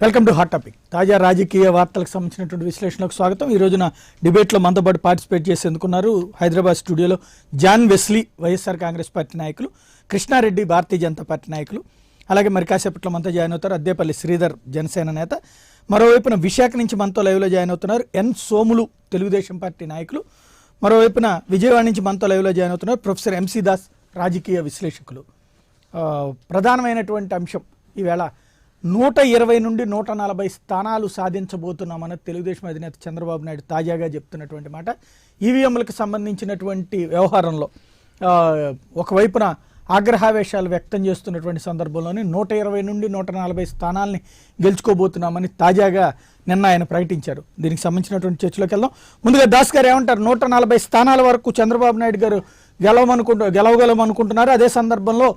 Welcome to hot topic. తాజా రాజకీయ వార్తలకు సంబంధించినటువంటి విశ్లేషణకు స్వాగతం. ఈ రోజున డిబేట్లో మనతో పాటు పార్టిసిపేట్ చేసేందుకున్నారు హైదరాబాద్ స్టూడియోలో John Wesley YSR Congress party నాయకులు, కృష్ణారెడ్డి భారతీయ జనతా పార్టీ నాయకులు, అలాగే మరి కాసేపట్లో మనతో జాయిన్ అవుతారు అద్దేపల్లి శ్రీధర్ జనసేన నేత. మరోవైపున విశాఖ నుంచి మనతో లైవ్లో జాయిన్ అవుతున్నారు ఎన్ సోములు తెలుగుదేశం పార్టీ నాయకులు. మరోవైపున విజయవాడ నుంచి మనతో లైవ్లో జాయిన్ అవుతున్నారు ప్రొఫెసర్ ఎంసీ దాస్ రాజకీయ విశ్లేషకులు. ప్రధానమైనటువంటి అంశం ఈవేళ 120 నుండి 140 స్థానాలు సాధించబోతున్నామని తెలుగుదేశం అధినేత చంద్రబాబు నాయుడు తాజాగా చెప్తున్నటువంటి మాట. ఈవీఎంలకు సంబంధించినటువంటి వ్యవహారంలో ఒకవైపున ఆగ్రహావేశాలు వ్యక్తం చేస్తున్నటువంటి సందర్భంలోనే 120 నుండి 140 స్థానాలని గెలుచుకోబోతున్నామని తాజాగా నిన్న ఆయన ప్రకటించారు. దీనికి సంబంధించినటువంటి చర్చలోకి వెళ్దాం. ముందుగా దాస్ గారు ఏమంటారు? 140 స్థానాల వరకు చంద్రబాబు నాయుడు గారు గెలవగలమనుకుంటున్నారు. అదే సందర్భంలో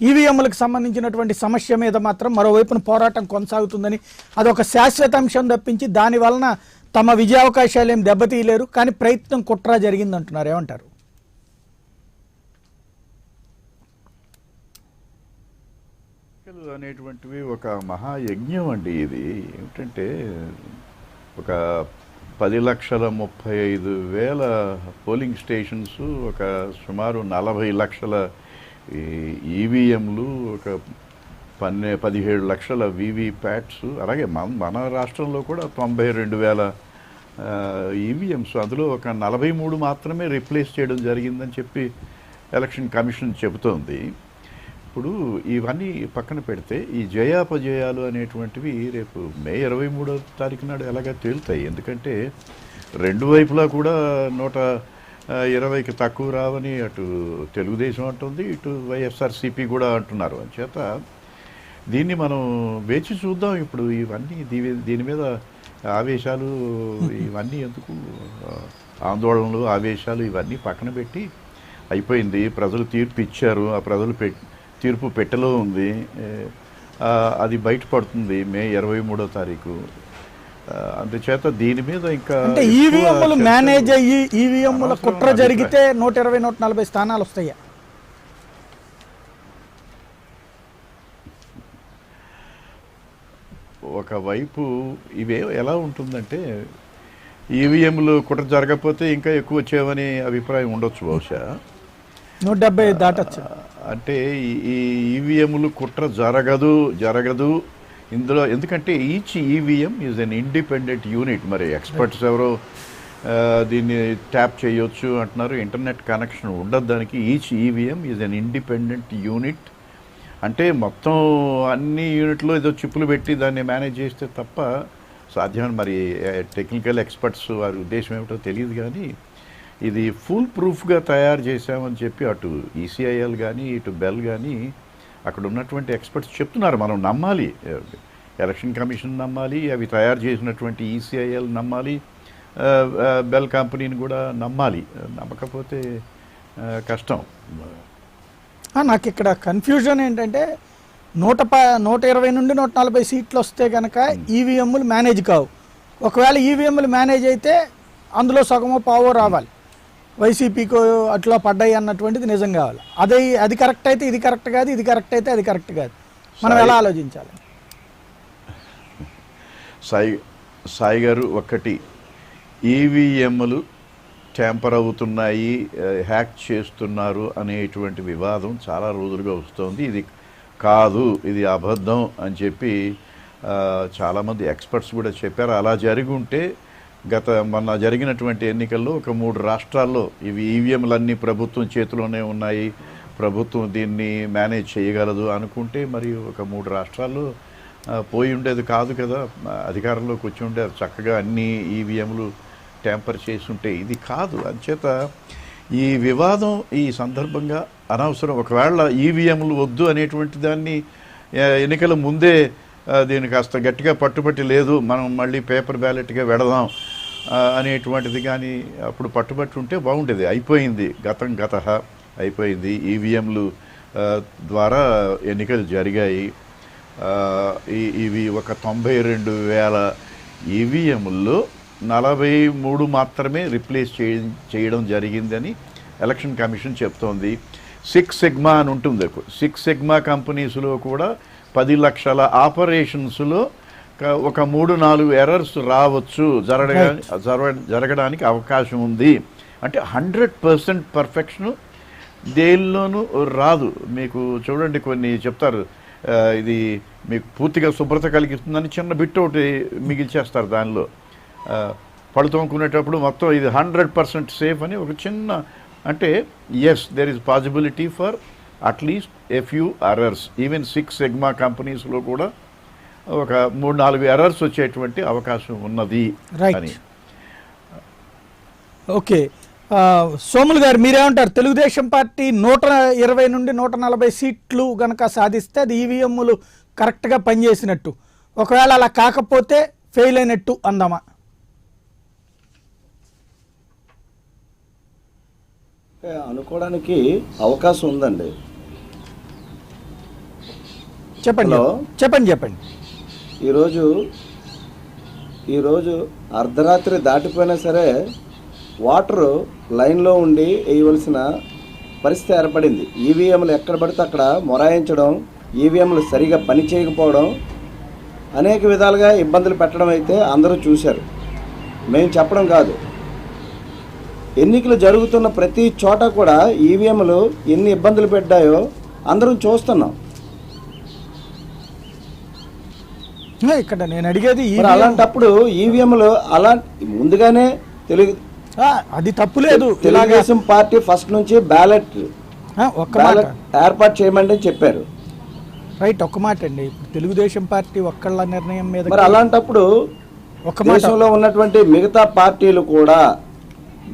ఈవీఎంలకు సంబంధించినటువంటి సమస్య మీద మాత్రం మరోవైపున పోరాటం కొనసాగుతుందని, అదొక శాశ్వత అంశం తప్పించి దాని వలన తమ విజయావకాశాలు ఏం దెబ్బతీయలేరు, కానీ ప్రయత్నం కుట్ర జరిగిందంటున్నారు. ఏమంటారు? అనేటువంటివి ఒక మహాయజ్ఞం అండి. ఇది ఏమిటంటే ఒక 10,35,000 పోలింగ్ స్టేషన్స్, ఒక సుమారు 40 లక్షల ఈవీఎంలు, ఒక 17 లక్షల వీవీప్యాట్స్, అలాగే మన రాష్ట్రంలో కూడా 92,000 ఈవీఎంస్, అందులో ఒక 43 మాత్రమే రీప్లేస్ చేయడం జరిగిందని చెప్పి ఎలక్షన్ కమిషన్ చెబుతోంది. ఇప్పుడు ఇవన్నీ పక్కన పెడితే ఈ జయాపజయాలు అనేటువంటివి రేపు మే 23వ తారీఖు నాడు ఎలాగా తేలుతాయి. ఎందుకంటే రెండు వైపులా కూడా 120కి తక్కువ రావని అటు తెలుగుదేశం అంటుంది, ఇటు వైఎస్ఆర్సీపీ కూడా అంటున్నారు. అంచేత దీన్ని మనం వేచి చూద్దాం. ఇప్పుడు ఇవన్నీ దీని మీద ఆవేశాలు ఇవన్నీ ఎందుకు, ఆందోళనలు ఆవేశాలు ఇవన్నీ పక్కన పెట్టి అయిపోయింది. ప్రజలు తీర్పు ఇచ్చారు, ఆ ప్రజలు తీర్పు పెట్టెలో ఉంది, అది బయటపడుతుంది మే 23వ తారీఖు. అందుచేత దీని మీద ఇంకా ఈవీఎంలు మేనేజ్ అయ్యి ఈవీఎంల కుట్ర జరిగితే 120-140 స్థానాలు వస్తాయా? ఒకవైపు ఇవే ఎలా ఉంటుందంటే ఈవీఎంలు కుట్ర జరగకపోతే ఇంకా ఎక్కువ వచ్చేవని అభిప్రాయం ఉండొచ్చు. బహుశా 170 దాటచ్చు. అంటే ఈ ఈవీఎంలు కుట్ర జరగదు ఇందులో. ఎందుకంటే each EVM is an independent unit. మరి ఎక్స్పర్ట్స్ ఎవరో దీన్ని ట్యాప్ చేయొచ్చు అంటున్నారు. ఇంటర్నెట్ కనెక్షన్ ఉండదు దానికి. Each EVM is an independent unit. అంటే మొత్తం అన్ని యూనిట్లో ఏదో చిప్పులు పెట్టి దాన్ని మేనేజ్ చేస్తే తప్ప సాధ్యమని మరి టెక్నికల్ ఎక్స్పర్ట్స్ వారి ఉద్దేశం ఏమిటో తెలియదు. కానీ ఇది ఫుల్ ప్రూఫ్గా తయారు చేశామని చెప్పి అటు ఈసీఐఎల్ కానీ ఇటు బెల్ కానీ అక్కడ ఉన్నటువంటి ఎక్స్పర్ట్స్ చెప్తున్నారు. మనం నమ్మాలి, ఎలక్షన్ కమిషన్ నమ్మాలి, అవి తయారు చేసినటువంటి ఈసీఐఎల్ నమ్మాలి, బెల్ కంపెనీని కూడా నమ్మాలి. నమ్మకపోతే కష్టం. నాకు ఇక్కడ కన్ఫ్యూజన్ ఏంటంటే 120 నుండి 140 సీట్లు వస్తే కనుక ఈవీఎంలు మేనేజ్ కావు. ఒకవేళ ఈవీఎంలు మేనేజ్ అయితే అందులో సగమో పావో రావాలి, వైసీపీకి అట్లా పడ్డాయి అన్నటువంటిది నిజం కావాలి. అది కరెక్ట్ అయితే ఇది కరెక్ట్ కాదు, ఇది కరెక్ట్ అయితే అది కరెక్ట్ కాదు. మనం ఎలా ఆలోచించాలి? సాయి గారు, ఒకటి ఈవీఎంలు ట్యాంపర్ అవుతున్నాయి, హ్యాక్ చేస్తున్నారు అనేటువంటి వివాదం చాలా రోజులుగా వస్తుంది. ఇది కాదు, ఇది అబద్ధం అని చెప్పి చాలామంది ఎక్స్పర్ట్స్ కూడా చెప్పారు. అలా జరిగి ఉంటే మొన్న జరిగినటువంటి ఎన్నికల్లో ఒక 3 రాష్ట్రాల్లో ఇవి ఈవీఎంలన్నీ ప్రభుత్వం చేతిలోనే ఉన్నాయి, ప్రభుత్వం దీన్ని మేనేజ్ చేయగలదు అనుకుంటే మరి ఒక 3 రాష్ట్రాల్లో పోయి ఉండేది కాదు కదా, అధికారంలోకి వచ్చి ఉండేది చక్కగా అన్ని ఈవీఎంలు ట్యాంపర్ చేసి ఉంటే. ఇది కాదు. అంచేత ఈ వివాదం ఈ సందర్భంగా అనవసరం. ఒకవేళ ఈవీఎంలు వద్దు అనేటువంటి దాన్ని ఎన్నికల ముందే దీన్ని కాస్త గట్టిగా పట్టుబట్టి లేదు, మనం మళ్ళీ పేపర్ బ్యాలెట్గా వెడదాం అనేటువంటిది కానీ అప్పుడు పట్టుబట్టి ఉంటే బాగుండేది. అయిపోయింది, అయిపోయింది. ఈవీఎంలు ద్వారా ఎన్నికలు జరిగాయి. ఇవి ఒక 92,000 ఈవీఎంల్లో 43 మాత్రమే రీప్లేస్ చేయడం జరిగిందని ఎలక్షన్ కమిషన్ చెప్తోంది. 6 సిగ్మా అని ఉంటుంది. 6 సిగ్మా కంపెనీస్లో కూడా 10 లక్షల ఆపరేషన్స్లో ఒక 3-4 ఎర్రర్స్ రావచ్చు, జరగడానికి అవకాశం ఉంది. అంటే 100% పర్ఫెక్షన్ దేనిలోనూ రాదు. మీకు చూడండి, కొన్ని చెప్తారు ఇది మీకు పూర్తిగా శుభ్రత కలిగిస్తుందని చిన్న బిట్ ఒకటి మిగిల్చేస్తారు దానిలో. పళ్ళు తోముకునేటప్పుడు మొత్తం ఇది 100% సేఫ్ అని ఒక చిన్న, అంటే yes there is possibility for at least a few errors. Even 6 sigma కంపెనీస్లో కూడా ఒక 3-4 ఎర్రర్స్ వచ్చేటువంటి అవకాశం ఉన్నది అని. ఓకే, సోములు గారు మీరేమంటారు? తెలుగుదేశం పార్టీ 120 నుండి 140 సీట్లు గనక సాధిస్తే అది ఈవీఎంలు కరెక్ట్గా పనిచేసినట్టు, ఒకవేళ అలా కాకపోతే ఫెయిల్ అయినట్టు అందామా? అనుకోవడానికి అవకాశం ఉందండి. చెప్పండి చెప్పండి చెప్పండి. ఈరోజు అర్ధరాత్రి దాటిపోయినా సరే వాటర్ లైన్లో ఉండి వేయవలసిన పరిస్థితి ఏర్పడింది. ఈవీఎంలు ఎక్కడ పడితే అక్కడ మొరాయించడం, ఈవీఎంలు సరిగా పని చేయకపోవడం, అనేక విధాలుగా ఇబ్బందులు పెట్టడం అయితే అందరూ చూశారు. మేము చెప్పడం కాదు, ఎన్నికలు జరుగుతున్న ప్రతి చోట కూడా ఈవీఎంలు ఎన్ని ఇబ్బందులు పెట్టాయో అందరం చూస్తున్నాం. ఇక్కడ నేను అడిగేది అలాంటప్పుడు ఈవీఎంలు అలా ముందుగానే అది తప్పులేదు. తెలుగుదేశం పార్టీ ఫస్ట్ నుంచి బ్యాలెట్ ఏర్పాటు చేయమని చెప్పారు. రైట్, ఒక్క మాట అండి. తెలుగుదేశం పార్టీ ఒక్కళ్ళ నిర్ణయం మీద మరి అలాంటప్పుడు దేశంలో ఉన్నటువంటి మిగతా పార్టీలు కూడా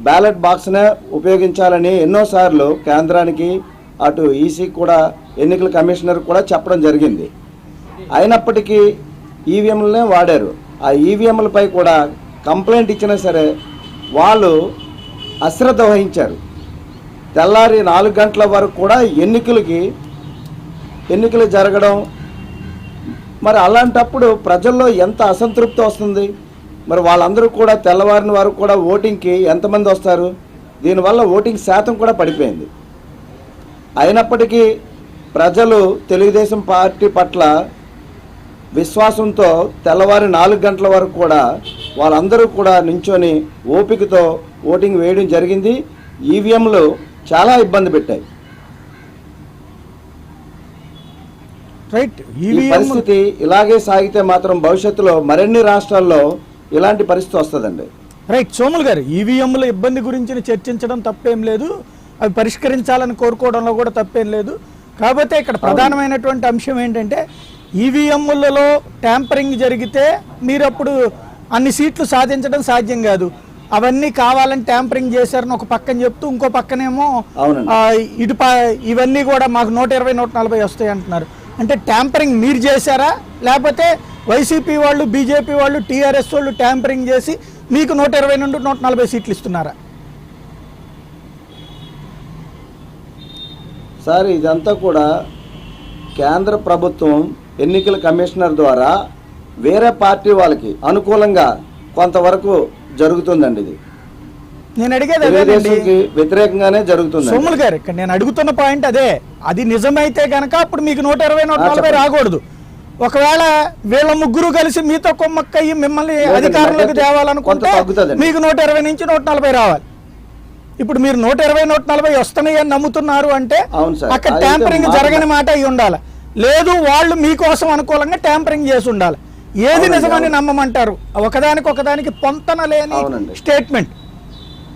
బ్యాలెట్ బాక్స్నే ఉపయోగించాలని ఎన్నోసార్లు కేంద్రానికి, అటు ఈసీ కూడా, ఎన్నికల కమిషనర్ కూడా చెప్పడం జరిగింది. అయినప్పటికీ ఈవీఎంలనే వాడారు. ఆ ఈవీఎంలపై కూడా కంప్లైంట్ ఇచ్చినా సరే వాళ్ళు అశ్రద్ధ వహించారు. తెల్లారి 4 గంటల వరకు కూడా ఎన్నికలు జరగడం. మరి అలాంటప్పుడు ప్రజల్లో ఎంత అసంతృప్తి వస్తుంది? మరి వాళ్ళందరూ కూడా తెల్లవారిన వరకు కూడా ఓటింగ్కి ఎంతమంది వస్తారు? దీనివల్ల ఓటింగ్ శాతం కూడా పడిపోయింది. అయినప్పటికీ ప్రజలు తెలుగుదేశం పార్టీ పట్ల విశ్వాసంతో తెల్లవారి 4 గంటల వరకు కూడా వాళ్ళందరూ కూడా నించొని ఓపికతో ఓటింగ్ వేయడం జరిగింది. ఈవీఎంలు చాలా ఇబ్బంది పెట్టాయి. రైట్, ఈ పరిస్థితి ఇలాగే సాగితే మాత్రం భవిష్యత్తులో మరిన్ని రాష్ట్రాల్లో ఇలాంటి పరిస్థితి వస్తుందండి. రైట్, సోములు గారు, ఈవీఎంల ఇబ్బంది గురించి చర్చించడం తప్పేం లేదు, అవి పరిష్కరించాలని కోరుకోవడంలో కూడా తప్పేం లేదు. కాకపోతే ఇక్కడ ప్రధానమైనటువంటి అంశం ఏంటంటే ఈవీఎంలలో ట్యాంపరింగ్ జరిగితే మీరు అప్పుడు అన్ని సీట్లు సాధించడం సాధ్యం కాదు. అవన్నీ కావాలని ట్యాంపరింగ్ చేశారని ఒక పక్కన చెప్తూ ఇంకో పక్కనేమో ఇవన్నీ కూడా మాకు 120, 140 వస్తాయి అంటున్నారు. అంటే ట్యాంపరింగ్ మీరు చేశారా, లేకపోతే వైసీపీ వాళ్ళు, బీజేపీ వాళ్ళు, టీఆర్ఎస్ వాళ్ళు ట్యాంపరింగ్ చేసి మీకు 120 నుండి 140 సీట్లు ఇస్తున్నారా? సార్, ఇదంతా కూడా కేంద్ర ప్రభుత్వం ఎన్నికల కమిషనర్ ద్వారా వేరే పార్టీ వాళ్ళకి అనుకూలంగా కొంతవరకు జరుగుతుందండి. ఇది నేను అడిగేది వ్యతిరేకంగానే జరుగుతుంది. సోములు గారు, ఇక్కడ నేను అడుగుతున్న పాయింట్ అదే. అది నిజమైతే గనక అప్పుడు మీకు 120, 140 రాకూడదు. ఒకవేళ వీళ్ళ ముగ్గురు కలిసి మీతో కొమ్మక్కయ్యి మిమ్మల్ని అధికారంలోకి తేవాలనుకుంటే మీకు 120 నుంచి 140 రావాలి. ఇప్పుడు మీరు 120, 140 వస్తున్నాయి అని నమ్ముతున్నారు అంటే అక్కడ ట్యాంపరింగ్ జరగని మాట అయి ఉండాలి. లేదు, వాళ్ళు మీకోసం అనుకూలంగా ట్యాంపరింగ్ చేసి ఉండాలి. ఏది నిజమని నమ్మమంటారు? ఒకదానికి పొంతన లేని స్టేట్మెంట్.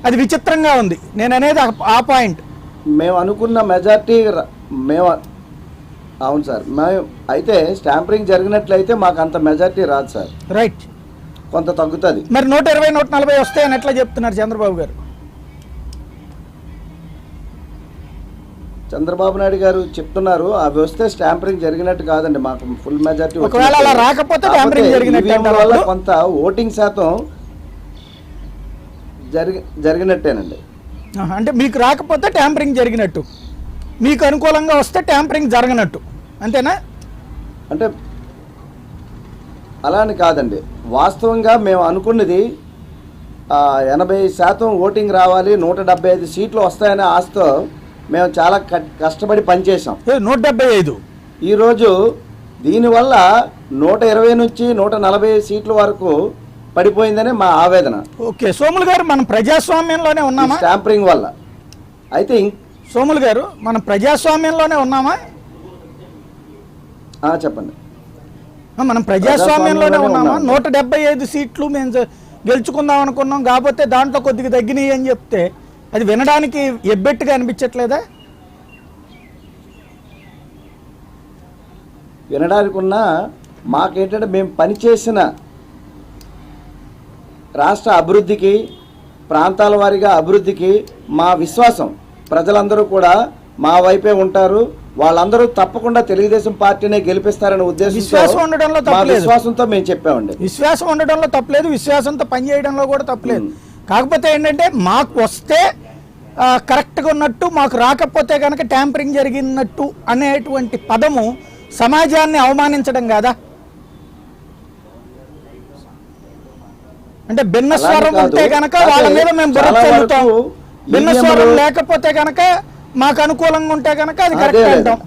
అది విచిత్రంగా ఉంది. నేను అనేది ఆ పాయింట్. మేము అనుకున్న మెజార్టీ అవును సార్. మేము అయితే ట్యాంపరింగ్ జరిగినట్లయితే మాకు అంత మెజార్టీ రాదు సార్. రైట్, కొంత తగ్గుతుంది. మరి 120, 140 వస్తాయని ఎట్లా చెప్తున్నారు చంద్రబాబు గారు? చంద్రబాబు నాయుడు గారు చెప్తున్నారు అవి వస్తే స్టాంపరింగ్ జరిగినట్టు కాదండి, మాకు ఫుల్ మెజార్టీ. ఒకవేళ అలా రాకపోతే ట్యాంపరింగ్ జరిగినట్టు, కొంత ఓటింగ్ శాతం జరిగినట్టేనండి. అంటే మీకు రాకపోతే ట్యాంపరింగ్ జరిగినట్టు, మీకు అనుకూలంగా వస్తే ట్యాంపరింగ్ జరగనట్టు, అంతేనా? అంటే అలా అని కాదండి. వాస్తవంగా మేము అనుకున్నది 80% ఓటింగ్ రావాలి, 175 సీట్లు వస్తాయనే ఆశతో మేము చాలా కష్టపడి పనిచేసాం. 175 ఈరోజు దీనివల్ల 120 నుంచి 140 సీట్ల వరకు పడిపోయిందనే మా ఆవేదన. ఓకే, సోములు గారు మనం ప్రజాస్వామ్యంలోనే ఉన్నామా? స్టాంపరింగ్ వల్ల అయితే సోములు గారు మనం ప్రజాస్వామ్యంలోనే ఉన్నామా? చెప్పండి. మనం ప్రజాస్వామ్యంలోనే ఉన్నామా? 175 సీట్లు మేము గెలుచుకుందాం అనుకున్నాం, కాకపోతే దాంట్లో కొద్దిగా తగ్గినాయి అని చెప్తే అది వినడానికి ఎబ్బెట్టుగా అనిపించట్లేదా? వినడానికి ఉన్న మాకేంటంటే మేము పనిచేసిన రాష్ట్ర అభివృద్ధికి, ప్రాంతాల వారీగా అభివృద్ధికి మా విశ్వాసం, ప్రజలందరూ కూడా మా వైపే ఉంటారు, వాళ్ళందరూ తప్పకుండా తెలుగుదేశం పార్టీనే గెలిపిస్తారనే విశ్వాసంతో మేము చెప్పామండి. విశ్వాసం ఉండడంలో తప్పలేదు, విశ్వాసంతో పనిచేయడంలో కూడా తప్పలేదు. కాకపోతే ఏంటంటే మాకు వస్తే కరెక్ట్గా ఉన్నట్టు, మాకు రాకపోతే కనుక ట్యాంపరింగ్ జరిగినట్టు అనేటువంటి పదము సమాజాన్ని అవమానించడం కాదా? అంటే భిన్నస్వరం ఉంటే కనుక వాళ్ళ మీద మేము బుర్ర చల్లుతాం, భిన్నస్వరం లేకపోతే కనుక మాకు అనుకూలంగా ఉంటే కనుక అది కరెక్ట్ అంటాం.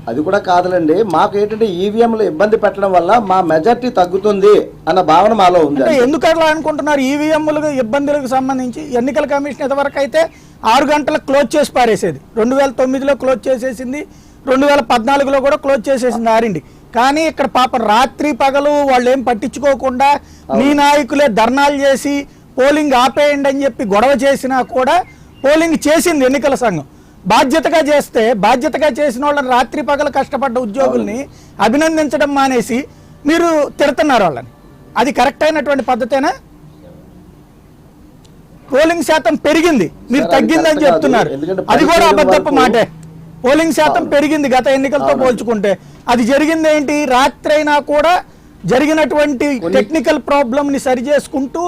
అది కూడా కాదులండి, మాకు ఏంటంటే ఈవీఎంలు ఇబ్బంది పెట్టడం వల్ల మా మెజార్టీ తగ్గుతుంది అన్న భావన మాలో ఉంది. ఎందుకు అట్లా అనుకుంటున్నారు? ఈవీఎంలు ఇబ్బందులకు సంబంధించి ఎన్నికల కమిషన్ ఇంతవరకు అయితే 6 గంటలకు క్లోజ్ చేసి పారేసేది. 2009లో క్లోజ్ చేసేసింది, 2014లో కూడా క్లోజ్ చేసేసింది ఆరిండి. కానీ ఇక్కడ పాపం రాత్రి పగలు వాళ్ళు ఏం పట్టించుకోకుండా మీ నాయకులే ధర్నాలు చేసి పోలింగ్ ఆపేయండి అని చెప్పి గొడవ చేసినా కూడా పోలింగ్ చేసింది ఎన్నికల సంఘం. బాధ్యతగా చేస్తే, బాధ్యతగా చేసిన వాళ్ళని రాత్రి పగలు కష్టపడ్డ ఉద్యోగుల్ని అభినందించడం మానేసి మీరు తిడుతున్నారు వాళ్ళని. అది కరెక్ట్ అయినటువంటి పద్ధతేనా? పోలింగ్ శాతం పెరిగింది, మీరు తగ్గిందని చెప్తున్నారు, అది కూడా అబద్ధపు మాటే. పోలింగ్ శాతం పెరిగింది గత ఎన్నికలతో పోల్చుకుంటే. అది జరిగింది ఏంటి? రాత్రి అయినా కూడా జరిగినటువంటి టెక్నికల్ ప్రాబ్లంని సరి చేసుకుంటూ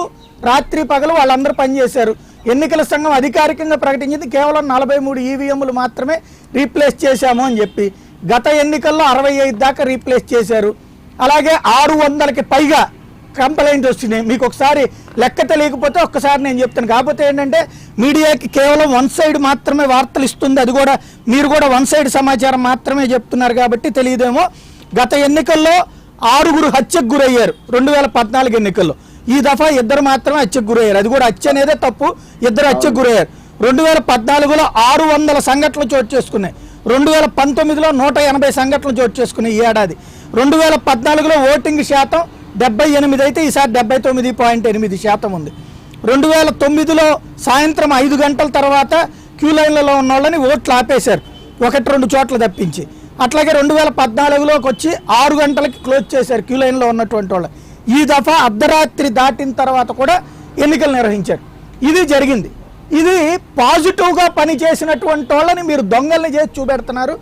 రాత్రి పగలు వాళ్ళందరూ పనిచేశారు. ఎన్నికల సంఘం అధికారికంగా ప్రకటించింది కేవలం 43 ఈవీఎంలు మాత్రమే రీప్లేస్ చేశాము అని చెప్పి. గత ఎన్నికల్లో 65 దాకా రీప్లేస్ చేశారు. అలాగే 600కి పైగా కంప్లైంట్ వచ్చినాయి. మీకు ఒకసారి లెక్క తెలియకపోతే ఒక్కసారి నేను చెప్తాను. కాకపోతే ఏంటంటే మీడియాకి కేవలం 1 సైడ్ మాత్రమే వార్తలు ఇస్తుంది, అది కూడా మీరు కూడా 1 సైడ్ సమాచారం మాత్రమే చెప్తున్నారు కాబట్టి తెలియదేమో. గత ఎన్నికల్లో 6 హత్యకు గురయ్యారు 2014 ఎన్నికల్లో. ఈ దఫా 2 మాత్రమే హత్యకు గురయ్యారు, అది కూడా హత్య అనేదే తప్పు, 2 హత్యకు గురయ్యారు. 2014లో 600 సంఘటనలు చోటు చేసుకున్నాయి, 2019లో 180 సంఘటనలు చోటు చేసుకున్నాయి ఈ ఏడాది. 2014లో ఓటింగ్ శాతం 78 అయితే ఈసారి 79.8% ఉంది. 2009లో సాయంత్రం 5 గంటల తర్వాత క్యూ లైన్లలో ఉన్న వాళ్ళని ఓట్లు ఆపేశారు, 1-2 చోట్ల తప్పించి. అట్లాగే 2014లోకి వచ్చి 6 గంటలకి క్లోజ్ చేశారు క్యూ లైన్లో ఉన్నటువంటి వాళ్ళు. ఈ దఫా అర్ధరాత్రి దాటిన తర్వాత కూడా ఎన్నికలు నిర్వహించారు. ఇది జరిగింది. ఇది పాజిటివ్గా పనిచేసినటువంటి వాళ్ళని మీరు దొంగల్ని చేసి చూపెడుతున్నారు.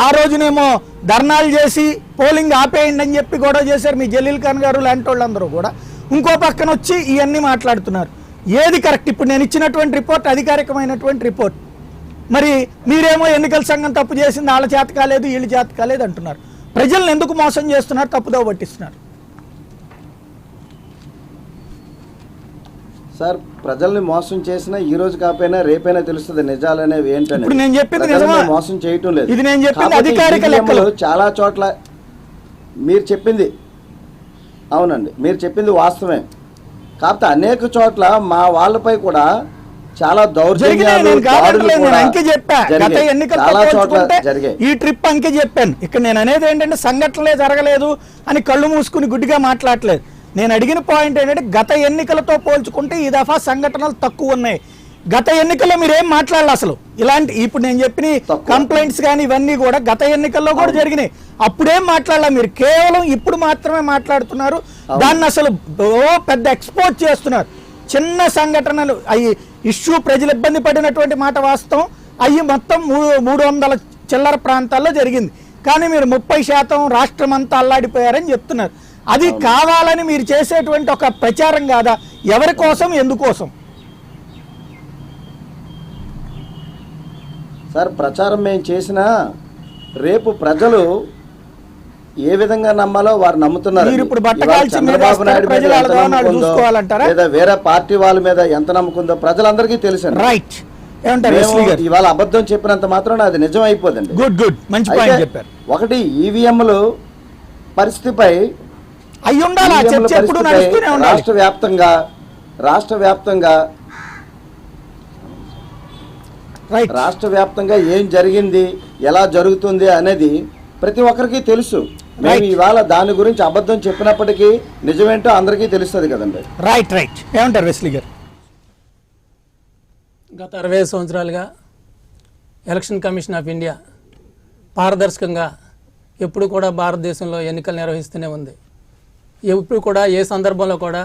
ఆ రోజునేమో ధర్నాలు చేసి పోలింగ్ ఆపేయండి అని చెప్పి గొడవ చేశారు మీ జలీల్ ఖాన్ గారు లాంటి వాళ్ళందరూ కూడా. ఇంకో పక్కన వచ్చి ఇవన్నీ మాట్లాడుతున్నారు. ఏది కరెక్ట్? ఇప్పుడు నేను ఇచ్చినటువంటి రిపోర్ట్ అధికారికమైనటువంటి రిపోర్ట్. మరి మీరేమో ఎన్నికల సంఘం తప్పు చేసింది, వాళ్ళ చేత కాలేదు వీళ్ళ చేత కాలేదు అంటున్నారు. ప్రజల్ని ఎందుకు మోసం చేస్తున్నారు, తప్పుదోవ పట్టిస్తున్నారు? సార్, ప్రజల్ని మోసం చేసినా ఈ రోజు కాకపోయినా రేపైనా తెలుస్తుంది నిజాలు అనేవి ఏంటని. ఇప్పుడు నేను చెప్పింది మోసం చేయటం లేదు, ఇది నేను చెప్పింది అధికారిక లెక్కలు. చాలా చోట్ల మీరు చెప్పింది అవునండి, మీరు చెప్పింది వాస్తవమే. కాకపోతే అనేక చోట్ల మా వాళ్ళపై కూడా చాలా దౌర్జన్యాలు ఈ ట్రిప్ అంకే చెప్పాను. ఇక్కడ నేను అనేది ఏంటంటే సంఘటనలే జరగలేదు అని కళ్ళు మూసుకుని గుడ్డిగా మాట్లాడలేదు. నేను అడిగిన పాయింట్ ఏంటంటే గత ఎన్నికలతో పోల్చుకుంటే ఈ దఫా సంఘటనలు తక్కువ ఉన్నాయి. గత ఎన్నికల్లో మీరేం మాట్లాడాలి అసలు? ఇలాంటి ఇప్పుడు నేను చెప్పిన కంప్లైంట్స్ కానీ ఇవన్నీ కూడా గత ఎన్నికల్లో కూడా జరిగినాయి. అప్పుడేం మాట్లాడాలి మీరు? కేవలం ఇప్పుడు మాత్రమే మాట్లాడుతున్నారు. దాన్ని అసలు పెద్ద ఎక్స్పోర్ట్ చేస్తున్నారు. చిన్న సంఘటనలు అవి ఇష్యూ, ప్రజలు ఇబ్బంది పడినటువంటి మాట వాస్తవం. అవి మొత్తం 300 చిల్లర ప్రాంతాల్లో జరిగింది. కానీ మీరు 30% రాష్ట్రం అంతా అల్లాడిపోయారని చెప్తున్నారు. అది కావాలని మీరు చేసేటువంటి ఒక ప్రచారం కాదా? ఎవరి కోసం, ఎందుకోసం? సార్, ప్రచారం మేము చేసినా రేపు ప్రజలు ఏ విధంగా నమ్మాలో వారు నమ్ముతున్నారు. చంద్రబాబు నాయుడు మీద లేదా వేరే పార్టీ వాళ్ళ మీద ఎంత నమ్మకుందో ప్రజలందరికీ తెలుసు. రైట్. ఏమంటారు మేము వెస్లీ గారు? ఇవాళ అబద్ధం చెప్పినంత మాత్రం అది నిజం అయిపోదండి. గుడ్ మంచి అయితే పాయింట్ చెప్పారు. ఒకటి ఈవీఎంలు పరిస్థితిపై అయి ఉండాలి, ఆ చర్చ ఎప్పుడు నడుస్తూనే ఉండాలి. రాష్ట్ర వ్యాప్తంగా రైట్. రాష్ట్ర వ్యాప్తంగా ఏం జరిగింది, ఎలా జరుగుతుంది అనేది ప్రతి ఒక్కరికి తెలుసు. మేము ఇవాళ దాని గురించి అబద్ధం చెప్పినప్పటికీ నిజమేంటో అందరికీ తెలుస్తుంది కదండి. రైట్ ఏమంటారు వెస్లీ గారు? గత 60 సంవత్సరాలుగా ఎలక్షన్ కమిషన్ ఆఫ్ ఇండియా పారదర్శకంగా ఎప్పుడు కూడా భారతదేశంలో ఎన్నికలు నిర్వహిస్తూనే ఉంది. ఎప్పుడు కూడా ఏ సందర్భంలో కూడా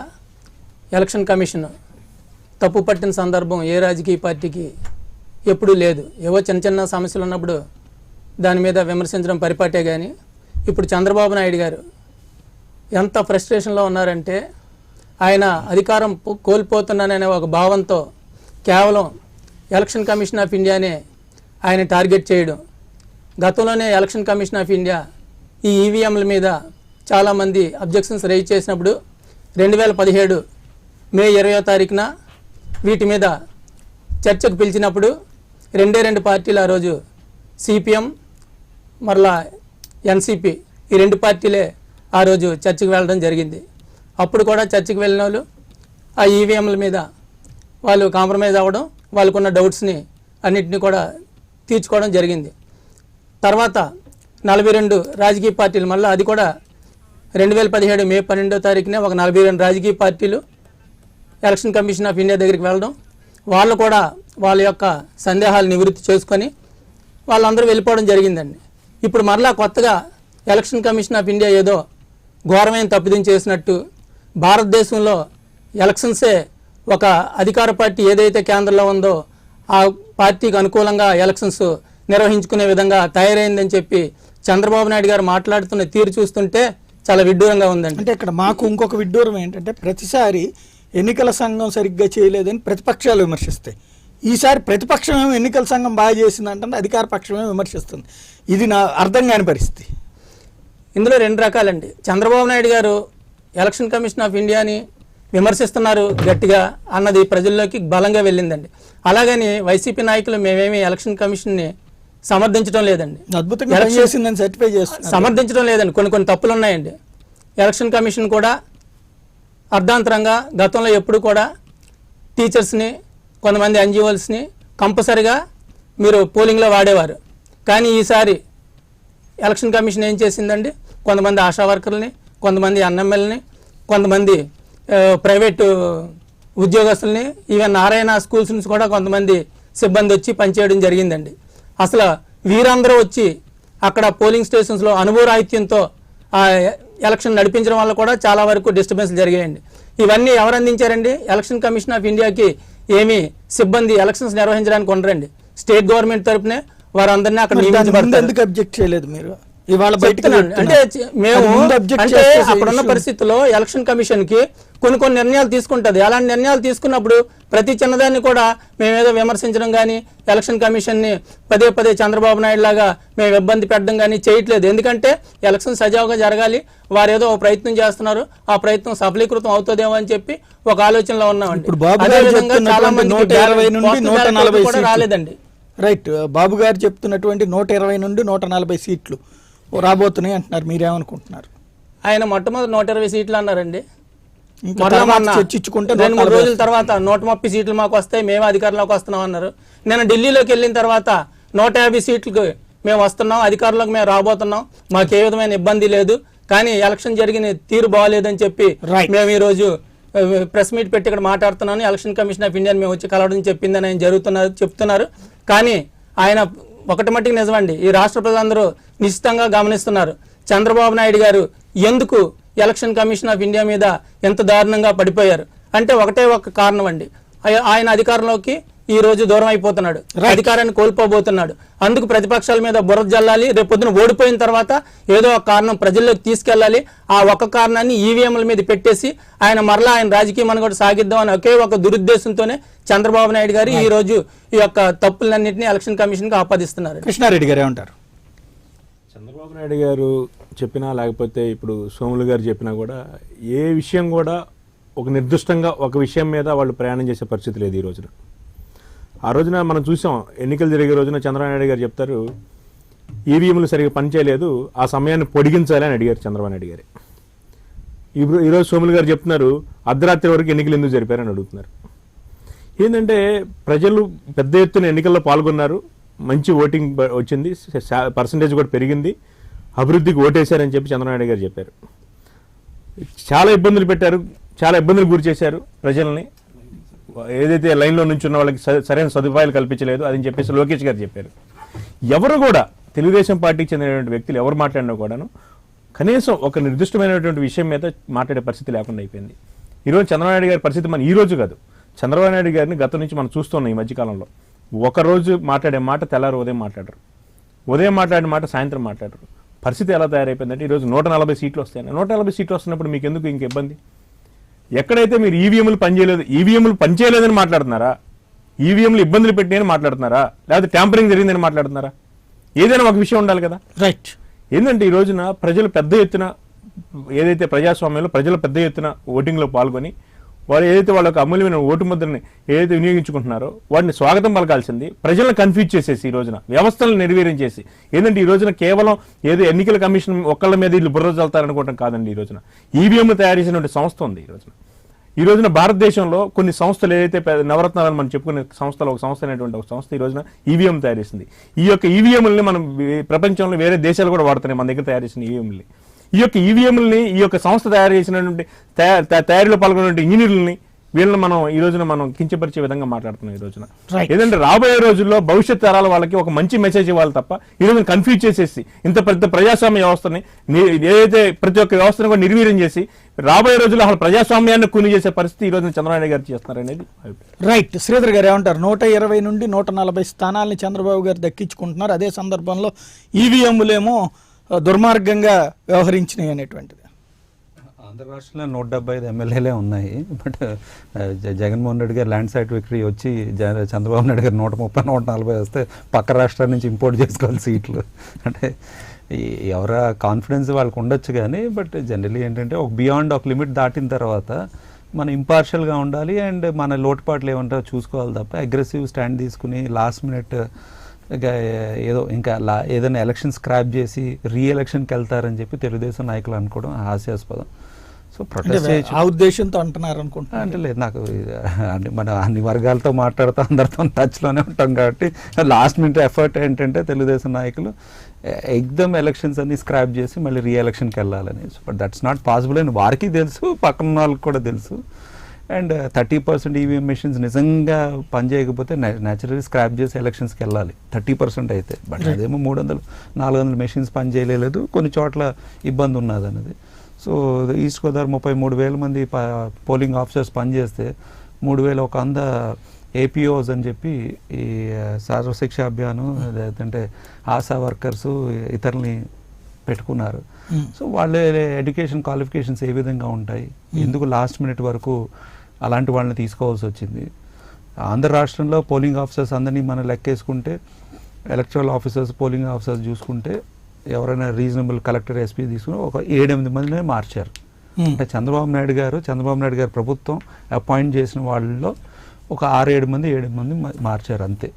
ఎలక్షన్ కమిషన్ తప్పు పట్టిన సందర్భం ఏ రాజకీయ పార్టీకి ఎప్పుడూ లేదు. ఏవో చిన్న సమస్యలు ఉన్నప్పుడు దాని మీద విమర్శించడం పరిపాటే. కానీ ఇప్పుడు చంద్రబాబు నాయుడు గారు ఎంత ఫ్రస్ట్రేషన్లో ఉన్నారంటే, ఆయన అధికారం కోల్పోతున్నాననే ఒక భావంతో కేవలం ఎలక్షన్ కమిషన్ ఆఫ్ ఇండియానే ఆయన టార్గెట్ చేయడం. గతంలోనే ఎలక్షన్ కమిషన్ ఆఫ్ ఇండియా ఈ ఈవీఎంల మీద చాలామంది అబ్జెక్షన్స్ రైజ్ చేసినప్పుడు 2017 మే 20వ తారీఖున వీటి మీద చర్చకు పిలిచినప్పుడు రెండు పార్టీలు ఆ రోజు సిపిఎం మరలా ఎన్సిపి ఈ 2 పార్టీలే ఆ రోజు చర్చకు వెళ్ళడం జరిగింది. అప్పుడు కూడా చర్చకు వెళ్ళిన వాళ్ళు ఆ ఈవీఎంల మీద వాళ్ళు కాంప్రమైజ్ అవ్వడం, వాళ్ళకున్న డౌట్స్ని అన్నింటినీ కూడా తీర్చుకోవడం జరిగింది. తర్వాత 42 రాజకీయ పార్టీలు, మళ్ళీ అది కూడా 2017 మే 12వ తారీఖునే ఒక 42 రాజకీయ పార్టీలు ఎలక్షన్ కమిషన్ ఆఫ్ ఇండియా దగ్గరికి వెళ్ళడం, వాళ్ళు కూడా వాళ్ళ యొక్క సందేహాలు నివృత్తి చేసుకొని వాళ్ళందరూ వెళ్ళిపోవడం జరిగిందండి. ఇప్పుడు మరలా కొత్తగా ఎలక్షన్ కమిషన్ ఆఫ్ ఇండియా ఏదో ఘోరమైన తప్పిదం చేసినట్టు, భారతదేశంలో ఎలక్షన్సే ఒక అధికార పార్టీ ఏదైతే కేంద్రంలో ఉందో ఆ పార్టీకి అనుకూలంగా ఎలక్షన్స్ నిర్వహించుకునే విధంగా తయారైందని చెప్పి చంద్రబాబు నాయుడు గారు మాట్లాడుతున్న తీరు చూస్తుంటే చాలా విడ్డూరంగా ఉందండి. అంటే ఇక్కడ మాకు ఇంకొక విడ్డూరం ఏంటంటే, ప్రతిసారి ఎన్నికల సంఘం సరిగ్గా చేయలేదని ప్రతిపక్షాలు విమర్శిస్తాయి. ఈసారి ప్రతిపక్షం ఏమో ఎన్నికల సంఘం బాగా చేసిందంటే అధికార పక్షమే విమర్శిస్తుంది. ఇది నా అర్థం కాని పరిస్థితి. ఇందులో 2 రకాలండి. చంద్రబాబు నాయుడు గారు ఎలక్షన్ కమిషన్ ఆఫ్ ఇండియాని విమర్శిస్తున్నారు గట్టిగా అన్నది ప్రజల్లోకి బలంగా వెళ్ళిందండి. అలాగని వైసీపీ నాయకులు మేమేమి ఎలక్షన్ కమిషన్ని సమర్థించడం లేదండి, అద్భుతంగా చేసిందని సర్టిఫై చేస్తున్నారు. సమర్థించడం లేదండి. కొన్ని తప్పులు ఉన్నాయండి. ఎలక్షన్ కమిషన్ కూడా అర్ధాంతరంగా గతంలో ఎప్పుడు కూడా టీచర్స్ని, కొంతమంది ఎన్జిఓల్స్ని కంపల్సరిగా మీరు పోలింగ్లో వాడేవారు. కానీ ఈసారి ఎలక్షన్ కమిషన్ ఏం చేసిందండి, కొంతమంది ఆశా వర్కర్లని, కొంతమంది ఎన్ఎంఎల్ని, కొంతమంది ప్రైవేటు ఉద్యోగస్తుల్ని, ఈవెన్ నారాయణ స్కూల్స్ నుంచి కూడా కొంతమంది సిబ్బంది వచ్చి పనిచేయడం జరిగిందండి. అసలు వీరందరూ వచ్చి అక్కడ పోలింగ్ స్టేషన్స్లో అనుభవరాహిత్యంతో ఆ ఎలక్షన్ నడిపించడం వల్ల కూడా చాలా వరకు డిస్టర్బెన్స్ జరిగాయండి. ఇవన్నీ ఎవరు అందించారండి? ఎలక్షన్ కమిషన్ ఆఫ్ ఇండియాకి ఏమి సిబ్బంది ఎలక్షన్స్ నిర్వహించడానికి ఉండరండి. స్టేట్ గవర్నమెంట్ తరపునే వారందరినీ అక్కడ నియమించబడతారు. ఎందుకు అబ్జెక్ట్ చేయలేదు మీరు? ఇవాళ బయటకు అంటే మేము అంటే అప్పుడున్న పరిస్థితుల్లో ఎలక్షన్ కమిషన్ కి కొన్ని నిర్ణయాలు తీసుకుంటది. అలాంటి నిర్ణయాలు తీసుకున్నప్పుడు ప్రతి చిన్నదాన్ని కూడా మేమేదో విమర్శించడం కానీ, ఎలక్షన్ కమిషన్ ని పదే చంద్రబాబు నాయుడు లాగా మేము ఇబ్బంది పెట్టడం కానీ చేయట్లేదు. ఎందుకంటే ఎలక్షన్ సజావుగా జరగాలి, వారేదో ఒక ప్రయత్నం చేస్తున్నారు, ఆ ప్రయత్నం సఫలీకృతం అవుతుందేమో అని చెప్పి ఒక ఆలోచనలో ఉన్నామండి. అదేవిధంగా చాలా మంది కూడా రాలేదండి. రైట్, బాబు గారు చెప్తున్నటువంటి 120 నుండి 140 సీట్లు రాబోతున్నాయి అంటున్నారు. మీరేమనుకుంటున్నారు? ఆయన మొట్టమొదటి 120 సీట్లు అన్నారండి. చర్చించుకుంటే 2-3 రోజుల తర్వాత 130 సీట్లు మాకు వస్తాయి, మేము అధికారంలోకి వస్తున్నాం అన్నారు. నేను ఢిల్లీలోకి వెళ్ళిన తర్వాత 150 సీట్లకు మేము వస్తున్నాం, అధికారంలోకి మేము రాబోతున్నాం, మాకు ఏ విధమైన ఇబ్బంది లేదు, కానీ ఎలక్షన్ జరిగిన తీరు బాగోలేదని చెప్పి మేము ఈ రోజు ప్రెస్ మీట్ పెట్టి ఇక్కడ మాట్లాడుతున్నాను. ఎలక్షన్ కమిషన్ ఆఫ్ ఇండియా మేము వచ్చి కలవడం చెప్పిందని ఆయన చెప్తున్నారు. కానీ ఆయన ఒకటి మట్టికి నిజమండి, ఈ రాష్ట్ర ప్రజలందరూ నిశ్చితంగా గమనిస్తున్నారు చంద్రబాబు నాయుడు గారు ఎందుకు ఎలక్షన్ కమిషన్ ఆఫ్ ఇండియా మీద ఎంత దారుణంగా పడిపోయారు. అంటే ఒకటే ఒక కారణం అండి, ఆయన అధికారంలోకి ఈ రోజు దూరం అయిపోతున్నాడు, అధికారాన్ని కోల్పోబోతున్నాడు. అందుకు ప్రతిపక్షాల మీద బురద జల్లాలి, రేపు పొద్దున ఓడిపోయిన తర్వాత ఏదో ఒక కారణం ప్రజల్లోకి తీసుకెళ్లాలి. ఆ ఒక్క కారణాన్ని ఈవీఎంల మీద పెట్టేసి ఆయన మరలా ఆయన రాజకీయ మనుగడ సాగిద్దాం అని ఒకే ఒక దురుద్దేశంతోనే చంద్రబాబు నాయుడు గారు ఈ రోజు ఈ యొక్క తప్పులన్నింటినీ ఎలక్షన్ కమిషన్ కి ఆపాదిస్తున్నారు. కృష్ణారెడ్డి గారు ఏమంటారు? చంద్రబాబు నాయుడు గారు చెప్పినా లేకపోతే ఇప్పుడు సోములు గారు చెప్పినా కూడా ఏ విషయం కూడా ఒక నిర్దిష్టంగా ఒక విషయం మీద వాళ్ళు ప్రయాణం చేసే పరిస్థితి లేదు ఈ రోజున. ఆ రోజున మనం చూసాం, ఎన్నికలు జరిగే రోజున చంద్రబాబు నాయుడు గారు చెప్తారు ఈవీఎంలు సరిగ్గా పనిచేయలేదు, ఆ సమయాన్ని పొడిగించాలి అని అడిగారు చంద్రబాబు నాయుడు గారు. ఇప్పుడు ఈరోజు సోములు గారు చెప్తున్నారు అర్ధరాత్రి వరకు ఎన్నికలు ఎందుకు జరిపారని అడుగుతున్నారు. ఏంటంటే ప్రజలు పెద్ద ఎత్తున ఎన్నికల్లో పాల్గొన్నారు, మంచి ఓటింగ్ వచ్చింది, పర్సంటేజ్ కూడా పెరిగింది, అభివృద్ధికి ఓటేశారని చెప్పి చంద్రబాబు నాయుడు గారు చెప్పారు. చాలా ఇబ్బందులు పెట్టారు, చాలా ఇబ్బందులు గురి చేశారు ప్రజల్ని. ఏదైతే లైన్లో నుంచి ఉన్న వాళ్ళకి సరైన సదుపాయాలు కల్పించలేదు అని చెప్పేసి లోకేష్ గారు చెప్పారు. ఎవరు కూడా తెలుగుదేశం పార్టీకి చెందినటువంటి వ్యక్తులు ఎవరు మాట్లాడినా కూడాను కనీసం ఒక నిర్దిష్టమైనటువంటి విషయం మీద మాట్లాడే పరిస్థితి లేకుండా అయిపోయింది. ఈరోజు చంద్రబాబు నాయుడు గారి పరిస్థితి మన ఈ రోజు కాదు, చంద్రబాబు నాయుడు గారిని గతం నుంచి మనం చూస్తున్నాం. ఈ మధ్యకాలంలో ఒకరోజు మాట్లాడే మాట తెల్లారు ఉదయం మాట్లాడరు, ఉదయం మాట్లాడిన మాట సాయంత్రం మాట్లాడరు. పరిస్థితి ఎలా తయారైపోయిందంటే ఈరోజు 140 సీట్లు వస్తాయి. 140 సీట్లు వస్తున్నప్పుడు మీకు ఎందుకు ఇంక ఇబ్బంది? ఎక్కడైతే మీరు ఈవీఎంలు పనిచేయలేదని మాట్లాడుతున్నారా, ఈవీఎంలు ఇబ్బందులు పెట్టినాయని మాట్లాడుతున్నారా, లేకపోతే ట్యాంపరింగ్ జరిగిందని మాట్లాడుతున్నారా? ఏదైనా ఒక విషయం ఉండాలి కదా. రైట్. ఏంటంటే ఈ రోజున ప్రజలు పెద్ద ఎత్తున ఏదైతే ప్రజాస్వామ్యంలో ప్రజలు పెద్ద ఎత్తున ఓటింగ్లో పాల్గొని వాళ్ళు ఏదైతే వాళ్ళకి అమూల్యమైన ఓటు ముద్రని ఏదైతే వినియోగించుకుంటున్నారో వాటిని స్వాగతం పలకాల్సింది ప్రజలను కన్ఫ్యూజ్ చేసేసి ఈ రోజున వ్యవస్థలను నిర్వీర్యం చేసి, ఏంటంటే ఈ రోజున కేవలం ఏదో ఎన్నికల కమిషన్ ఒక్కళ్ళ మీద వీళ్ళు బుర్ర చల్తారనుకోవటం కాదండి. ఈ రోజున ఈవీఎంలు తయారు చేసినటువంటి సంస్థ ఉంది. ఈ రోజున భారతదేశంలో కొన్ని సంస్థలు ఏదైతే నవరత్నాలను మనం చెప్పుకునే సంస్థలు, ఒక సంస్థ అనేటువంటి ఒక సంస్థ ఈ రోజున ఈవీఎం తయారు చేసింది. ఈ యొక్క ఈవీఎంలని మనం ప్రపంచంలో వేరే దేశాలు కూడా వాడుతున్నాయి మన దగ్గర తయారు చేసిన ఈవీఎంలని. ఈ యొక్క ఈవీఎంలని ఈ యొక్క సంస్థ తయారు చేసినటువంటి తయారీలో పాల్గొన్నటువంటి ఇంజనీర్లని వీళ్ళని మనం ఈ రోజున మనం కించపరిచే విధంగా మాట్లాడుతున్నాం. ఈ రోజున ఏదంటే రాబోయే రోజుల్లో భవిష్యత్ తరాల వాళ్ళకి ఒక మంచి మెసేజ్ ఇవ్వాలి తప్ప ఈ రోజున కన్ఫ్యూజ్ చేసేసి ఇంత పెద్ద ప్రజాస్వామ్య వ్యవస్థని ఏదైతే ప్రతి ఒక్క వ్యవస్థను కూడా నిర్వీర్యం చేసి రాబోయే రోజుల్లో అసలు ప్రజాస్వామ్యాన్ని కూని చేసే పరిస్థితి ఈ రోజున చంద్రబాబు నాయుడు గారు చేస్తున్నారు అనేది రైట్. శ్రీధర్ గారు ఏమంటారు? 120 నుండి 140 స్థానాలని చంద్రబాబు గారు దక్కించుకుంటున్నారు, అదే సందర్భంలో ఈవీఎంలేమో దుర్మార్గంగా వ్యవహరించినాయి అనేటువంటిది. ఆంధ్ర రాష్ట్రంలో 175 ఎమ్మెల్యేలే ఉన్నాయి. బట్ జగన్మోహన్ రెడ్డి గారు ల్యాండ్ సైట్ విక్టరీ వచ్చి చంద్రబాబు నాయుడు గారు 130, 140 వస్తే పక్క రాష్ట్రాల నుంచి ఇంపోర్ట్ చేసుకోవాలి సీట్లు. అంటే ఎవరా కాన్ఫిడెన్స్ వాళ్ళకు ఉండొచ్చు కానీ, బట్ జనరలీ ఏంటంటే ఒక బియాండ్ ఒక లిమిట్ దాటిన తర్వాత మనం ఇంపార్షియల్గా ఉండాలి అండ్ మన లోటుపాట్లు ఏమంటారో చూసుకోవాలి తప్ప అగ్రెసివ్ స్టాండ్ తీసుకుని లాస్ట్ మినిట్ ఏదైనా ఎలక్షన్ స్క్రాప్ చేసి రీఎలక్షన్కి వెళ్తారని చెప్పి తెలుగుదేశం నాయకులు అనుకోవడం హాస్యాస్పదం. సో ప్రొటెస్ట్ ఆ ఉద్దేశంతో అంటున్నారు అనుకుంటున్నా. అంటే లేదు, నాకు మన అన్ని వర్గాలతో మాట్లాడుతూ అందరితో టచ్లోనే ఉంటాం కాబట్టి లాస్ట్ మినిట్ ఎఫర్ట్ ఏంటంటే తెలుగుదేశం నాయకులు ఎగ్దమ్ ఎలక్షన్స్ అన్ని స్క్రాప్ చేసి మళ్ళీ రీఎలక్షన్కి వెళ్ళాలని. బట్ దట్స్ నాట్ పాసిబుల్ అని వారికి తెలుసు, పక్కన వాళ్ళకి కూడా తెలుసు. అండ్ 30% ఈవీఎం మెషిన్స్ నిజంగా పనిచేయకపోతే న్యాచురల్లీ స్క్రాప్ చేసి ఎలక్షన్స్కి వెళ్ళాలి 30% అయితే. బట్ అదేమో 300-400 మెషిన్స్ పనిచేయలేదు, కొన్ని చోట్ల ఇబ్బంది ఉన్నది అన్నది. సో ఈస్ట్ గోదావరి 33,000 మంది పోలింగ్ ఆఫీసర్స్ పనిచేస్తే 3,100 ఏపీఓస్ అని చెప్పి ఈ సర్వశిక్ష అభియాను లేదంటే ఆశా వర్కర్సు ఇతరులని పెట్టుకున్నారు. సో వాళ్ళ ఎడ్యుకేషన్ క్వాలిఫికేషన్స్ ఏ విధంగా ఉంటాయి, ఎందుకు లాస్ట్ మినిట్ వరకు అలాంటి వాళ్ళని తీసుకోవాల్సి వచ్చింది? ఆంధ్ర రాష్ట్రంలో పోలింగ్ ఆఫీసర్స్ అందరినీ మనం లెక్కేసుకుంటే, ఎలక్టరల్ ఆఫీసర్స్ పోలింగ్ ఆఫీసర్స్ చూసుకుంటే ఎవరైనా రీజనబుల్ కలెక్టర్ ఎస్పీ తీసుకుని ఒక 7-8 మందినే మార్చారు. అంటే చంద్రబాబు నాయుడు గారు ప్రభుత్వం అపాయింట్ చేసిన వాళ్ళలో ఒక 6-7 మంది మార్చారు అంతే.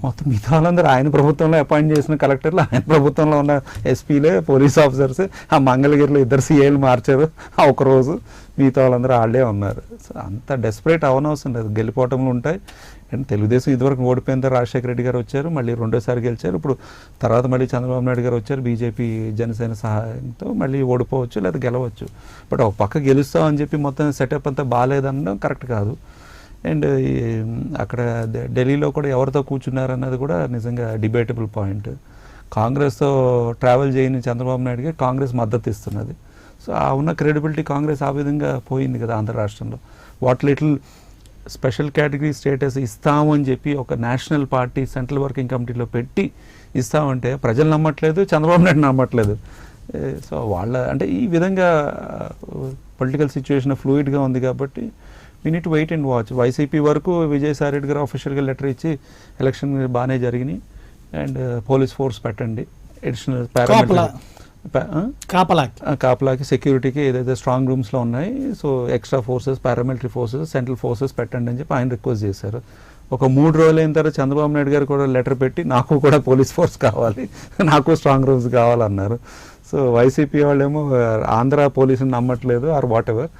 మొత్తం మిగతా వాళ్ళందరూ ఆయన ప్రభుత్వంలో అపాయింట్ చేసిన కలెక్టర్లు, ఆయన ప్రభుత్వంలో ఉన్న ఎస్పీలే, పోలీస్ ఆఫీసర్స్, ఆ మంగళగిరిలో 2 సీఏలు మార్చారు ఒకరోజు, మిగతా వాళ్ళందరూ వాళ్ళే ఉన్నారు. సో అంత డెస్పరేట్ అవనవసరం లేదు, గెలిపోవటంలో ఉంటాయి. అండ్ తెలుగుదేశం ఇదివరకు ఓడిపోయిన తర్వాత రాజశేఖర రెడ్డి గారు వచ్చారు, మళ్ళీ 2వ సారి గెలిచారు. ఇప్పుడు తర్వాత మళ్ళీ చంద్రబాబు నాయుడు గారు వచ్చారు, బీజేపీ జనసేన సహాయంతో మళ్ళీ ఓడిపోవచ్చు లేదా గెలవచ్చు. బట్ ఒక పక్క గెలుస్తామని చెప్పి మొత్తం సెటప్ అంతా బాగాలేదనడం కరెక్ట్ కాదు. అండ్ అక్కడ ఢిల్లీలో కూడా ఎవరితో కూర్చున్నారన్నది కూడా నిజంగా డిబేటబుల్ పాయింట్. కాంగ్రెస్తో ట్రావెల్ చేయని చంద్రబాబు నాయుడుకి కాంగ్రెస్ మద్దతు ఇస్తున్నది. సో ఆ ఉన్న క్రెడిబిలిటీ కాంగ్రెస్ ఆ విధంగా పోయింది కదా ఆంధ్ర రాష్ట్రంలో. What little special category status ఇస్తాము అని చెప్పి ఒక నేషనల్ పార్టీ సెంట్రల్ వర్కింగ్ కమిటీలో పెట్టి ఇస్తామంటే ప్రజలు నమ్మట్లేదు, చంద్రబాబు నాయుడు నమ్మట్లేదు. సో వాళ్ళ అంటే ఈ విధంగా పొలిటికల్ సిచ్యువేషన్ ఫ్లూయిడ్గా ఉంది కాబట్టి we need to wait and watch. YCP వరకు విజయసాయి రెడ్డి గారు ఆఫీషియల్గా లెటర్ ఇచ్చి ఎలక్షన్ బాగానే జరిగినాయి అండ్ పోలీస్ ఫోర్స్ పెట్టండి, అడిషనల్ కాపలాకి సెక్యూరిటీకి ఏదైతే స్ట్రాంగ్ రూమ్స్లో ఉన్నాయి, so extra forces, paramilitary forces, central forces పెట్టండి అని చెప్పి ఆయన రిక్వెస్ట్ చేశారు. ఒక 3 రోజులు అయిన తర్వాత చంద్రబాబు నాయుడు గారు కూడా లెటర్ పెట్టి నాకు కూడా పోలీస్ ఫోర్స్ కావాలి, నాకు స్ట్రాంగ్ రూమ్స్ కావాలన్నారు. సో వైసీపీ వాళ్ళేమో ఆంధ్ర పోలీసుని నమ్మట్లేదు or whatever,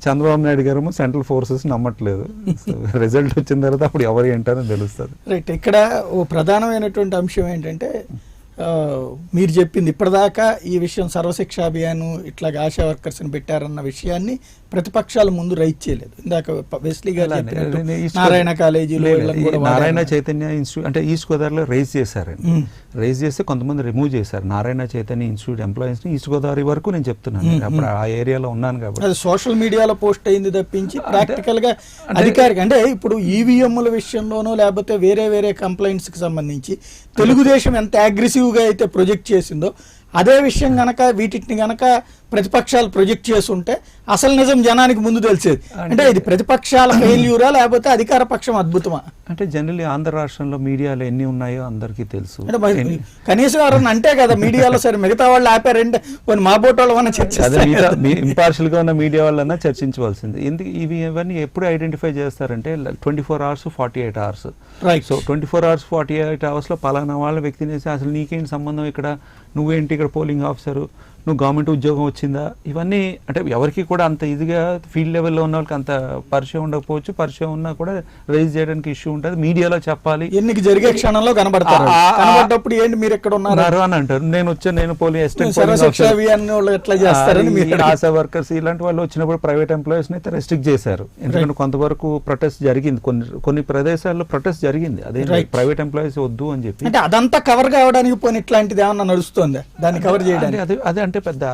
Chandrababu Naidu garu central forces నమ్మట్లేదు. సో రిజల్ట్ వచ్చిన తర్వాత అప్పుడు ఎవరు ఏంటని తెలుస్తుంది. రైట్. ఇక్కడ ఓ ప్రధానమైనటువంటి అంశం ఏంటంటే మీరు చెప్పింది ఇప్పటిదాకా ఈ విషయం సర్వశిక్ష అభియాన్ ఇట్లాగా ఆశా వర్కర్స్ని పెట్టారన్న విషయాన్ని ప్రతిపక్షాలు ముందు రైట్ చేయలేదు. ఇందాక వెస్లీ గారు చెప్పినట్టు నారాయణ కాలేజీలో నారాయణ చైతన్య ఇన్స్టిట్యూట్ అంటే ఈస్ట్ గోదావరిలో రైజ్ చేశారండి. రైజ్ చేస్తే కొంతమంది రిమూవ్ చేశారు నారాయణ చైతన్య ఇన్స్టిట్యూట్ ఎంప్లాయీస్ని. ఈస్ట్ గోదావరి వరకు నేను చెప్తున్నాను, అప్పుడు ఆ ఏరియాలో ఉన్నాను కాబట్టి. అది సోషల్ మీడియాలో పోస్ట్ అయింది తప్పించి ప్రాక్టికల్ గా అధికారిక అంటే ఇప్పుడు ఈవీఎంల విషయంలోనో లేకపోతే వేరే వేరే కంప్లైంట్స్ కి సంబంధించి తెలుగుదేశం ఎంత అగ్రెసివ్ గా అయితే ప్రొజెక్ట్ చేసిందో అదే విషయం గనక వీటిని గనక ప్రతిపక్షాలు ప్రొజెక్ట్ చేస్తుంటే అసలు నిజం జనానికి ముందు తెలిసేది. అంటే ఇది ప్రతిపక్షాల ఫెయిల్యూరా లేకపోతే అధికార పక్షం అద్భుతమా? అంటే జనరల్లీ ఆంధ్ర రాష్ట్రంలో మీడియాలో ఎన్ని ఉన్నాయో అందరికీ తెలుసు. అంటే కనీసం ఎవరన్నా అంటే కదా మీడియాలో సరే మిగతా వాళ్ళు ఆపారంటే మా బోటోళ్ళు ఏమన్నా చర్చిస్తారు, ఇంపార్షియల్ గా ఉన్న మీడియా వాళ్ళన్నా చర్చించవలసింది. ఎందుకు ఇవన్నీ ఎప్పుడు ఐడెంటిఫై చేస్తారంటే 24 hours 48 hours. So 24 hours 48 hours లో పలానా వాళ్ళ వ్యక్తిని అసలు నీకేంటి సంబంధం ఇక్కడ, నువ్వేంటి ఇక్కడ పోలింగ్ ఆఫీసరు, నువ్వు గవర్నమెంట్ ఉద్యోగం వచ్చిందా, ఇవన్నీ అంటే ఎవరికి కూడా అంత ఇదిగా ఫీల్డ్ లెవెల్లో ఉన్న వాళ్ళకి అంత పరిచయం ఉండకపోవచ్చు. పరిచయం ఉన్నా కూడా రైజ్ చేయడానికి ఇష్యూ ఉంటుంది, మీడియాలో చెప్పాలి. ఎన్నిక జరిగే క్షణంలో కనబడతారు, కనబడ్డప్పుడు ఏంటి మీరు ఎక్కడ ఉన్నారు అని అంటారు. నేను వచ్చాను, నేను ఆశా వర్కర్స్ ఇలాంటి వాళ్ళు వచ్చినప్పుడు ప్రైవేట్ ఎంప్లాయీస్ అయితే రెస్ట్రిక్ట్ చేశారు. ఎందుకంటే కొంతవరకు ప్రొటెస్ట్ జరిగింది, కొన్ని ప్రదేశాల్లో ప్రొటెస్ట్ జరిగింది. అదే ప్రైవేట్ ఎంప్లాయీస్ వద్దు అని చెప్పి. అంటే అదంతా కవర్ కావడానికి పోనీ ఇట్లాంటిది ఏమన్నా నడుస్తుంది దాన్ని కవర్ చేయడానికి? అదే అంటే పెద్ద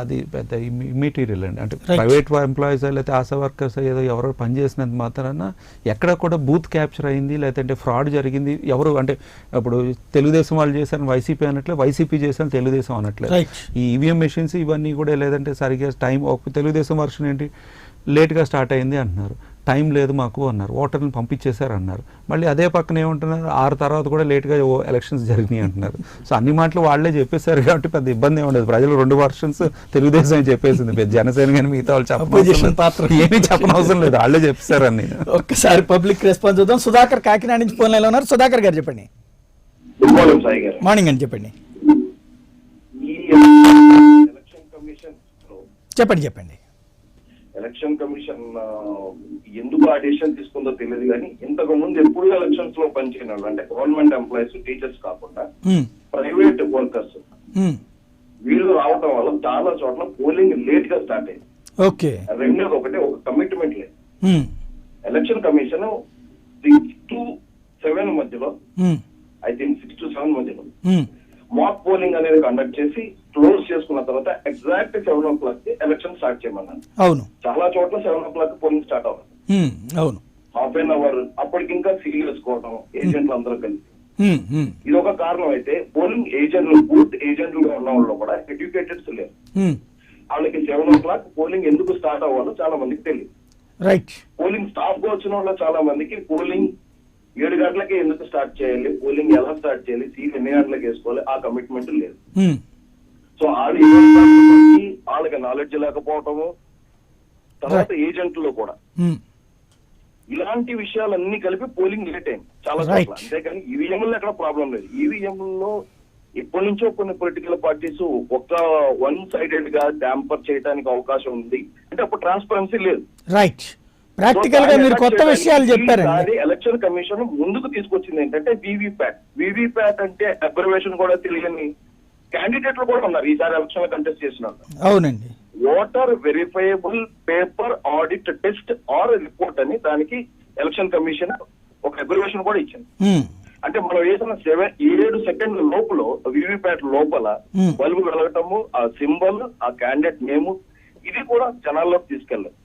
మెటీరియల్ అండి. అంటే ప్రైవేట్ ఎంప్లాయీస్ లేకపోతే ఆశా వర్కర్స్ ఏదో ఎవరో పనిచేసినంత మాత్రాన ఎక్కడ కూడా బూత్ క్యాప్చర్ అయింది లేదంటే ఫ్రాడ్ జరిగింది ఎవరు అంటే ఇప్పుడు తెలుగుదేశం వాళ్ళు చేశారని వైసీపీ అనట్లేదు, వైసీపీ చేశారని తెలుగుదేశం అనట్లేదు. ఈ ఈవీఎం మెషిన్స్ ఇవన్నీ కూడా లేదంటే సరిగ్గా టైం ఒక తెలుగుదేశం వర్షన్ ఏంటి లేట్గా స్టార్ట్ అయింది అంటున్నారు, టైం లేదు మాకు అన్నారు, ఓటర్ని పంపించేశారు అన్నారు. మళ్ళీ అదే పక్కన ఏమంటున్నారు 6 తర్వాత కూడా లేట్గా ఎలక్షన్స్ జరిగినాయి అంటున్నారు. సో అన్ని మాటలు వాళ్ళే చెప్పేశారు కాబట్టి పెద్ద ఇబ్బంది ఏమి ఉండదు. ప్రజలు 2 వర్షన్స్ తెలుగుదేశం చెప్పేసింది, జనసేన కానీ మిగతా వాళ్ళు ఏమీ చెప్పనవసరం లేదు, వాళ్ళే చెప్పేశారు అన్ని. ఒక్కసారి పబ్లిక్ రెస్పాన్స్ చూద్దాం. సుధాకర్ కాకినాడ నుంచి ఫోన్ లైన్లో ఉన్నారు. సుధాకర్ గారు చెప్పండి. మార్నింగ్ అని చెప్పండి. చెప్పండి. ఎలక్షన్ కమిషన్ ఎందుకు ఆ డెసిషన్ తీసుకుందో తెలియదు కానీ ఇంతకు ముందు ఎప్పుడు ఎలక్షన్స్ లో పనిచేయని వాళ్ళు అంటే గవర్నమెంట్ ఎంప్లాయీస్ టీచర్స్ కాకుండా ప్రైవేట్ వర్కర్స్ వీళ్ళు రావడం వల్ల చాలా చోట్ల పోలింగ్ లేట్ గా స్టార్ట్ అయింది. ఓకే. రెండోది ఒక కమిట్మెంట్ లేదు. ఎలక్షన్ కమిషన్ 6 to 7 మధ్యలో ఐ థింక్ 6 to 7 మధ్యలో మాక్ పోలింగ్ అనేది కండక్ట్ చేసి క్లోజ్ చేసుకున్న తర్వాత ఎగ్జాక్ట్ 7 o'clock ఎలక్షన్ స్టార్ట్ చేయమన్నాను. అవును. చాలా చోట్ల 7 o'clock పోలింగ్ స్టార్ట్ అవ్వాలి. అవును. హాఫ్ అన్ అవర్ అప్పటికి ఇంకా సీల్ వేసుకోవడం ఏజెంట్లు అందరూ కలిసి. ఇది ఒక కారణం అయితే పోలింగ్ ఏజెంట్లు బూత్ ఏజెంట్లుగా ఉన్న వాళ్ళు కూడా ఎడ్యుకేటెడ్స్ లేరు. వాళ్ళకి 7 o'clock పోలింగ్ ఎందుకు స్టార్ట్ అవ్వాలో చాలా మందికి తెలియదు. రైట్. పోలింగ్ స్టాఫ్ గా వచ్చిన వాళ్ళు చాలా మందికి పోలింగ్ 7 గంటలకే ఎందుకు స్టార్ట్ చేయాలి, పోలింగ్ ఎలా స్టార్ట్ చేయాలి, సీట్ ఎన్ని గంటలకు వేసుకోవాలి ఆ కమిట్మెంట్ లేదు. సో వాళ్ళకి నాలెడ్జ్ లేకపోవటము, తర్వాత ఏజెంట్లు కూడా ఇలాంటి విషయాలన్నీ కలిపి పోలింగ్ లేట్ అయింది చాలా చోట్ల. అంతేకాని ఈవీఎంలో ఎక్కడ ప్రాబ్లం లేదు. ఈవీఎంలో ఎప్పటి నుంచో కొన్ని పొలిటికల్ పార్టీస్ ఒక 1 sided గా ట్యాంపర్ చేయడానికి అవకాశం ఉంది. అంటే అప్పుడు ట్రాన్స్పరెన్సీ లేదు. రైట్. ప్రాక్టికల్ గా మీరు కొత్త విషయాలు చెప్పారండి. ఎలక్షన్ కమిషన్ ముందుకు తీసుకొచ్చింది ఏంటంటే వీవీప్యాట్ అంటే అబ్జర్వేషన్ కూడా తెలియని క్యాండిడేట్లు కూడా ఉన్నారు ఈసారి ఎలక్షన్ కంటెస్ట్ చేసిన. అవునండి. Voter verifiable paper audit test or report అని దానికి ఎలక్షన్ కమిషన్ ఒక అబ్జర్వేషన్ కూడా ఇచ్చింది. అంటే మనం వేసిన 7 సెకండ్ల లోపల వీవీప్యాట్ లోపల బల్బు వెలగటము, ఆ సింబల్, ఆ క్యాండిడేట్ నేము ఇది కూడా జనాల్లోకి తీసుకెళ్ళదు.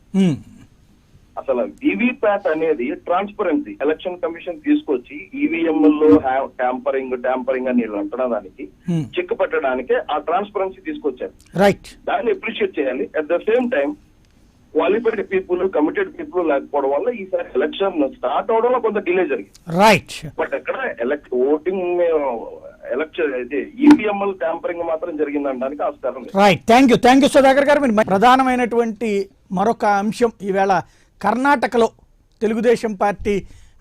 అసలు వీవీప్యాట్ అనేది ట్రాన్స్పరెన్సీ ఎలక్షన్ కమిషన్ తీసుకొచ్చి ఈవీఎంలో ట్యాంపరింగ్ అని అంటడానికి చెక్ పెట్టడానికి ఆ ట్రాన్స్పరెన్సీ తీసుకొచ్చారు. రైట్. దాన్ని అప్రిషియేట్ చేయాలి. At the same time qualified people, committed people లేకపోవడం వల్ల ఈసారి ఎలక్షన్ స్టార్ట్ అవడంలో కొంత డిలే జరిగింది. రైట్. బట్ ఎక్కడ ఓటింగ్ ఎలక్షన్ అయితే ఈవీఎంఎల్ ట్యాంపరింగ్ మాత్రం జరిగిందనడానికి ఆస్కారం లేదు. రైట్. థ్యాంక్ యూ సుధాకర్ గారు. మీరు ప్రధానమైనటువంటి మరొక అంశం ఈవేళ కర్ణాటకలో తెలుగుదేశం పార్టీ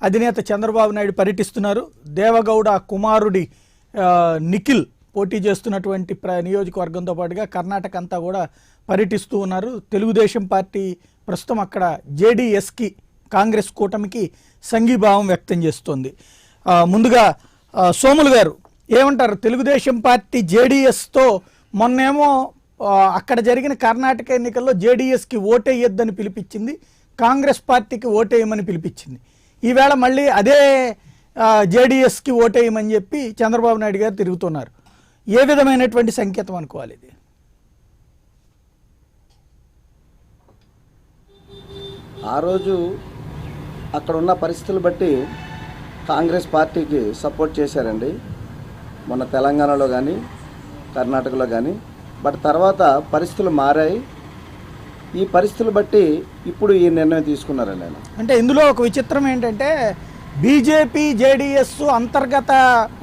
అధినేత చంద్రబాబు నాయుడు పర్యటిస్తున్నారు. దేవగౌడ కుమారుడి నిఖిల్ పోటీ చేస్తున్నటువంటి నియోజకవర్గంతో పాటుగా కర్ణాటక అంతా కూడా పర్యటిస్తూ ఉన్నారు. తెలుగుదేశం పార్టీ ప్రస్తుతం అక్కడ జేడీఎస్కి కాంగ్రెస్ కూటమికి సంఘీభావం వ్యక్తం చేస్తోంది. ముందుగా సోములు గారు ఏమంటారు? తెలుగుదేశం పార్టీ జేడీఎస్తో మొన్నేమో అక్కడ జరిగిన కర్ణాటక ఎన్నికల్లో జేడీఎస్కి ఓటేయొద్దని పిలిపించింది, కాంగ్రెస్ పార్టీకి ఓటేయమని పిలిపించింది. ఈవేళ మళ్ళీ అదే జేడీఎస్కి ఓటేయమని చెప్పి చంద్రబాబు నాయుడు గారు తిరుగుతున్నారు. ఏ విధమైనటువంటి సంకేతం అనుకోవాలి ఇది? ఆ రోజు అక్కడ ఉన్న పరిస్థితులు బట్టి కాంగ్రెస్ పార్టీకి సపోర్ట్ చేశారండి, మొన్న తెలంగాణలో కానీ కర్ణాటకలో కానీ. బట్ తర్వాత పరిస్థితులు మారాయి. ఈ పరిస్థితులు బట్టి ఇప్పుడు ఈ నిర్ణయం తీసుకున్నారండి ఆయన. అంటే ఇందులో ఒక విచిత్రం ఏంటంటే బీజేపీ జేడీఎస్ అంతర్గత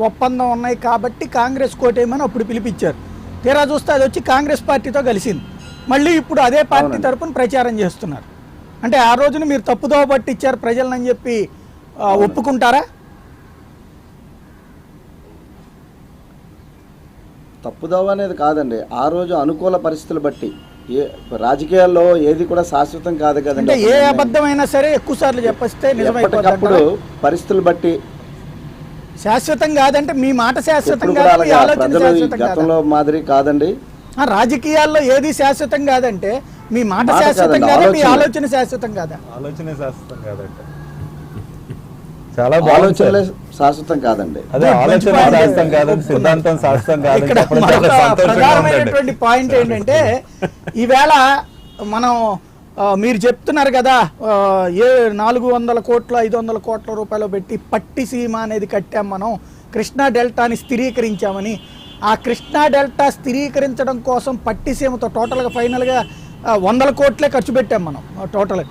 ఒప్పందం ఉన్నాయి కాబట్టి కాంగ్రెస్ కోటేయమని అప్పుడు పిలిపించారు. తీరా చూస్తే అది వచ్చి కాంగ్రెస్ పార్టీతో కలిసింది. మళ్ళీ ఇప్పుడు అదే పార్టీ తరపున ప్రచారం చేస్తున్నారు. అంటే ఆ రోజున మీరు తప్పుదోవ పట్టించారు ప్రజలని చెప్పి ఒప్పుకుంటారా? తప్పుదోవ అనేది కాదండి, ఆ రోజు అనుకూల పరిస్థితులు బట్టి. రాజకీయాల్లో ఏది కూడా శాశ్వతం కాదు కదండి. అంటే ఏ అబద్ధమైనా సరే ఎక్కువ సార్లు చెప్పేస్తే ఎప్పటికప్పుడు పరిస్థితులు బట్టి శాశ్వతం కాదంటే మీ మాట శాశ్వతం ఇప్పుడు కూడా కాదు, మీ అలాగా ఆలోచన ప్రజలు ఈ శాశ్వతం కాదా? గతంలో మాదిరి కాదండి. రాజకీయాల్లో ఏది శాశ్వతం కాదంటే మీ మాట మాట శాశ్వతం కాదండి, కాదా, మీ ఆలోచన. ఆలోచన శాశ్వతం కాదా? ఆలోచనే శాశ్వతం కాదంటే చాలా ఆలోచనలే శాశ్వతం కాదండి. అదే ఆలోచన శాస్త్రం కాదని, సిద్ధాంతం శాస్త్రం కాదని ఇక్కడ చెప్పడం మరొక చాలా సంతోషంగా ఉందండి. ప్రధానమైనటువంటి పాయింట్ ఏంటంటే ఈవేళ మనం మీరు చెప్తున్నారు కదా 400 కోట్లు 500 కోట్ల రూపాయలు పెట్టి పట్టిసీమ అనేది కట్టాం, మనం కృష్ణా డెల్టాని స్థిరీకరించామని. ఆ కృష్ణా డెల్టా స్థిరీకరించడం కోసం పట్టిసీమతో టోటల్గా ఫైనల్గా 100 కోట్లే ఖర్చు పెట్టాం మనం టోటల్గా.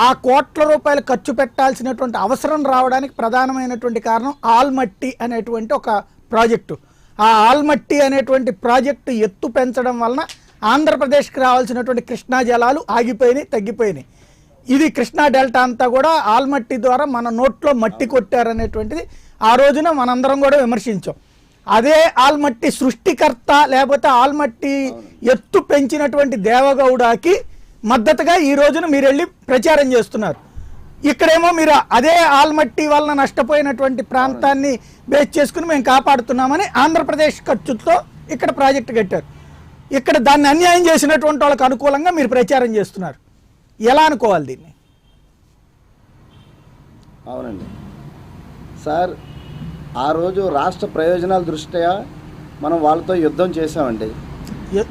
ఆ కోట్ల రూపాయలు ఖర్చు పెట్టాల్సినటువంటి అవసరం రావడానికి ప్రధానమైనటువంటి కారణం ఆల్మట్టి అనేటువంటి ఒక ప్రాజెక్టు. ఆ ఆల్మట్టి అనేటువంటి ప్రాజెక్టు ఎత్తు పెంచడం వలన ఆంధ్రప్రదేశ్కి రావాల్సినటువంటి కృష్ణా జలాలు ఆగిపోయినాయి, తగ్గిపోయినాయి. ఇది కృష్ణా డెల్టా అంతా కూడా ఆల్మట్టి ద్వారా మన నోట్లో మట్టి కొట్టారనేటువంటిది ఆ రోజున మనందరం కూడా విమర్శించాం. అదే ఆల్మట్టి సృష్టికర్త లేకపోతే ఆల్మట్టి ఎత్తు పెంచినటువంటి దేవగౌడకి మద్దతుగా ఈ రోజున మీరు వెళ్ళి ప్రచారం చేస్తున్నారు. ఇక్కడేమో మీరు అదే ఆల్మట్టి వలన నష్టపోయినటువంటి ప్రాంతాన్ని బేస్ చేసుకుని మేము కాపాడుతున్నామని ఆంధ్రప్రదేశ్ ఖర్చుతో ఇక్కడ ప్రాజెక్టు కట్టారు. ఇక్కడ దాన్ని అన్యాయం చేసినటువంటి వాళ్ళకి అనుకూలంగా మీరు ప్రచారం చేస్తున్నారు. ఎలా అనుకోవాలి దీన్ని? అవునండి సార్, ఆ రోజు రాష్ట్ర ప్రయోజనాల దృష్ట్యా మనం వాళ్ళతో యుద్ధం చేసామండి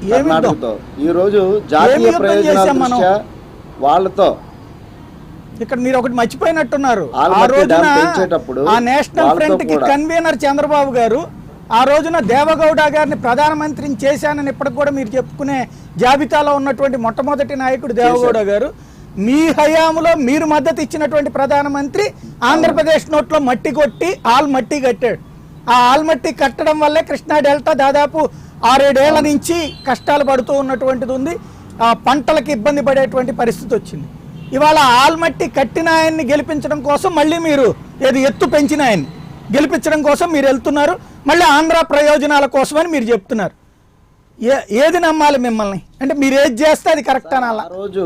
కర్ణాటకతో. ఈ రోజు జాతీయ ప్రయోజనాల దృష్ట్యా వాళ్ళతో ఇక్కడ మీరు ఒకటి మర్చిపోయినట్టున్నారు. ఆ ఆల్మట్టి రోజున డ్యామ్ పెంచేటప్పుడు ఆ నేషనల్ వాళ్ళతో ఫ్రంట్ కి కూడా. కన్వీనర్ చంద్రబాబు గారు ఆ రోజున దేవగౌడ గారిని ప్రధానమంత్రిని చేశానని ఇప్పటికి కూడా మీరు చెప్పుకునే జాబితాలో ఉన్నటువంటి మొట్టమొదటి నాయకుడు దేవగౌడ గారు. మీ హయాంలో మీరు మద్దతు ఇచ్చినటువంటి ప్రధానమంత్రి ఆంధ్రప్రదేశ్ నోట్లో మట్టి కొట్టి ఆల్మట్టి కట్టాడు. ఆ ఆల్మట్టి కట్టడం వల్లే కృష్ణా డెల్టా దాదాపు 6-7 ఏళ్ల నుంచి కష్టాలు పడుతూ ఉన్నటువంటిది ఉంది. ఆ పంటలకు ఇబ్బంది పడేటువంటి పరిస్థితి వచ్చింది. ఇవాళ ఆల్మట్టి కట్టిన ఆయన్ని గెలిపించడం కోసం మళ్ళీ మీరు ఎత్తు పెంచిన ఆయన్ని గెలిపించడం కోసం మీరు వెళ్తున్నారు. మళ్ళీ ఆంధ్ర ప్రయోజనాల కోసమని మీరు చెప్తున్నారు. ఏది నమ్మాలి మిమ్మల్ని? అంటే మీరు ఏది చేస్తే అది కరెక్ట్ అనాలా? ఆ రోజు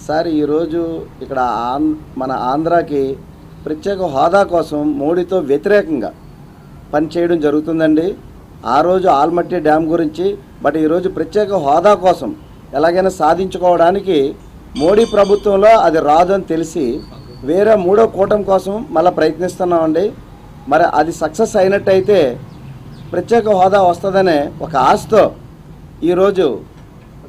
సార్ ఈరోజు ఇక్కడ మన ఆంధ్రాకి ప్రత్యేక హోదా కోసం మోడీతో వ్యతిరేకంగా పనిచేయడం జరుగుతుందండి. ఆ రోజు ఆల్మట్టి డ్యామ్ గురించి, బట్ ఈరోజు ప్రత్యేక హోదా కోసం ఎలాగైనా సాధించుకోవడానికి మోడీ ప్రభుత్వంలో అది రాదని తెలిసి వేరే 3వ కూటమి కోసం మళ్ళీ ప్రయత్నిస్తున్నామండి. మరి అది సక్సెస్ అయినట్టయితే ప్రత్యేక హోదా వస్తుందనే ఒక ఆశతో ఈరోజు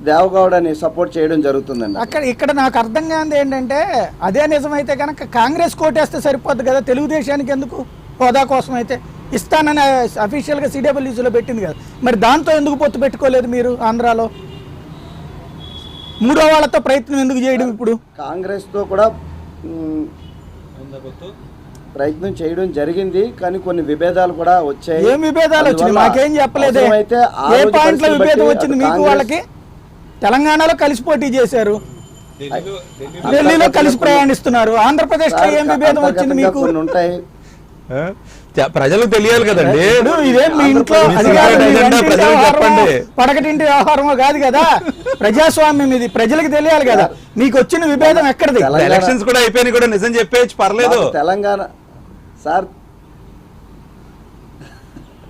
దేవగౌడని సపోర్ట్ చేయడం జరుగుతుందండి. ఇక్కడ నాకు అర్థం కానిది ఏంటంటే అదే నిజమైతే కనుక కాంగ్రెస్ కోటేస్తే సరిపోద్ది కదా, తెలుగుదేశానికి ఎందుకు హోదా కోసం అయితే ఇస్తానని అఫీషియల్గా సిడబ్ల్యూసీలో పెట్టింది కదా, మరి దాంతో ఎందుకు పొత్తు పెట్టుకోలేదు మీరు? ఆంధ్రాలో 3వ వాళ్ళతో ప్రయత్నం ఎందుకు చేయడం? ఇప్పుడు కాంగ్రెస్తో కూడా ప్రయత్నం చేయడం జరిగింది, కానీ కొన్ని విభేదాలు కూడా వచ్చాయి. ఏం విభేదాలు వచ్చింది? మాకేం చెప్పలేదే. ఏ పాయింట్లో విభేదం వచ్చింది మీకు? వాళ్ళకి తెలంగాణలో కలిసి పోటీ చేశారు, ఢిల్లీలో కలిసి ప్రయాణిస్తున్నారు. ఆంధ్రప్రదేశ్ లో ఏం విభేదం వచ్చింది అంతర్గతంగా మీకు? కొన్ని ఉంటాయి. ప్రజలకు తెలియాలి కదండి. ఇప్పుడు ఇదేం మీ ఇంట్లో మీ అది కాదు, మీ ఎజెండా వంటింటి ప్రజలకు వ్యవహారమో, చెప్పండి. పడకటింటి వ్యవహారమో కాదు కదా, ప్రజాస్వామ్యం ఇది, ప్రజలకు తెలియాలి కదా. మీకు వచ్చిన విభేదం ఎక్కడిది? ఎలక్షన్స్ కూడా అయిపోయినాయి కూడా నిజం చెప్పేయచ్చు, పర్లేదు. మాకు తెలంగాణ సార్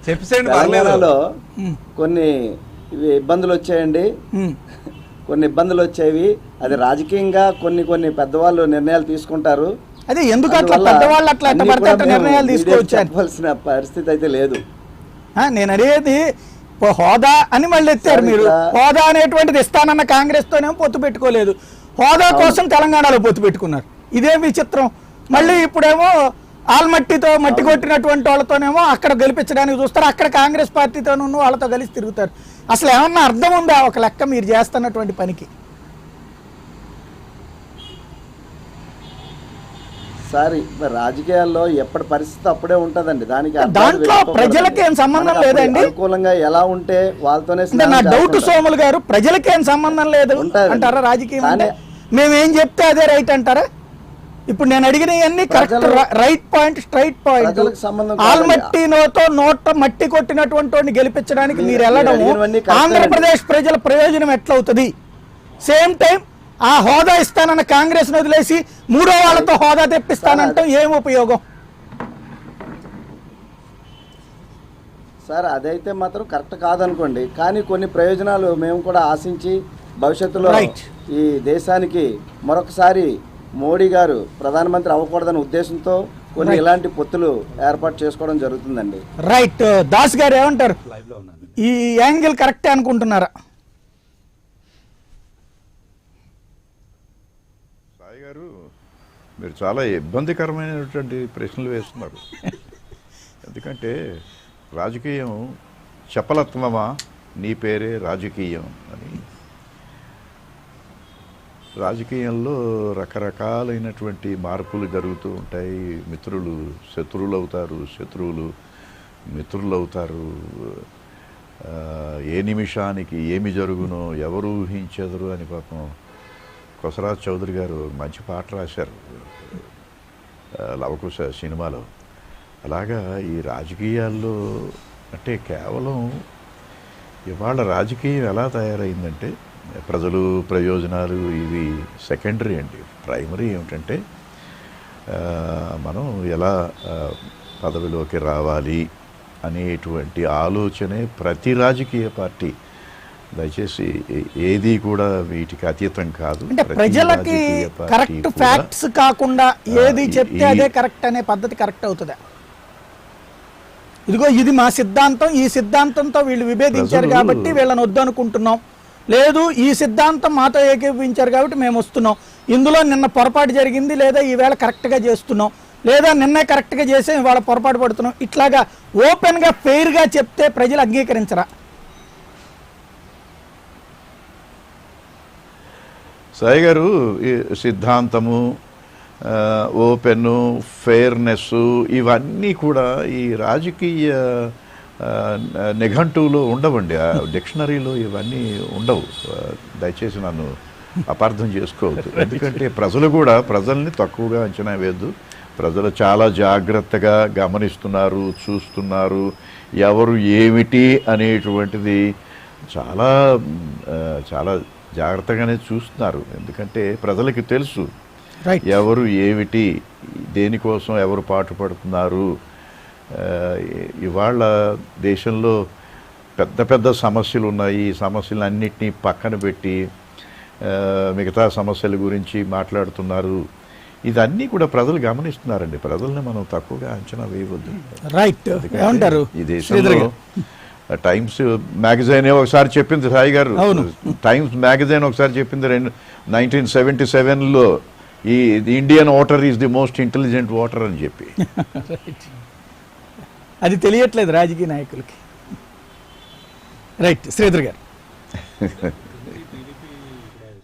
చెప్పేసేయండి, పర్లేదు. తెలంగాణలో కొన్ని ఇబ్బందులు వచ్చాయండి. ఉమ్. కొన్ని ఇబ్బందులు వచ్చేవి. అది రాజకీయంగా కొన్ని పెద్దవాళ్ళు నిర్ణయాలు తీసుకుంటారు. అదే ఎందుకు అట్లా అందువల్ల పెద్దవాళ్ళు అట్లా ఎట్ట అన్నీ పడితే కూడా అట్ట మేము నిర్ణయాలు తీసుకోవచ్చు అని. చెప్పవలసిన పరిస్థితి అయితే లేదు. నేను అనేది హోదా అని మళ్ళీ ఎత్తారు మీరు. హోదా అనేటువంటిది ఇస్తానన్న కాంగ్రెస్ తోనేమో పొత్తు పెట్టుకోలేదు, హోదా కోసం తెలంగాణలో పొత్తు పెట్టుకున్నారు. ఇదే విచిత్రం. మళ్ళీ ఇప్పుడేమో ఆల్మట్టితో మట్టి కొట్టినటువంటి వాళ్ళతోనేమో అక్కడ గెలిపించడానికి చూస్తారు, అక్కడ కాంగ్రెస్ పార్టీతోనూ వాళ్ళతో కలిసి తిరుగుతారు. అసలు ఏమన్నా అర్థం ఉందా ఒక లెక్క మీరు చేస్తున్నటువంటి పనికి? సార్ రాజకీయాల్లో ఎప్పటి పరిస్థితి అప్పుడే ఉంటదండి. దానికి అర్థాలు దాంట్లో వెతుక్కోకూడదండి. ప్రజలకేం సంబంధం మనకు అప్పుడు లేదండి. అనుకూలంగా ఎలా ఉంటే వాళ్ళతోనే అంటే నా స్నేహం డౌట్ చేస్తుంటారు. సోములు గారు, ప్రజలకేం సంబంధం లేదు ఉంటదండి. అంటారా రాజకీయం అంటే? కానీ- మేమేం చెప్తే అదే రైట్ అంటారా? ఇప్పుడు నేను అడిగినవన్నీ కరెక్ట్, ప్రజలు- రైట్ పాయింట్, స్ట్రైట్ పాయింట్. ప్రజలకు సంబంధం కాదండి. ఆల్మట్టి నోతో నోట మట్టి కొట్టినటువంటి వాడిని గెలిపించడానికి మీరు మీరు వెళ్ళడం అడిగినవన్నీ కరెక్టే ఆంధ్రప్రదేశ్ ప్రజల ప్రయోజనం ఎట్లవుతుంది? సేమ్ టైం ఆ హోదా ఇస్తానన్న కాంగ్రెస్ వదిలేసి మూడో వాళ్ళతో హోదా తెప్పిస్తానంటాం ఏం ఉపయోగం? సార్ అదైతే మాత్రం కరెక్ట్ కాదనుకోండి. కానీ కొన్ని ప్రయోజనాలు మేము కూడా ఆశించి భవిష్యత్తులో Right. ఈ దేశానికి మరొకసారి మోడీ గారు ప్రధానమంత్రి అవ్వకూడదనే ఉద్దేశంతో కొన్ని ఇలాంటి పొత్తులు ఏర్పాటు చేసుకోవడం జరుగుతుందండి. రైట్. దాస్ గారు ఏమంటారు? ఈ యాంగిల్ కరెక్టే అనుకుంటున్నారా? సాయి గారు, మీరు చాలా ఇబ్బందికరమైనటువంటి ప్రశ్నలు వేస్తున్నారు. ఎందుకంటే రాజకీయం చపలత్వమా, నీ పేరే రాజకీయం అని. రాజకీయంలో రకరకాలైనటువంటి మార్పులు జరుగుతూ ఉంటాయి. మిత్రులు శత్రువులు అవుతారు, శత్రువులు మిత్రులు అవుతారు. ఏ నిమిషానికి ఏమి జరుగునో ఎవరు ఊహించెదరు అని పాపం కొసరాజ్ చౌదరి గారు మంచి పాట రాశారు లవకుశ సినిమాలో. అలాగా ఈ రాజకీయాల్లో అంటే కేవలం ఇవాళ రాజకీయం ఎలా తయారైందంటే ప్రజలు ప్రయోజనాలు ఇవి సెకండరీ అండి. ప్రైమరీ ఏమిటంటే మనం ఎలా పదవిలోకి రావాలి అనేటువంటి ఆలోచనే ప్రతి రాజకీయ పార్టీ. దయచేసి ఏది కూడా వీటికి అతీతం కాదు. అంటే ప్రతి ప్రజలకి రాజకీయ పార్టీ కరెక్ట్ కూడా, ఫ్యాక్ట్స్ కాకుండా ఏది చెప్తే ఈ- అదే కరెక్ట్ అనే పద్ధతి కరెక్ట్ అవుతుందా? ఇదిగో ఇది మా సిద్ధాంతం, ఈ సిద్ధాంతంతో వీళ్ళు విభేదించారు ప్రజలు- కాబట్టి వీళ్ళని వద్దనుకుంటున్నాం, లేదు ఈ సిద్ధాంతం మాతో ఏకీభవించారు కాబట్టి మేము వస్తున్నాం, ఇందులో నిన్న పొరపాటు జరిగింది లేదా ఈవేళ కరెక్ట్గా చేస్తున్నాం, లేదా నిన్నే కరెక్ట్గా చేసే ఇవాళ పొరపాటు పడుతున్నాం, ఇట్లాగా ఓపెన్గా ఫెయిర్గా చెప్తే ప్రజలు అంగీకరించరా? సాయి గారు, ఈ సిద్ధాంతము, ఓపెన్, ఫెయిర్నెస్ ఇవన్నీ కూడా ఈ రాజకీయ నిఘంటువులో ఉండవండి. ఆ డిక్షనరీలో ఇవన్నీ ఉండవు. దయచేసి నన్ను అపార్థం చేసుకోవద్దు. ఎందుకంటే ప్రజలు కూడా ప్రజల్ని తక్కువగా అంచనా వేయద్దు. ప్రజలు చాలా జాగ్రత్తగా గమనిస్తున్నారు, చూస్తున్నారు. ఎవరు ఏమిటి అనేటువంటిది చాలా చాలా జాగ్రత్తగానే చూస్తున్నారు. ఎందుకంటే ప్రజలకి తెలుసు రైట్. ఎవరు ఏమిటి, దేనికోసం ఎవరు పాటుపడుతున్నారు. ఇవాళ దేశంలో పెద్ద పెద్ద సమస్యలు ఉన్నాయి. ఈ సమస్యలన్నింటినీ పక్కన పెట్టి మిగతా సమస్యల గురించి మాట్లాడుతున్నారు. ఇదన్నీ కూడా ప్రజలు గమనిస్తున్నారండి. ప్రజల్ని మనం తక్కువగా అంచనా వేయవద్దు. రైట్. ఏమంటారు ఈ శ్రీధర్ దేశంలో గారు? టైమ్స్ మ్యాగజైన్ ఒకసారి చెప్పింది సాయి గారు. అవును. టైమ్స్ మ్యాగజైన్ ఒకసారి చెప్పింది 1977లో ఈ Indian voter is the most intelligent voter అని చెప్పి. అది తెలియట్లేదు రాజకీయ నాయకులకి. రైట్. శ్రీధర్ గారు.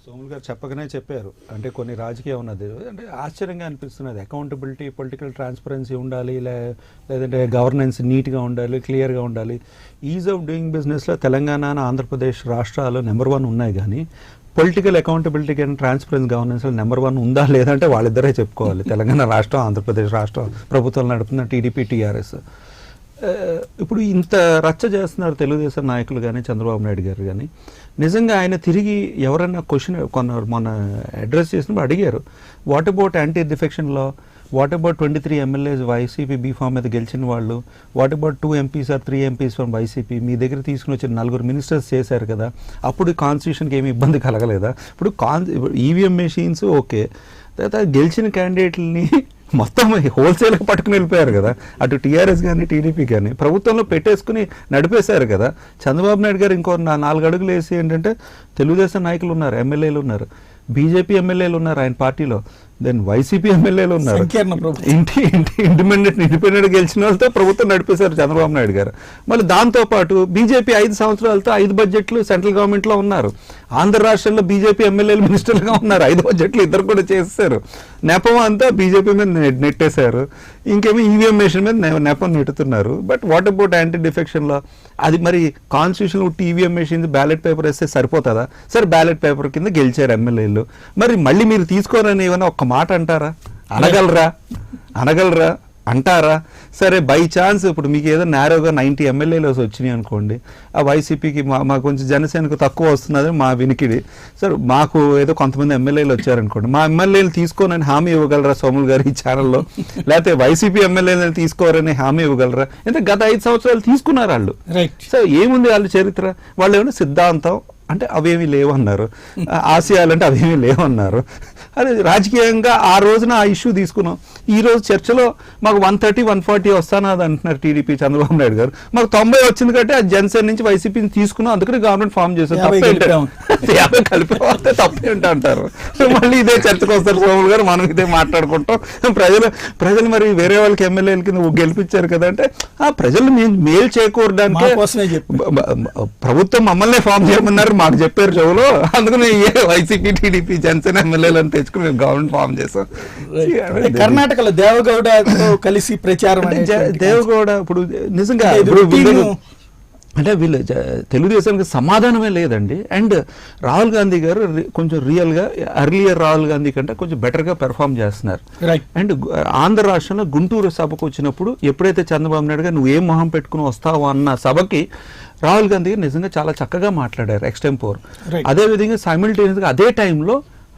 సోములు గారు చెప్పకనే చెప్పారు. అంటే కొన్ని రాజకీయం ఉన్నది అంటే ఆశ్చర్యంగా అనిపిస్తున్నది. అకౌంటబిలిటీ, పొలిటికల్ ట్రాన్స్పరెన్సీ ఉండాలి, లేదంటే గవర్నెన్స్ నీట్గా ఉండాలి, క్లియర్గా ఉండాలి. ఈజ్ ఆఫ్ డూయింగ్ బిజినెస్లో తెలంగాణ, ఆంధ్రప్రదేశ్ రాష్ట్రాలు నెంబర్ 1 ఉన్నాయి. కానీ political accountability and transparence governance number 1 ఉందా లేదంటే వాళ్ళిద్దరే చెప్పుకోవాలి. తెలంగాణ రాష్ట్రం, ఆంధ్రప్రదేశ్ రాష్ట్రం ప్రభుత్వాలు నడుపుతున్న టీడీపీ, టీఆర్ఎస్. ఇప్పుడు ఇంత రచ్చ చేస్తున్నారు తెలుగుదేశం నాయకులు కానీ, చంద్రబాబు నాయుడు గారు కానీ. నిజంగా ఆయన తిరిగి ఎవరన్నా క్వశ్చన్ మొన్న అడ్రస్ చేసినప్పుడు అడిగారు, what about anti defection law, what about 23 MLAs YCP B form మీద గెలిచిన వాళ్ళు, what about 2 MPs or 3 MPs from YCP, మీ దగ్గర తీసుకుని వచ్చిన 4 మినిస్టర్స్ చేశారు కదా, అప్పుడు కాన్స్టిట్యూషన్కి ఏమి ఇబ్బంది కలగలేదా? ఇప్పుడు ఈవీఎం మెషిన్స్ ఓకే, తర్వాత గెలిచిన క్యాండిడేట్లని మొత్తం హోల్సేల్గా పట్టుకుని వెళ్ళిపోయారు కదా, అటు టీఆర్ఎస్ కానీ టీడీపీ కానీ ప్రభుత్వంలో పెట్టేసుకుని నడిపేశారు కదా. చంద్రబాబు నాయుడు గారు ఇంకో 4 అడుగులు వేసి ఏంటంటే తెలుగుదేశం నాయకులు ఉన్నారు, ఎమ్మెల్యేలు ఉన్నారు, బీజేపీ ఎమ్మెల్యేలు ఉన్నారు ఆయన పార్టీలో, దెన్ వైసీపీ ఎమ్మెల్యేలు ఉన్నారు, ఇండిపెండెంట్ గెలిచిన వాళ్ళతో ప్రభుత్వం నడిపేశారు చంద్రబాబు నాయుడు గారు. మళ్ళీ దాంతోపాటు బీజేపీ 5 సంవత్సరాలతో 5 బడ్జెట్లు సెంట్రల్ గవర్నమెంట్లో ఉన్నారు. ఆంధ్ర రాష్ట్రంలో బీజేపీ ఎమ్మెల్యేలు మినిస్టర్లుగా ఉన్నారు, 5 బడ్జెట్లు ఇద్దరు కూడా చేస్తారు. నెపం అంతా బీజేపీ మీద నెట్టేశారు, ఇంకేమో ఈవీఎం మెషిన్ మీద నెపం నెట్టుతున్నారు. బట్ వాట్ అబౌట్ యాంటీ డిఫెక్షన్లో? అది మరి కాన్స్టిట్యూషన్ ఉట్టి ఈవీఎం మెషిన్స్ బ్యాలెట్ పేపర్ వేస్తే సరిపోతుందా? సరే బ్యాలెట్ పేపర్ కింద గెలిచారు ఎమ్మెల్యేలు, మరి మళ్ళీ మీరు తీసుకోరని ఏమైనా ఒక్క మాట అంటారా? అనగలరా అంటారా? సరే బై ఛాన్స్ ఇప్పుడు మీకు ఏదో నేరోగా 90 ఎమ్మెల్యేలు వచ్చినాయి అనుకోండి, ఆ వైసీపీకి మా కొంచెం జనసేనకు తక్కువ వస్తున్నది మా వినికిడి, సరే మాకు ఏదో కొంతమంది ఎమ్మెల్యేలు వచ్చారనుకోండి, మా ఎమ్మెల్యేలు తీసుకోనని హామీ ఇవ్వగలరా సోములు గారు ఈ ఛానల్లో? లేకపోతే వైసీపీ ఎమ్మెల్యేలను తీసుకోరని హామీ ఇవ్వగలరా? ఎందుకంటే గత 5 సంవత్సరాలు తీసుకున్నారు వాళ్ళు. సో ఏముంది వాళ్ళ చరిత్ర? వాళ్ళు ఏమైనా సిద్ధాంతం అంటే అవేమీ లేవన్నారు, ఆశయాలంటే అవేమీ లేవన్నారు. అది రాజకీయంగా ఆ రోజున ఆ ఇష్యూ తీసుకున్నాం. ఈ రోజు చర్చలో మాకు 130, 140 వస్తానది అంటున్నారు టీడీపీ, చంద్రబాబు నాయుడు గారు. మాకు 90 వచ్చింది కాబట్టి ఆ జనసేన నుంచి వైసీపీని తీసుకున్నాం, అందుకని గవర్నమెంట్ ఫామ్ చేశారు. 50 కలిపి తప్పేంట అంటారు. మళ్ళీ ఇదే చర్చకు వస్తారు సోములు గారు, మనం ఇదే మాట్లాడుకుంటాం. ప్రజలు మరి వేరే వాళ్ళకి ఎమ్మెల్యేలకి నువ్వు గెలిపించారు కదా అంటే, ఆ ప్రజలు మేలు చేకూరడానికి ప్రభుత్వం మమ్మల్ని ఫామ్ చేయమన్నారు, మాకు చెప్పారు చెవులో, అందుకని వైసీపీ, టీడీపీ, జనసేన ఎమ్మెల్యేలను తెచ్చుకుని మేము గవర్నమెంట్ ఫామ్ చేసాం. కర్ణాటకలో దేవగౌడతో కలిసి ప్రచారం, దేవగౌడ ఇప్పుడు నిజంగా అంటే వీళ్ళు తెలుగుదేశానికి సమాధానమే లేదండి. అండ్ రాహుల్ గాంధీ గారు కొంచెం రియల్గా ఎర్లియర్ రాహుల్ గాంధీ కంటే కొంచెం బెటర్గా పెర్ఫామ్ చేస్తున్నారు. అండ్ ఆంధ్ర రాష్ట్రంలో గుంటూరు సభకు వచ్చినప్పుడు ఎప్పుడైతే చంద్రబాబు నాయుడు గారు నువ్వు ఏం మొహం పెట్టుకుని వస్తావు అన్న సభకి రాహుల్ గాంధీ గారు నిజంగా చాలా చక్కగా మాట్లాడారు ఎక్స్టెంపోర్. అదేవిధంగా సైమిల్టేనియస్గా అదే టైంలో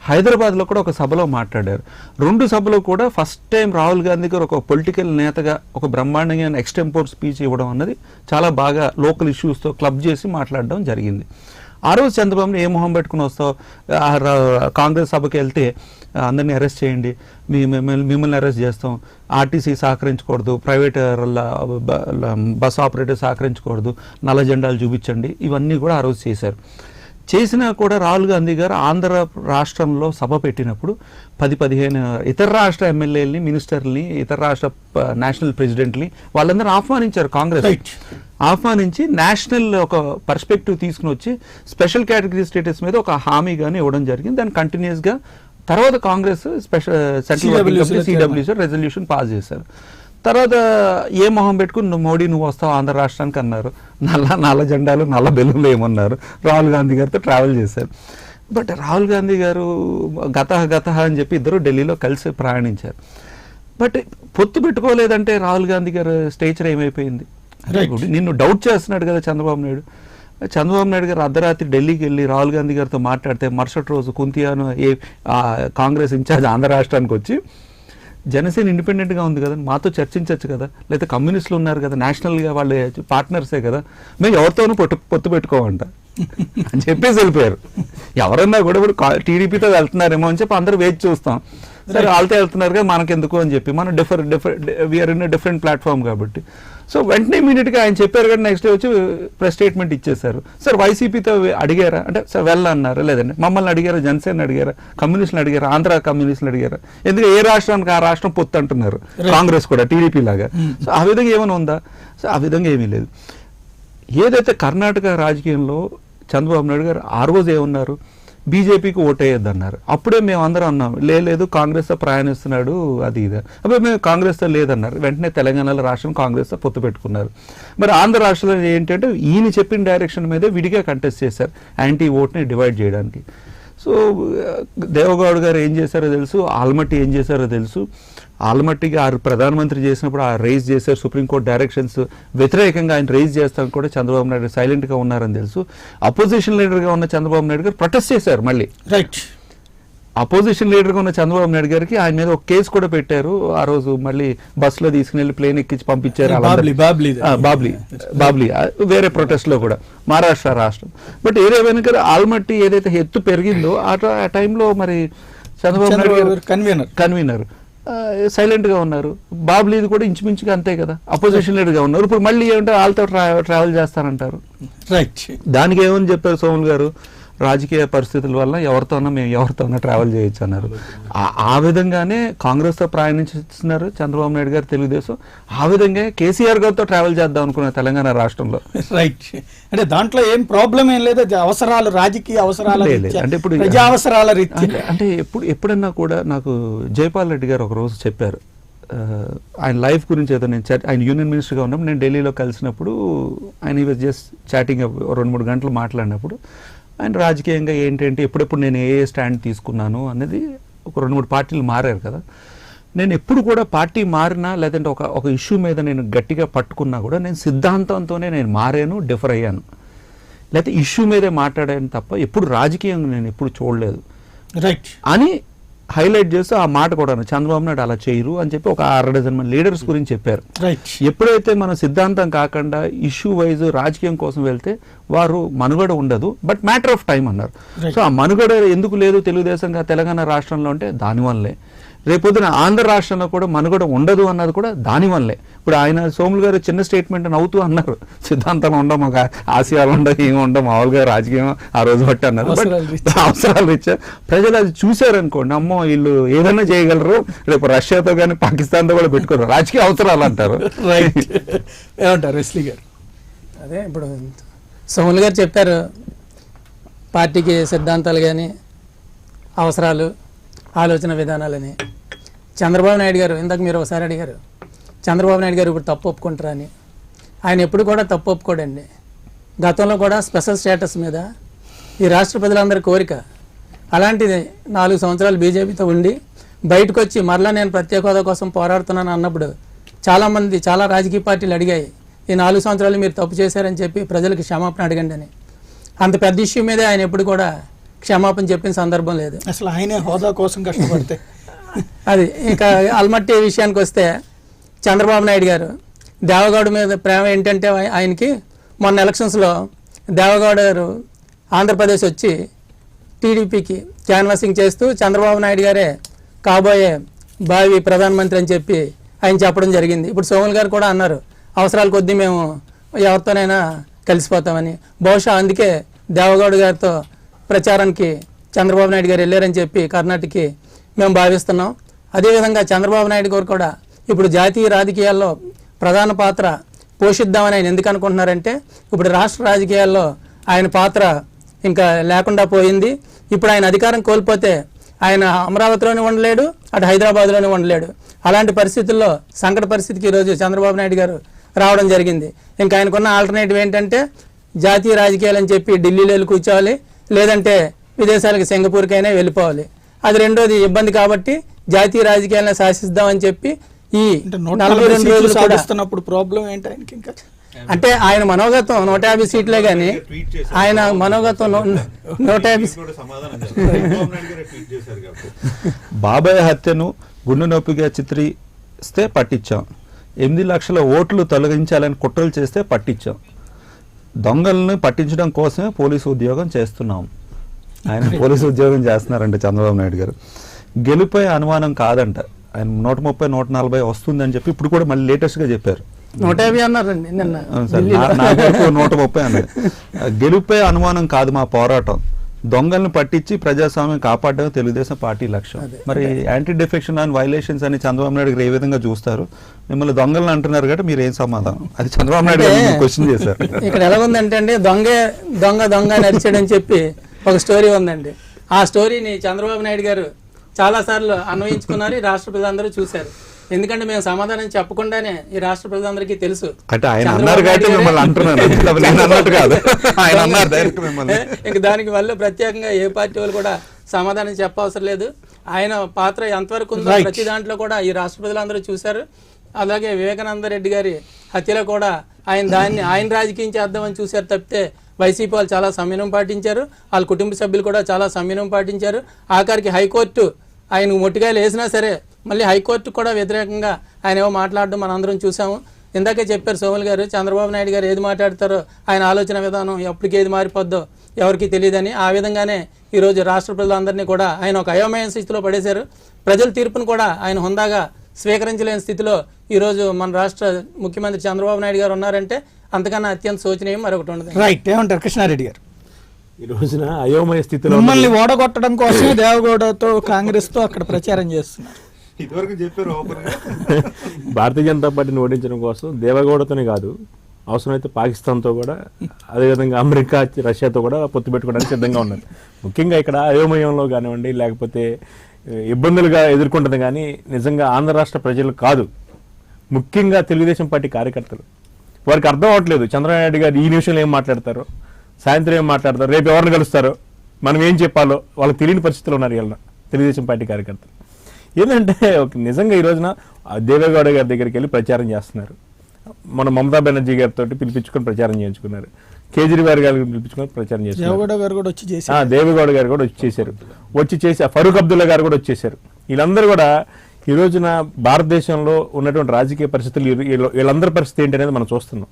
హైదరాబాద్లో కూడా ఒక సభలో మాట్లాడారు. 2 సభలో కూడా ఫస్ట్ టైం రాహుల్ గాంధీ గారు ఒక పొలిటికల్ నేతగా ఒక బ్రహ్మాండంగా ఎక్స్టెంపోర్ స్పీచ్ ఇవ్వడం అన్నది చాలా బాగా లోకల్ ఇష్యూస్తో క్లబ్ చేసి మాట్లాడడం జరిగింది. ఆ రోజు చంద్రబాబుని ఏ మొహం పెట్టుకుని వస్తావు, కాంగ్రెస్ సభకి వెళ్తే అందరినీ అరెస్ట్ చేయండి, మిమ్మల్ని అరెస్ట్ చేస్తాం, ఆర్టీసీ సహకరించకూడదు, ప్రైవేట్ బస్ ఆపరేటర్ సహకరించకూడదు, నల్ల జెండాలు చూపించండి, ఇవన్నీ కూడా ఆ రోజు చేసినా కూడా రాహుల్ గాంధీ గారు ఆంధ్ర రాష్ట్రంలో సభ పెట్టినప్పుడు 10-15 ఇతర రాష్ట్ర ఎమ్మెల్యేలని, మినిస్టర్ని, ఇతర రాష్ట్ర నేషనల్ ప్రెసిడెంట్ని వాళ్ళందరూ ఆహ్వానించారు. కాంగ్రెస్ ఆహ్వానించి నేషనల్ ఒక పర్స్పెక్టివ్ తీసుకుని వచ్చి స్పెషల్ కేటగిరీ స్టేటస్ మీద ఒక హామీ కానీ ఇవ్వడం జరిగింది. దాన్ని కంటిన్యూస్గా తర్వాత Congress central CWC resolution pass చేశారు. తర్వాత ఏ మొహం పెట్టుకుని మోడీ నువ్వు వస్తావు ఆంధ్ర రాష్ట్రానికి అన్నారు, నల్ల జెండాలు నల్ల బెలూన్లు ఏమన్నారు, రాహుల్ గాంధీ గారితో ట్రావెల్ చేశారు. బట్ రాహుల్ గాంధీ గారు గత అని చెప్పి ఇద్దరు ఢిల్లీలో కలిసి ప్రయాణించారు. బట్ పొత్తు పెట్టుకోలేదంటే రాహుల్ గాంధీ గారు స్టేచర్ ఏమైపోయింది? నిన్ను డౌట్ చేస్తున్నాడు కదా చంద్రబాబు నాయుడు గారు అర్ధరాత్రి ఢిల్లీకి వెళ్ళి రాహుల్ గాంధీ గారితో మాట్లాడితే మరుసటి రోజు కుంతియాను కాంగ్రెస్ ఇన్ఛార్జ్ ఆంధ్ర రాష్ట్రానికి వచ్చి జనసేన ఇండిపెండెంట్గా ఉంది కదా, మాతో చర్చించవచ్చు కదా, లేకపోతే కమ్యూనిస్టులు ఉన్నారు కదా, నేషనల్గా వాళ్ళ పార్ట్నర్సే కదా, మేము ఎవరితోనూ పొత్తు పెట్టుకోమంట అని చెప్పేసి వెళ్ళిపోయారు. ఎవరన్నా కూడా ఇప్పుడు టీడీపీతో వెళ్తున్నారేమో అని చెప్పి అందరూ వేచి చూస్తాం, సరే వాళ్ళతో వెళ్తున్నారు కదా మనకెందుకు అని చెప్పి, మనం వీఆర్ ఇన్ డిఫరెంట్ ప్లాట్ఫామ్ కాబట్టి. సో వెంటనే ఇమీడియట్గా ఆయన చెప్పారు కానీ నెక్స్ట్ డే వచ్చి ప్రెస్ స్టేట్మెంట్ ఇచ్చేశారు. సార్ వైసీపీతో అడిగారా అంటే సార్ వెళ్ళన్నారు, లేదండి మమ్మల్ని అడిగారా, జనసేన అడిగారా, కమ్యూనిస్టులు అడిగారా, ఆంధ్ర కమ్యూనిస్టులు అడిగారా, ఎందుకంటే ఏ రాష్ట్రానికి ఆ రాష్ట్రం పొత్తు అంటున్నారు కాంగ్రెస్ కూడా టీడీపీ లాగా. సో ఆ విధంగా ఏమైనా ఉందా? సో ఆ విధంగా ఏమీ లేదు. ఏదైతే కర్ణాటక రాజకీయంలో చంద్రబాబు నాయుడు గారు ఆ రోజు ఏమన్నారు, బీజేపీకి ఓటేయద్దు అన్నారు. అప్పుడే మేము అందరం అన్నాం లేదు కాంగ్రెస్తో ప్రయాణిస్తున్నాడు అది ఇది, అప్పుడు మేము కాంగ్రెస్తో లేదన్నారు. వెంటనే తెలంగాణలో రాష్ట్రం కాంగ్రెస్తో పొత్తు పెట్టుకున్నారు. మరి ఆంధ్ర రాష్ట్రంలో ఏంటంటే ఈయన చెప్పిన డైరెక్షన్ మీదే విడిగా కంటెస్ట్ చేశారు యాంటీ ఓట్ని డివైడ్ చేయడానికి. సో దేవగౌడ్ గారు ఏం చేశారో తెలుసు, ఆల్మట్టి ఏం చేశారో తెలుసు. ఆల్మట్టికి ఆ ప్రధానమంత్రి చేసినప్పుడు ఆ రైజ్ చేశారు, సుప్రీంకోర్టు డైరెక్షన్స్ వ్యతిరేకంగా ఆయన రైజ్ చేస్తాను కూడా చంద్రబాబు నాయుడు సైలెంట్గా ఉన్నారని తెలుసు. అపోజిషన్ లీడర్గా ఉన్న చంద్రబాబు నాయుడు గారు ప్రొటెస్ట్ చేశారు. మళ్ళీ రైట్, అపోజిషన్ లీడర్గా ఉన్న చంద్రబాబు నాయుడు గారికి ఆయన మీద ఒక కేసు కూడా పెట్టారు. ఆ రోజు మళ్ళీ బస్సులో తీసుకుని ప్లేన్ ఎక్కించి పంపించారు. బాబ్లీ వేరే ప్రొటెస్ట్ లో కూడా మహారాష్ట్ర రాష్ట్రం. బట్ ఏదేమైనా కదా ఆల్మట్టి ఏదైతే ఎత్తు పెరిగిందో ఆ టైంలో మరి చంద్రబాబు నాయుడు గారు కన్వీనర్ సైలెంట్ గా ఉన్నారు. బాబ్లీది కూడా ఇంచుమించుగా అంతే కదా, అపోజిషన్ లీడర్ గా ఉన్నారు. ఇప్పుడు మళ్ళీ ఏమంటే వాళ్ళతో ట్రావెల్ చేస్తారంటారు. రైట్, దానికి ఏమని చెప్పారు సోములు గారు, రాజకీయ పరిస్థితుల వల్ల మేము ఎవరితోనో ట్రావెల్ చేయొచ్చు అన్నారు. ఆ విధంగానే కాంగ్రెస్తో ప్రయాణిస్తున్నారు చంద్రబాబు నాయుడు గారు, తెలుగుదేశం. ఆ విధంగా కేసీఆర్ గారితో ట్రావెల్ చేద్దాం అనుకున్నారు తెలంగాణ రాష్ట్రంలో. రైట్, అంటే దాంట్లో ఏం ప్రాబ్లం ఏం లేదు, అవసరాలు రాజకీయ అవసరాలు అంటే ఇప్పుడు ప్రజా అవసరాల రీత్యా. అంటే ఎప్పుడన్నా కూడా నాకు జైపాల్ రెడ్డి గారు ఒక రోజు చెప్పారు, ఆయన లైఫ్ గురించి ఏదో నేను ఆయన యూనియన్ మినిస్టర్గా ఉన్నప్పుడు నేను ఢిల్లీలో కలిసినప్పుడు ఆయన వాజ్ జస్ట్ చాటింగ్ 2-3 గంటలు మాట్లాడినప్పుడు ఆయన రాజకీయంగా ఏంటంటే ఎప్పుడెప్పుడు నేను ఏ స్టాండ్ తీసుకున్నాను అనేది ఒక 2-3 పార్టీలు మారారు కదా. నేను ఎప్పుడు కూడా పార్టీ మారినా లేదంటే ఒక ఇష్యూ మీద నేను గట్టిగా పట్టుకున్నా కూడా నేను సిద్ధాంతంతోనే నేను మారాను, డిఫర్ అయ్యాను, లేకపోతే ఇష్యూ మీదే మాట్లాడాను తప్ప ఎప్పుడు రాజకీయంగా నేను ఎప్పుడు చూడలేదు రైట్ అని హైలైట్ చేస్తూ ఆ మాట కూడా చంద్రబాబు నాయుడు అలా చేయరు అని చెప్పి ఒక 6 డజన్ మంది లీడర్స్ గురించి చెప్పారు. ఎప్పుడైతే మనం సిద్ధాంతం కాకుండా ఇష్యూ వైజ్ రాజకీయం కోసం వెళ్తే వారు మనుగడ ఉండదు, బట్ మ్యాటర్ ఆఫ్ టైం అన్నారు. సో ఆ మనుగడ ఎందుకు లేదు తెలుగుదేశంగా తెలంగాణ రాష్ట్రంలో అంటే దానివల్లే. రేపొద్దున ఆంధ్ర రాష్ట్రంలో కూడా మనుగడ ఉండదు అన్నది కూడా దానివల్లే. ఇప్పుడు ఆయన సోములు గారు చిన్న స్టేట్మెంట్ నవ్వుతూ అన్నారు, సిద్ధాంతం ఉండవు, మాకు ఆశయాలు ఉండవు, ఏమి ఉండవు, మామూలుగా రాజకీయం ఆ రోజు బట్టి అన్నారు. బట్ అవసరాలు ఇచ్చారు ప్రజలు, అది చూశారనుకోండి, అమ్మో వీళ్ళు ఏదైనా చేయగలరు, రేపు రష్యాతో కానీ పాకిస్తాన్తో కూడా పెట్టుకోరు, రాజకీయ అవసరాలు అంటారు. ఏమంటారు వెస్లీ గారు? అదే ఇప్పుడు సోములు గారు చెప్పారు, పార్టీకి సిద్ధాంతాలు కానీ అవసరాలు ఆలోచన విధానాలని. చంద్రబాబు నాయుడు గారు ఇందాక మీరు ఒకసారి అడిగారు, చంద్రబాబు నాయుడు గారు ఇప్పుడు తప్పు ఒప్పుకుంటారా అని. ఆయన ఎప్పుడు కూడా తప్పు ఒప్పుకోడండి. గతంలో కూడా స్పెషల్ స్టేటస్ మీద ఈ రాష్ట్ర ప్రజలందరి కోరిక. అలాంటిది 4 సంవత్సరాలు బీజేపీతో ఉండి బయటకు వచ్చి మరలా నేను ప్రత్యేక హోదా కోసం పోరాడుతున్నాను అన్నప్పుడు చాలామంది చాలా రాజకీయ పార్టీలు అడిగాయి, ఈ 4 సంవత్సరాలు మీరు తప్పు చేశారని చెప్పి ప్రజలకు క్షమాపణ అడగండి అని. అంత పెద్ద ఇష్యూ మీదే ఆయన ఎప్పుడు కూడా క్షమాపణ చెప్పిన సందర్భం లేదు. అసలు ఆయనే హోదా కోసం కష్టపడితే అది. ఇంకా ఆల్మట్టి విషయానికి వస్తే చంద్రబాబు నాయుడు గారు దేవగౌడ మీద ప్రేమ ఏంటంటే ఆయనకి మొన్న ఎలక్షన్స్లో దేవగౌడ గారు ఆంధ్రప్రదేశ్ వచ్చి టీడీపీకి క్యాన్వాసింగ్ చేస్తూ చంద్రబాబు నాయుడు గారే కాబోయే భావి ప్రధానమంత్రి అని చెప్పి ఆయన చెప్పడం జరిగింది. ఇప్పుడు సోములు గారు కూడా అన్నారు, అవసరాల కొద్దీ మేము ఎవరితోనైనా కలిసిపోతామని. బహుశా అందుకే దేవగౌడ గారితో ప్రచారానికి చంద్రబాబు నాయుడు గారు వెళ్ళారని చెప్పి కర్ణాటకకి మేము భావిస్తున్నాం. అదేవిధంగా చంద్రబాబు నాయుడు గారు కూడా ఇప్పుడు జాతీయ రాజకీయాల్లో ప్రధాన పాత్ర పోషిద్దామని ఆయన ఎందుకు అనుకుంటున్నారంటే, ఇప్పుడు రాష్ట్ర రాజకీయాల్లో ఆయన పాత్ర ఇంకా లేకుండా పోయింది. ఇప్పుడు ఆయన అధికారం కోల్పోతే ఆయన అమరావతిలోనే ఉండలేడు, అటు హైదరాబాద్లోనే ఉండలేడు. అలాంటి పరిస్థితుల్లో సంకట పరిస్థితికి ఈరోజు చంద్రబాబు నాయుడు గారు రావడం జరిగింది. ఇంకా ఆయనకున్న ఆల్టర్నేటివ్ ఏంటంటే జాతీయ రాజకీయాలు అని చెప్పి ఢిల్లీలో వెళ్ళి కూర్చోవాలి, లేదంటే విదేశాలకు సింగపూర్కైనా వెళ్ళిపోవాలి. అది రెండోది ఇబ్బంది కాబట్టి జాతీయ రాజకీయాలను శాసిద్దామని చెప్పి ఈ 42 రోజులు సాధిస్తున్నప్పుడు ప్రాబ్లం ఏంటి ఆయనకి? ఇంకా అంటే ఆయన మనోగతం 150 సీట్లే కానీ ఆయన మనోగతం 150. బాబాయ్ హత్యను గుండె నొప్పిగా చిత్రిస్తే పట్టించాం, 8 లక్షల ఓట్లు తొలగించాలని కుట్రలు చేస్తే పట్టించాం, దొంగలను పట్టించడం కోసమే పోలీసు ఉద్యోగం చేస్తున్నాం. ఆయన పోలీసు ఉద్యోగం చేస్తున్నారంట చంద్రబాబు నాయుడు గారు. గెలుపై అనుమానం కాదంట, ఆయన 130, 140 వస్తుందని చెప్పి ఇప్పుడు కూడా మళ్ళీ లేటెస్ట్ గా చెప్పారు. 150 అన్నారండి నిన్న, 130 అన్నారు. గెలుపై అనుమానం కాదు మా పోరాటం, దొంగలను పట్టించి ప్రజాస్వామ్యం కాపాడడం తెలుగుదేశం పార్టీ లక్ష్యం. మరి యాంటీ డిఫెక్షన్ అండ్ వైలేషన్స్ అని చంద్రబాబు నాయుడు గారు ఏ విధంగా చూస్తారు? మిమ్మల్ని దొంగలను అంటున్నారు కాబట్టి మీరు ఏం సమాధానం? అది చంద్రబాబు నాయుడు గారు క్వశ్చన్ చేశారు. ఇక్కడ ఎలా ఉందంటే అండి, దొంగ నరిచాడని చెప్పి ఒక స్టోరీ ఉందండి. ఆ స్టోరీని చంద్రబాబు నాయుడు గారు చాలా సార్లు అన్వయించుకున్నారు, రాష్ట్ర ప్రజలందరూ చూశారు. ఎందుకంటే మేము సమాధానం చెప్పకుండానే ఈ రాష్ట్ర ప్రజలందరికీ తెలుసు. అంటే ఆయన చంద్రబాబు అన్నారు కాబట్టి నాయుడు మిమ్మల్ని అంటున్నాను, నేను అన్నట్టు కాదు, ఆయన అన్నారు డైరెక్ట్ మిమ్మల్ని. ఇంక దానికి వల్ల ప్రత్యేకంగా ఏ పార్టీ వాళ్ళు కూడా సమాధానం చెప్పవసరం లేదు. ఆయన పాత్ర ఎంతవరకు ఉందో ప్రతి దాంట్లో కూడా ఈ రాష్ట్ర ప్రజలందరూ చూశారు. అలాగే వివేకానంద రెడ్డి గారి హత్యలో కూడా ఆయన రాజకీయం చేద్దామని చూశారు తప్పితే వైసీపీ వాళ్ళు చాలా సంయమనం పాటించారు, వాళ్ళ కుటుంబ సభ్యులు కూడా చాలా సంయమనం పాటించారు. ఆఖరికి హైకోర్టు ఆయన మొట్టికాయలు వేసినా సరే మళ్ళీ హైకోర్టు కూడా వ్యతిరేకంగా ఆయన ఏవో మాట్లాడడం మనం అందరం చూసాము. ఇందాకే చెప్పారు సోములు గారు, చంద్రబాబు నాయుడు గారు ఏది మాట్లాడతారో ఆయన ఆలోచన విధానం ఎప్పటికి ఏది మారిపోద్దో ఎవరికి తెలియదని, ఆ విధంగానే ఈరోజు రాష్ట్ర ప్రజలందరినీ కూడా ఆయన ఒక అయోమయ స్థితిలో పడేశారు. ప్రజల తీర్పును కూడా ఆయన హుందాగా స్వీకరించలేని స్థితిలో ఈరోజు మన రాష్ట్ర ముఖ్యమంత్రి చంద్రబాబు నాయుడు గారు ఉన్నారంటే అంతకన్నా అత్యంత శోచనీయం మరొకటి ఉండదు. రైట్, ఏమంటారు కృష్ణారెడ్డి గారు? ఈ రోజున అయోమయ స్థితిలో మిమ్మల్ని ఓడగొట్టడం కోసమే దేవగౌడతో కాంగ్రెస్ తో అక్కడ ప్రచారం చేస్తున్నారు. ఇదివరకు చెప్పారు భారతీయ జనతా పార్టీని ఓడించడం కోసం దేవగౌడతోనే కాదు, అవసరమైతే పాకిస్తాన్తో కూడా, అదేవిధంగా అమెరికా రష్యాతో కూడా పొత్తు పెట్టుకోవడానికి సిద్ధంగా ఉన్నారు. ముఖ్యంగా ఇక్కడ అయోమయంలో కానివ్వండి, లేకపోతే ఇబ్బందులుగా ఎదుర్కొంటుంది కానీ నిజంగా ఆంధ్ర రాష్ట్ర ప్రజలు కాదు, ముఖ్యంగా తెలుగుదేశం పార్టీ కార్యకర్తలు. వారికి అర్థం అవ్వట్లేదు చంద్రబాబు నాయుడు గారు ఈ నిమిషంలో ఏం మాట్లాడతారో, సాయంత్రం ఏం మాట్లాడతారో, రేపు ఎవరిని కలుస్తారో, మనం ఏం చెప్పాలో వాళ్ళకి తెలియని పరిస్థితులు ఉన్నారు ఇలా తెలుగుదేశం పార్టీ కార్యకర్తలు. ఏంటంటే నిజంగా ఈ రోజున దేవేగౌడ గారి దగ్గరికి వెళ్ళి ప్రచారం చేస్తున్నారు. మన మమతా బెనర్జీ గారితో పిలిపించుకొని ప్రచారం చేయించుకున్నారు, కేజ్రీవాల్ గారిని పిలిపించుకొని ప్రచారం చేశారు, దేవగౌడ గారు కూడా వచ్చి చేశారు, దేవేగౌడ గారు కూడా వచ్చి చేసి ఫరూక్ అబ్దుల్లా గారు కూడా వచ్చేసారు. వీళ్ళందరూ కూడా ఈ రోజున భారతదేశంలో ఉన్నటువంటి రాజకీయ పరిస్థితులు వీళ్ళందరి పరిస్థితి ఏంటి అనేది మనం చూస్తున్నాం.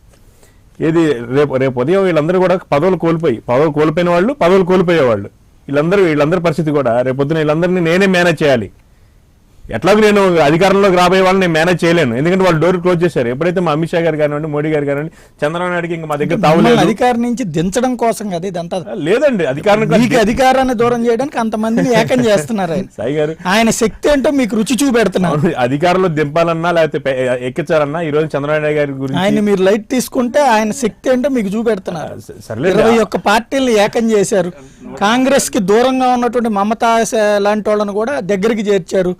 ఏది రేపు ఉదయం వీళ్ళందరూ కూడా పదవులు కోల్పోయిన వాళ్ళు, పదవులు కోల్పోయేవాళ్ళు, వీళ్ళందరి పరిస్థితి కూడా రేపొద్దున వీళ్ళందరినీ నేనే మేనేజ్ చేయాలి. ఎట్లాగో నేను అధికారంలోకి రాబోయే వాళ్ళని నేను మేనేజ్ చేయలేను, ఎందుకంటే వాళ్ళు డోర్ క్లోజ్ చేశారు. ఎప్పుడైతే మా అమిత్ షా గారు కానివ్వండి, మోడీ గారు కానివ్వండి, చంద్రబాబు నాయుడుకి ఇంకా మా దగ్గర తావులేదు. అధికారం నుంచి దించడం కోసం కదా ఇదంతా? లేదండి, అధికారాన్ని దూరం చేయడానికి అంతమందిని ఏకం చేస్తున్నారు ఆయన. సాయి గారు, ఆయన శక్తి ఏంటో మీకు రుచి చూపెడుతున్నారు. అధికారంలో దింపాలన్నా లేకపోతే ఎక్కించాలన్నా ఈ రోజు చంద్రబాబు నాయుడు గారి గురించి ఆయన మీరు లైట్ తీసుకుంటే ఆయన శక్తి ఏంటో మీకు చూపెడుతున్నారు. సర్లేదు, 21 పార్టీలను ఏకం చేశారు. కాంగ్రెస్ కి దూరంగా ఉన్నటువంటి మమతా లాంటి వాళ్ళను కూడా దగ్గరికి చేర్చారు.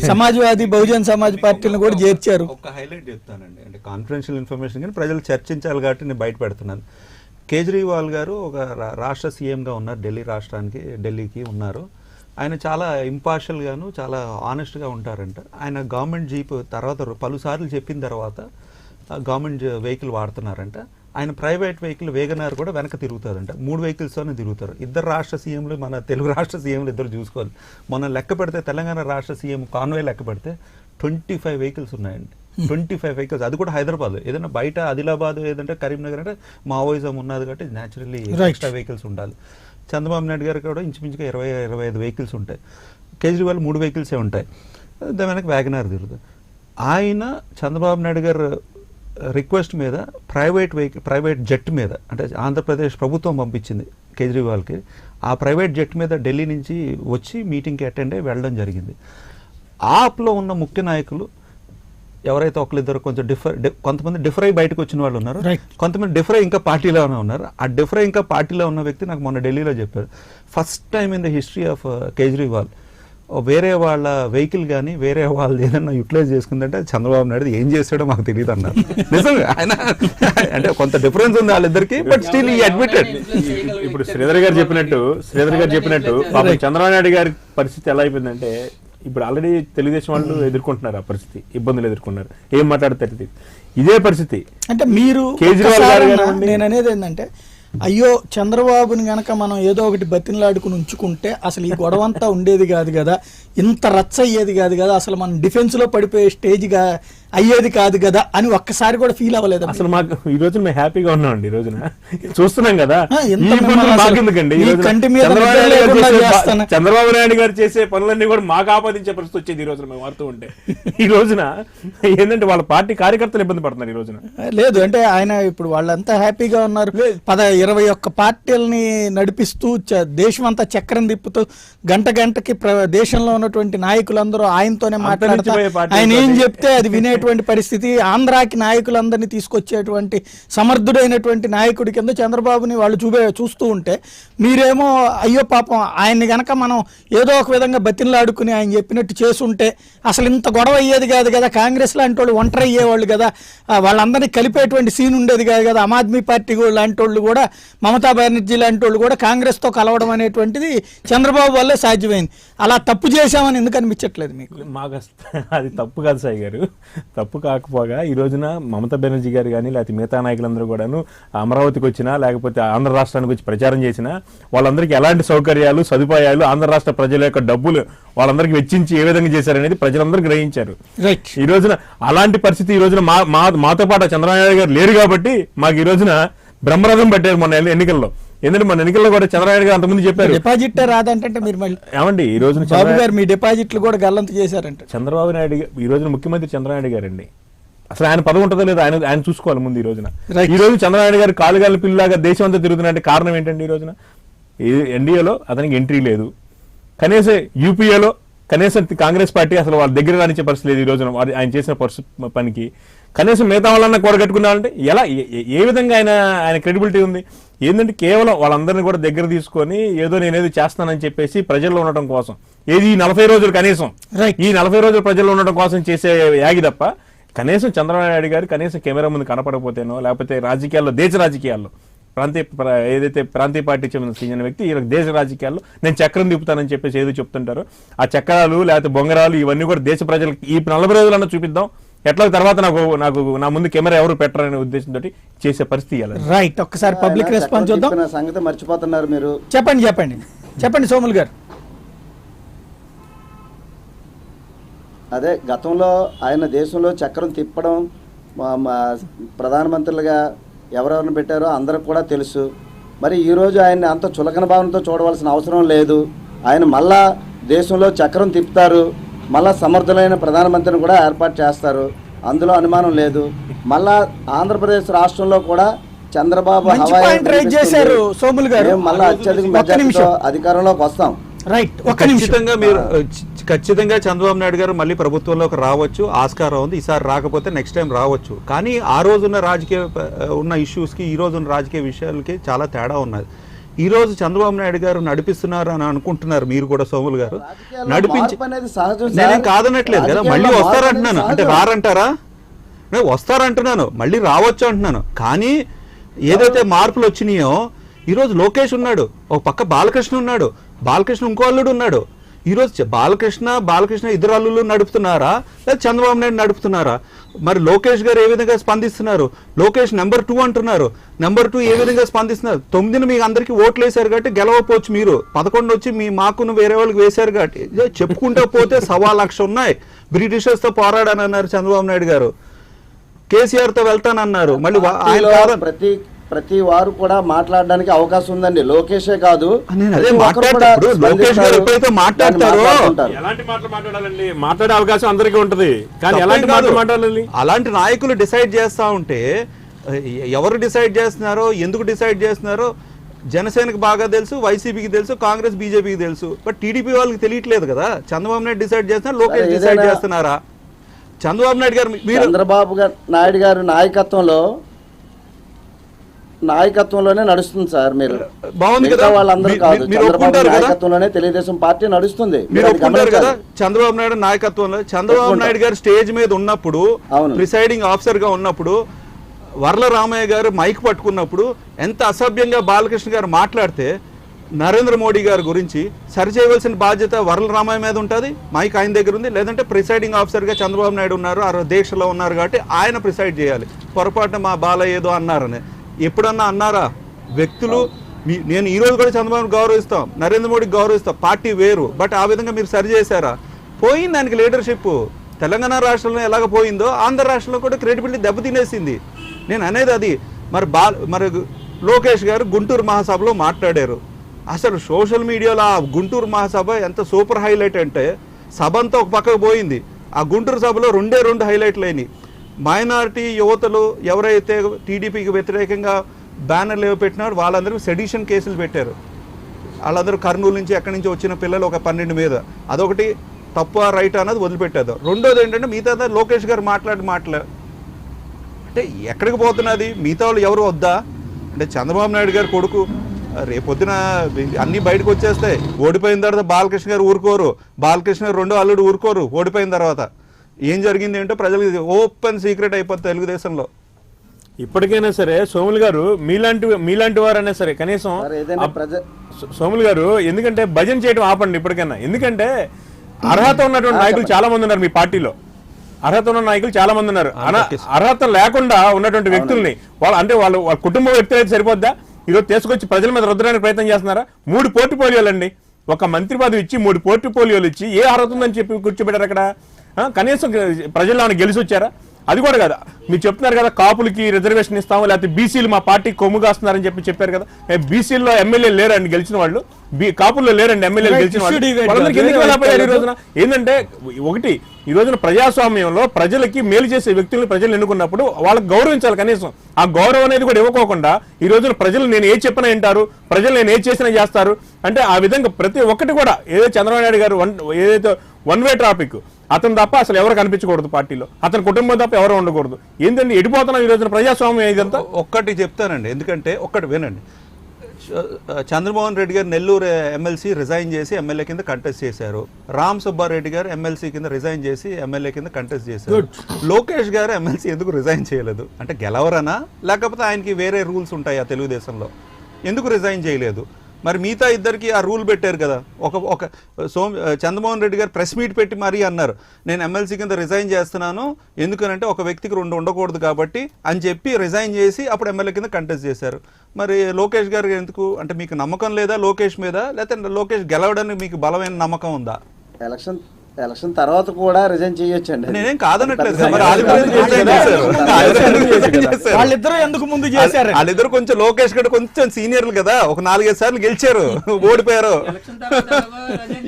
సమాజ్వాదీ, బహుజన్ సమాజ్ పార్టీలను కూడా చేర్చారు. ఒక హైలైట్ చెప్తానండి, అంటే కాన్ఫిడెన్షియల్ ఇన్ఫర్మేషన్ కానీ ప్రజలు చర్చించాలి కాబట్టి నేను బయట పెడుతున్నాను. కేజ్రీవాల్ గారు ఒక రాష్ట్ర సీఎంగా ఉన్నారు, ఢిల్లీకి ఉన్నారు. ఆయన చాలా ఇంపార్షియల్ గాను చాలా ఆనెస్ట్గా ఉంటారంట. ఆయన గవర్నమెంట్ జీప్ తర్వాత పలుసార్లు చెప్పిన తర్వాత గవర్నమెంట్ వెహికల్ వాడుతున్నారంట. ఆయన ప్రైవేట్ వెహికల్ వేగనార్ కూడా వెనక తిరుగుతారంట. 3 వెహికల్స్తోనే తిరుగుతారు. ఇద్దరు రాష్ట్ర సీఎంలు, మన తెలుగు రాష్ట్ర సీఎంలు ఇద్దరు చూసుకోవాలి. మొన్న లెక్క పెడితే తెలంగాణ రాష్ట్ర సీఎం కాన్వే లెక్క పెడితే 25 వెహికల్స్ ఉన్నాయండి. 25 వెహికల్స్, అది కూడా హైదరాబాద్. ఏదైనా బయట ఆదిలాబాద్ ఏదంటే కరీంనగర్ అంటే మావోయిజం ఉన్నది కాబట్టి న్యాచురల్లీ ఎక్స్ట్రా వెహికల్స్ ఉండాలి. చంద్రబాబు నాయుడు గారికి కూడా ఇంచుమించుగా 20-25 వెహికల్స్ ఉంటాయి. కేజ్రీవాల్ 3 వెహికల్సే ఉంటాయి. దాని వెనక వ్యాగనార్ తిరుగుతుంది. ఆయన చంద్రబాబు నాయుడు గారు రిక్వెస్ట్ మీద ప్రైవేట్ జెట్ మీద, అంటే ఆంధ్రప్రదేశ్ ప్రభుత్వం పంపించింది కేజ్రీవాల్కి, ఆ ప్రైవేట్ జెట్ మీద ఢిల్లీ నుంచి వచ్చి మీటింగ్కి అటెండ్ అయ్యి వెళ్ళడం జరిగింది. ఆప్లో ఉన్న ముఖ్య నాయకులు ఎవరైతే ఒకరిద్దరు కొంచెం కొంతమంది డిఫరై బయటకు వచ్చిన వాళ్ళు ఉన్నారు, కొంతమంది డిఫరై ఇంకా పార్టీలోనే ఉన్నారు. ఆ డిఫరై ఇంకా పార్టీలో ఉన్న వ్యక్తి నాకు మొన్న ఢిల్లీలో చెప్పారు, first time in the history of Kejriwal వేరే వాళ్ళ వెహికల్ కానీ వేరే వాళ్ళు ఏదన్నా యూటిలైజ్ చేసుకుందంటే చంద్రబాబు నాయుడు ఏం చేస్తాడో మాకు తెలియదు అన్నారు. నిజంగా ఆయన అంటే కొంత డిఫరెన్స్ ఉంది వాళ్ళిద్దరికి, బట్ స్టిల్ ఈ అడ్మిటెడ్. ఇప్పుడు శ్రీధర్ గారు చెప్పినట్టు పాపం చంద్రబాబు నాయుడు గారి పరిస్థితి ఎలా అయిపోయిందంటే, ఇప్పుడు ఆల్రెడీ తెలుగుదేశం వాళ్ళు ఎదుర్కొంటున్నారు, ఆ పరిస్థితి ఇబ్బందులు ఎదుర్కొన్నారు, ఏం మాట్లాడితే ఇదే పరిస్థితి. అంటే మీరు కేజ్రీవాల్ గారు, నేను అనేది ఏంటంటే, అయ్యో చంద్రబాబుని గనక మనం ఏదో ఒకటి బతిన్లాడుకుని ఉంచుకుంటే అసలు ఈ గొడవంతా ఉండేది కాదు కదా, ఇంత రచ్చ అయ్యేది కాదు కదా, అసలు మనం డిఫెన్స్ లో పడిపోయే స్టేజ్గా అయ్యేది కాదు కదా అని ఒక్కసారి కూడా ఫీల్ అవ్వలేదు. అసలు మాకు ఈ రోజు మేము హ్యాపీగా ఉన్నామండి. ఈ రోజున చూస్తున్నాం కదా, చంద్రబాబు నాయుడు గారు చేసే పనులన్నీ కూడా మాకు ఆపాదించే పరిస్థితి వచ్చేది ఈ రోజున మేము వాడుతూ ఉంటే. ఈ రోజున ఏంటంటే వాళ్ళ పార్టీ కార్యకర్తలు ఇబ్బంది పడుతున్నారు ఈ రోజున. లేదు అంటే ఆయన ఇప్పుడు వాళ్ళంతా హ్యాపీగా ఉన్నారు. 21 పార్టీలని నడిపిస్తూ దేశం అంతా చక్రం తిప్పుతూ గంటకి దేశంలో ఉన్నటువంటి నాయకులందరూ ఆయనతోనే మాట్లాడుతూ ఆయన ఏం చెప్తే అది వినే అనేటువంటి పరిస్థితి, ఆంధ్రాకి నాయకులందరినీ తీసుకొచ్చేటువంటి సమర్థుడైనటువంటి నాయకుడి కింద చంద్రబాబుని వాళ్ళు చూస్తూ ఉంటే మీరేమో అయ్యో పాపం ఆయన్ని గనక మనం ఏదో ఒక విధంగా బతిన్లాడుకుని ఆయన చెప్పినట్టు చేసుంటే అసలు ఇంత గొడవ అయ్యేది కాదు కదా, కాంగ్రెస్ లాంటి వాళ్ళు ఒంటరి అయ్యేవాళ్ళు కదా, వాళ్ళందరినీ కలిపేటువంటి సీన్ ఉండేది కాదు కదా, ఆమ్ ఆద్మీ పార్టీ లాంటి వాళ్ళు కూడా, మమతా బెనర్జీ లాంటి వాళ్ళు కూడా కాంగ్రెస్తో కలవడం అనేటువంటిది చంద్రబాబు వల్లే సాధ్యమైంది. అలా తప్పు చేశామని ఎందుకు అనిపించట్లేదు మీకు? మాకు అది తప్పు కాదు సాయి గారు. తప్పు కాకపోగా ఈ రోజున మమతా బెనర్జీ గారు కానీ లేకపోతే మిగతా నాయకులందరూ కూడాను అమరావతికి వచ్చినా లేకపోతే ఆంధ్ర రాష్ట్రానికి వచ్చి ప్రచారం చేసినా వాళ్ళందరికీ ఎలాంటి సౌకర్యాలు సదుపాయాలు ఆంధ్ర రాష్ట్ర ప్రజల యొక్క డబ్బులు వాళ్ళందరికీ వెచ్చించి ఏ విధంగా చేశారనేది ప్రజలందరూ గ్రహించారు. ఈ రోజున అలాంటి పరిస్థితి ఈ రోజున మాతో పాటు చంద్రబాబు నాయుడు గారు లేరు కాబట్టి మాకు ఈ రోజున బ్రహ్మరథం పట్టారు మొన్న ఎన్నికల్లో. ఎందుకంటే మన ఎన్నికల్లో కూడా చంద్రబాబు గారు అంతకుముందు చెప్పారు డిపాజిట్ రాదంటే మీరు మళ్ళీ ఏమండి ఈ రోజున బాబు గారు మీ డిపాజిట్లు కూడా గల్లంతు చేశారంట. చంద్రబాబు నాయుడు ఈ రోజున ముఖ్యమంత్రి చంద్రబాబు నాయుడు గారండి. అసలు ఆయన పదవి ఉంటుందో లేదో ఆయన చూసుకోవాలి ముందు. ఈ రోజున ఈ రోజు చంద్రబాబు గారు కాలుగాలి పిల్లలాగా దేశం అంతా తిరుగుతున్నట్టు కారణం ఏంటండి? ఈ రోజున ఎన్డీఏలో అతనికి ఎంట్రీ లేదు, కనీసం యూపీఏలో కనీసం కాంగ్రెస్ పార్టీ అసలు వాళ్ళ దగ్గర రానిచ్చే పరిస్థితి లేదు. ఈ రోజున ఆయన చేసిన పనికి కనీసం మిగతా వాళ్ళన్నా కూడగట్టుకున్నారంటే ఎలా, ఏ విధంగా ఆయన క్రెడిబిలిటీ ఉంది? ఏంటంటే కేవలం వాళ్ళందరినీ కూడా దగ్గర తీసుకొని ఏదో నేనేది చేస్తానని చెప్పేసి ప్రజల్లో ఉండటం కోసం, ఏది ఈ 40 రోజులు కనీసం ఈ 40 రోజులు ప్రజల్లో ఉండటం కోసం చేసే యాగి తప్ప కనీసం చంద్రబాబు నాయుడు గారు కనీసం కెమెరా ముందు కనపడకపోతేనో లేకపోతే రాజకీయాల్లో దేశ రాజకీయాల్లో ఏదైతే ప్రాంతీయ పార్టీ చెందిన వ్యక్తి ఈ దేశ రాజకీయాల్లో నేను చక్రం తిప్పుతానని చెప్పేసి ఏదో చెప్తుంటారో ఆ చక్రాలు లేకపోతే బొంగరాలు ఇవన్నీ కూడా దేశ ప్రజలకు ఈ 40 రోజులన్నా చూపిద్దాం, ఎట్లా తర్వాత నాకు నా ముందు కెమెరా ఎవరు పెట్టరనే ఉద్దేశంతో చేసే పరిస్థితి. రైట్, ఒక్కసారి పబ్లిక్ రెస్పాన్స్ చూద్దాం. సంగతి మర్చిపోతున్నారు మీరు. చెప్పండి సోములు గారు. అదే గతంలో ఆయన దేశంలో చక్రం తిప్పడం ప్రధానమంత్రులుగా ఎవరెవరిని పెట్టారో అందరికి కూడా తెలుసు. మరి ఈరోజు ఆయన్ని అంత చులకన భావనతో చూడవలసిన అవసరం లేదు. ఆయన మళ్ళా దేశంలో చక్రం తిప్పుతారు, మళ్ళా సమర్థులైన ప్రధానమంత్రిని కూడా ఏర్పాటు చేస్తారు, అందులో అనుమానం లేదు. మళ్ళా ఆంధ్రప్రదేశ్ రాష్ట్రంలో కూడా చంద్రబాబు మళ్ళా అత్యధిక మెజారిటీతో అధికారంలోకి వస్తాం. ఖచ్చితంగా చంద్రబాబు నాయుడు గారు మళ్ళీ ప్రభుత్వంలోకి రావచ్చు, ఆస్కారం ఉంది. ఈసారి రాకపోతే నెక్స్ట్ టైం రావచ్చు. కానీ ఆ రోజున్న రాజకీయ ఉన్న ఇష్యూస్కి ఈ రోజున్న రాజకీయ విషయాలకి చాలా తేడా ఉన్నది. ఈ రోజు చంద్రబాబు నాయుడు గారు నడిపిస్తున్నారు అని అనుకుంటున్నారు మీరు కూడా, సోములు గారు నడిపించి నేనేం కాదనట్లేదు కదా, మళ్ళీ వస్తారంటున్నాను. అంటే రారంటారా? వస్తారంటున్నాను, మళ్ళీ రావచ్చు అంటున్నాను. కానీ ఏదైతే మార్పులు వచ్చినాయో ఈరోజు లోకేష్ ఉన్నాడు, ఒక పక్క బాలకృష్ణ ఉన్నాడు, బాలకృష్ణ ఇంకో అల్లుడు ఉన్నాడు. ఈరోజు బాలకృష్ణ ఇద్దరు అల్లుళ్ళు నడుపుతున్నారా లేదా చంద్రబాబు నాయుడు నడుపుతున్నారా? మరి లోకేష్ గారు ఏ విధంగా స్పందిస్తున్నారు? లోకేష్ నెంబర్ 2 అంటున్నారు, నెంబర్ 2 ఏ విధంగా స్పందిస్తున్నారు? 9 మీకు అందరికీ ఓట్లు వేశారు కాబట్టి గెలవకపోవచ్చు, మీరు 11 వచ్చి మీ మాకును వేరే వాళ్ళకి వేశారు కాబట్టి చెప్పుకుంటూ పోతే 1,00,000 ఉన్నాయి. బ్రిటిషర్స్ తో పోరాడానన్నారు చంద్రబాబు నాయుడు గారు, కేసీఆర్ తో వెళ్తానన్నారు. మళ్ళీ ప్రతి వారు కూడా మాట్లాడడానికి అవకాశం ఉందండి, లోకేషే కాదు. మాట్లాడే అవకాశం అందరికీ ఉంటది, కానీ ఎలాంటి మాట్లాడాలి? అలాంటి నాయకులు డిసైడ్ చేస్తా ఉంటే ఎవరు డిసైడ్ చేస్తున్నారో, ఎందుకు డిసైడ్ చేస్తున్నారో జనసేనకు బాగా తెలుసు, వైసీపీకి తెలుసు, కాంగ్రెస్ బీజేపీకి తెలుసు. బట్ టీడీపీ వాళ్ళకి తెలియట్లేదు కదా. చంద్రబాబు నాయుడు డిసైడ్ చేస్తున్నారు, లోకేష్ డిసైడ్ చేస్తున్నారా? చంద్రబాబు నాయుడు గారు నాయుడు గారు నాయకత్వంలోనే నడుస్తుంది సార్. మీరు బాగుంది కదా, వాళ్ళందరూ కాదు, చంద్రబాబు నాయకత్వంలోనే తెలుగుదేశం పార్టీ నడుస్తుంది. మీరు ఒప్పుకుంటారు కదా చంద్రబాబు నాయుడు నాయకత్వంలో? చంద్రబాబు నాయుడు గారు స్టేజ్ మీద ఉన్నప్పుడు, ప్రిసైడింగ్ ఆఫీసర్ గా ఉన్నప్పుడు, వర్ల రామయ్య గారు మైక్ పట్టుకున్నప్పుడు ఎంత అసభ్యంగా బాలకృష్ణ గారు మాట్లాడితే నరేంద్ర మోడీ గారి గురించి సరిచేయవలసిన బాధ్యత వర్ల రామయ్య మీద ఉంటుంది, మైక్ ఆయన దగ్గర ఉంది. లేదంటే ప్రిసైడింగ్ ఆఫీసర్గా చంద్రబాబు నాయుడు ఉన్నారు, ఆ దీక్షలో ఉన్నారు కాబట్టి ఆయన ప్రిసైడ్ చేయాలి. పొరపాటున మా బాలయ్య ఏదో అన్నారని ఎప్పుడన్నా అన్నారా? వ్యక్తులు నేను ఈ రోజు కూడా చంద్రబాబుని గౌరవిస్తాం, నరేంద్ర మోడీకి గౌరవిస్తాం, పార్టీ వేరు. బట్ ఆ విధంగా మీరు సరి చేశారా? పోయింది దానికి లీడర్షిప్. తెలంగాణ రాష్ట్రంలో ఎలాగ పోయిందో ఆంధ్ర రాష్ట్రంలో కూడా క్రెడిబిలిటీ దెబ్బతినేసింది. నేను అనేది అది. మరి లోకేష్ గారు గుంటూరు మహాసభలో మాట్లాడారు. అసలు సోషల్ మీడియాలో ఆ గుంటూరు మహాసభ ఎంత సూపర్ హైలైట్ అంటే సభ అంతా ఒక పక్కకు పోయింది. ఆ గుంటూరు సభలో 2 హైలైట్లు అయినాయి. మైనారిటీ యువతలు ఎవరైతే టీడీపీకి వ్యతిరేకంగా బ్యానర్లు ఏవో పెట్టినారో వాళ్ళందరూ సెడిషన్ కేసులు పెట్టారు. వాళ్ళందరూ కర్నూలు నుంచి ఎక్కడి నుంచి వచ్చిన పిల్లలు ఒక 12 మీద. అదొకటి తప్పు రైట్ అన్నది వదిలిపెట్టేద్దాం. రెండోది ఏంటంటే మిగతా లోకేష్ గారు మాటలే అంటే ఎక్కడికి పోతున్నది, మిగతా వాళ్ళు ఎవరు వద్దా అంటే చంద్రబాబు నాయుడు గారు కొడుకు రేపొద్దున అన్నీ బయటకు వచ్చేస్తాయి. ఓడిపోయిన తర్వాత బాలకృష్ణ గారు ఊరుకోరు, బాలకృష్ణ గారు రెండో అల్లుడు ఊరుకోరు. ఓడిపోయిన తర్వాత ఏం జరిగింది ఏంటో ప్రజలకు ఓపెన్ సీక్రెట్ అయిపోతుంది తెలుగుదేశంలో. ఇప్పటికైనా సరే సోములు గారు మీలాంటి వారైనా సరే కనీసం సోములు గారు ఎందుకంటే భజన చేయడం ఆపండి ఇప్పటికైనా. ఎందుకంటే అర్హత ఉన్నటువంటి నాయకులు చాలా మంది ఉన్నారు మీ పార్టీలో, అర్హత ఉన్న నాయకులు చాలా మంది ఉన్నారు. అర్హత లేకుండా ఉన్నటువంటి వ్యక్తుల్ని వాళ్ళ కుటుంబ వ్యక్తులు అయితే సరిపోద్దా? ఈరోజు తీసుకొచ్చి ప్రజల మీద రుద్దడానికి ప్రయత్నం చేస్తున్నారా? 3 పోర్ట్ఫోలియోలు అండి, ఒక మంత్రి పదవి ఇచ్చి 3 పోర్ట్ఫోలియోలు ఇచ్చి ఏ అర్హత ఉందని చెప్పి కూర్చోబెట్టారు అక్కడ? కనీసం ప్రజలు ఏమైనా గెలిచి వచ్చారా? అది కూడా కదా. మీరు చెప్తున్నారు కదా కాపులకి రిజర్వేషన్ ఇస్తాము, లేకపోతే బీసీలు మా పార్టీ కొమ్ము కాస్తున్నారని చెప్పారు కదా. బీసీల్లో ఎమ్మెల్యే లేరండి గెలిచిన వాళ్ళు, కాపుల్లో లేరండి ఎమ్మెల్యేలు గెలిచిన వాళ్ళు. రోజున ఏంటంటే ఒకటి, ఈ రోజున ప్రజాస్వామ్యంలో ప్రజలకి మేలు చేసే వ్యక్తులను ప్రజలు ఎన్నుకున్నప్పుడు వాళ్ళకి గౌరవించాలి. కనీసం ఆ గౌరవం అనేది కూడా ఇవ్వకోకుండా ఈ రోజున ప్రజలు నేను ఏ చెప్పినా వింటారు, ప్రజలు నేను ఏ చేసినా చేస్తారు అంటే ఆ విధంగా ప్రతి ఒక్కటి కూడా ఏదో చంద్రబాబు నాయుడు గారు ఏదైతే వన్ వే ట్రాఫిక్, అతను తప్ప అసలు ఎవరు కనిపించకూడదు పార్టీలో, అతని కుటుంబం తప్ప ఎవరు ఉండకూడదు. ఏంటంటే ఎడిపోతున్నాం ఈ రోజున ప్రజాస్వామ్యం ఇదంతా. ఒక్కటి చెప్తానండి, ఎందుకంటే ఒక్కటి వినండి. చంద్రమోహన్ రెడ్డి గారు నెల్లూరు ఎమ్మెల్సీ రిజైన్ చేసి ఎమ్మెల్యే కింద కంటెస్ట్ చేశారు. రామ్ సుబ్బారెడ్డి గారు ఎమ్మెల్సీ కింద రిజైన్ చేసి ఎమ్మెల్యే కింద కంటెస్ట్ చేశారు. లోకేష్ గారు ఎమ్మెల్సీ ఎందుకు రిజైన్ చేయలేదు? అంటే గెలవరనా, లేకపోతే ఆయనకి వేరే రూల్స్ ఉంటాయా తెలుగుదేశంలో? ఎందుకు రిజైన్ చేయలేదు? మరి మిగతా ఇద్దరికి ఆ రూల్ పెట్టారు కదా. ఒక చంద్రమోహన్ రెడ్డి గారు ప్రెస్ మీట్ పెట్టి మరీ అన్నారు, నేను ఎమ్మెల్సీ కింద రిజైన్ చేస్తున్నాను, ఎందుకనంటే ఒక వ్యక్తికి 2 ఉండకూడదు కాబట్టి అని చెప్పి రిజైన్ చేసి అప్పుడు ఎమ్మెల్యే కింద కంటెస్ట్ చేశారు. మరి లోకేష్ గారు ఎందుకు? అంటే మీకు నమ్మకం లేదా లోకేష్ మీద, లేకపోతే లోకేష్ గెలవడానికి మీకు బలమైన నమ్మకం ఉందా? ఎలక్షన్ తర్వాత కూడా రిజైన్ చేయొచ్చండి, నేనేం కాదనట్లేదు. వాళ్ళిద్దరూ ఎందుకు ముందు చేశారు? వాళ్ళిద్దరు కొంచెం లోకేష్ గడ కొంచెం సీనియర్లు కదా, ఒక 4-5 సార్లు గెలిచారు, ఓడిపోయారు.